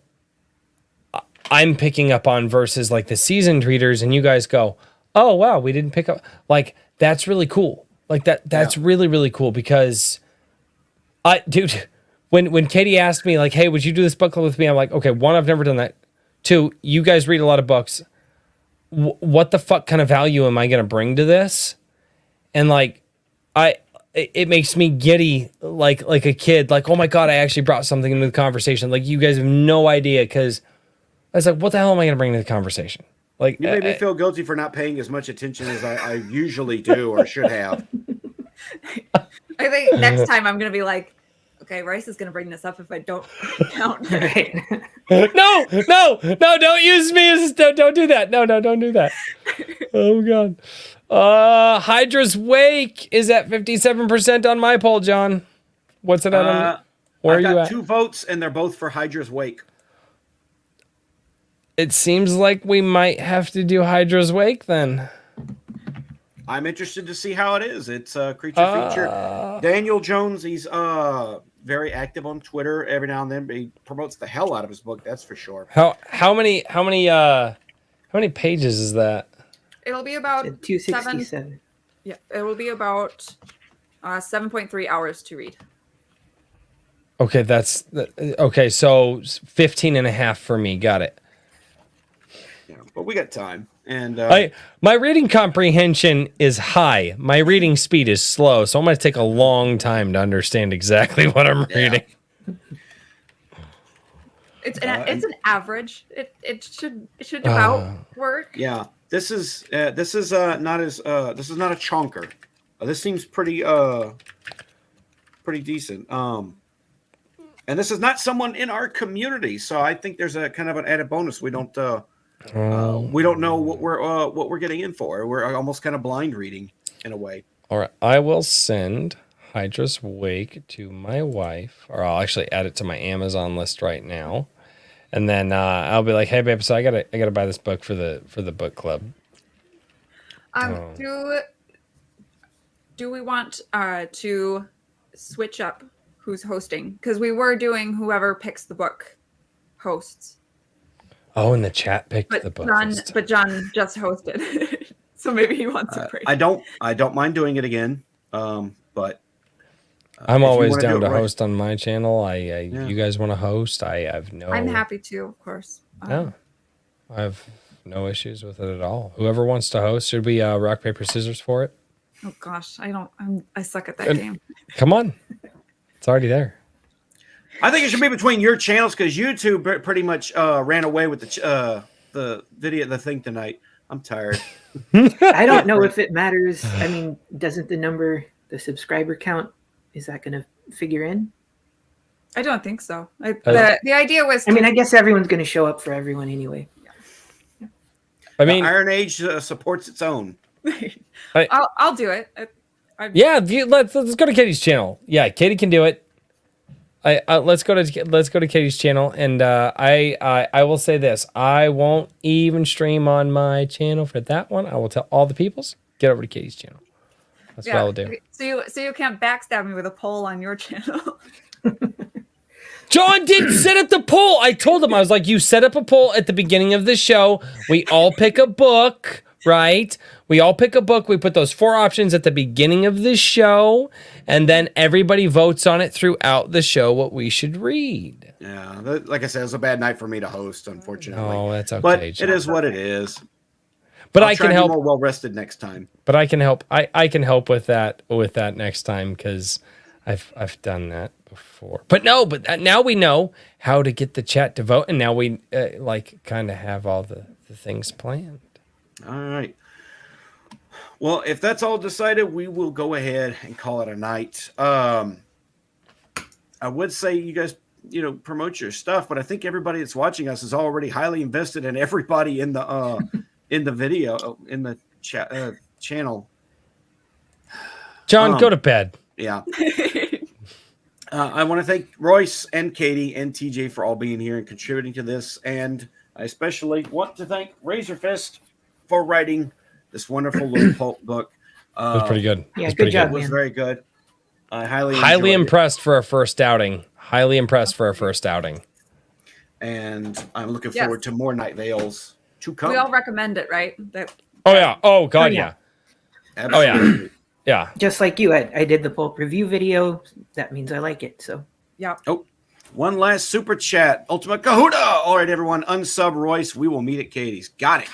I'm picking up on versus like the seasoned readers, and you guys go, oh wow, we didn't pick up, like that's really cool, like that's really really cool because. Dude, when Katie asked me, like, hey, would you do this book club with me? I'm like, okay, 1, I've never done that. 2, you guys read a lot of books. What the fuck kind of value am I going to bring to this? And, like, it makes me giddy, like a kid. Like, oh, my God, I actually brought something into the conversation. Like, you guys have no idea, because I was like, what the hell am I going to bring to the conversation? Like, you made me feel guilty for not paying as much attention as I usually do or should have. I think next time I'm going to be like, Okay, Royce is going to bring this up if I don't count. Right. No, don't use me as don't do that. No, don't do that. Oh god. Hydra's Wake is at 57% on my poll, John. What's it at on? Where I've are you got at? 2 votes, and they're both for Hydra's Wake. It seems like we might have to do Hydra's Wake then. I'm interested to see how it is. It's a creature feature. Daniel Jones, he's very active on Twitter every now and then. But he promotes the hell out of his book, that's for sure. How many pages is that? It'll be about 267. Yeah, it will be about 7.3 hours to read. Okay, okay, so 15 and a half for me. Got it. Yeah, but we got time. And my reading comprehension is high. My reading speed is slow, so I'm going to take a long time to understand exactly what I'm reading. It's an average. It should about work. Yeah, this is not a chonker. This seems pretty decent. And this is not someone in our community, so I think there's a kind of an added bonus. We don't know what we're getting in for. We're almost kind of blind reading in a way. All right, I will send Hydra's Wake to my wife, or I'll actually add it to my Amazon list right now, and then I'll be like, "Hey, babe, so I gotta buy this book for the book club." Do we want to switch up who's hosting? Because we were doing whoever picks the book hosts. Oh, and the chat picked the book. But John just hosted, so maybe he wants a break. I don't mind doing it again, but I'm always down to host on my channel. You guys want to host? I have no. I'm happy to, of course. No, I have no issues with it at all. Whoever wants to host, should we rock paper scissors for it? Oh gosh, I suck at that game. Come on, it's already there. I think it should be between your channels because YouTube pretty much ran away with the video, the thing tonight. I'm tired. I don't know if it matters. I mean, doesn't the subscriber count, is that going to figure in? I don't think so. The idea was. I mean, I guess everyone's going to show up for everyone anyway. Yeah. I mean, the Iron Age supports its own. I'll do it. Let's go to Katie's channel. Yeah, Katie can do it. Let's go to Katie's channel, and I will say this: I won't even stream on my channel for that one. I will tell all the peoples, get over to Katie's channel. That's what I'll do. So you can't backstab me with a poll on your channel. John did set up the poll. I told him, I was like, you set up a poll at the beginning of the show. We all pick a book, right? We all pick a book. We put those 4 options at the beginning of the show, and then everybody votes on it throughout the show what we should read. Yeah, like I said, it was a bad night for me to host, unfortunately. Oh, that's okay. But John. It is what it is. But I'll I try can to help. be more well rested next time. But I can help. I can help with that next time because I've done that before. But now we know how to get the chat to vote, and now we kind of have all the things planned. All right. Well, if that's all decided, we will go ahead and call it a night. I would say you guys, promote your stuff, but I think everybody that's watching us is already highly invested in everybody in the video in the channel. John, go to bed. Yeah. I want to thank Royce and Katie and TJ for all being here and contributing to this, and I especially want to thank Razorfist for writing this wonderful little pulp book. It was pretty good. Yeah, good job. It was very good. I highly impressed for a first outing. Highly impressed for a first outing. And I'm looking forward to more Nightvales to come. We all recommend it, right? Oh yeah. Oh god, yeah. Absolutely. Oh yeah. Yeah. Just like you, I did the pulp review video. That means I like it. So yeah. Oh, one last super chat. Ultimate Kahuna. All right, everyone. Unsub Royce. We will meet at Katie's. Got it.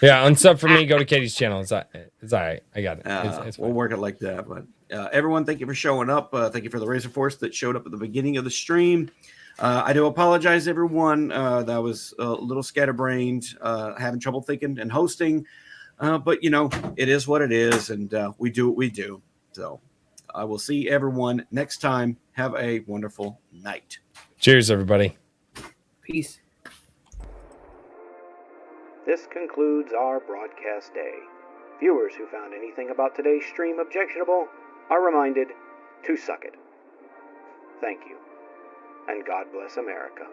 Yeah, unsub for me. Go to Katie's channel. It's all right. I got it. It's we'll work it like that. But everyone, thank you for showing up. Thank you for the Razor Force that showed up at the beginning of the stream. I do apologize, everyone. That was a little scatterbrained, having trouble thinking and hosting. But, it is what it is, and we do what we do. So I will see everyone next time. Have a wonderful night. Cheers, everybody. Peace. This concludes our broadcast day. Viewers who found anything about today's stream objectionable are reminded to suck it. Thank you, and God bless America.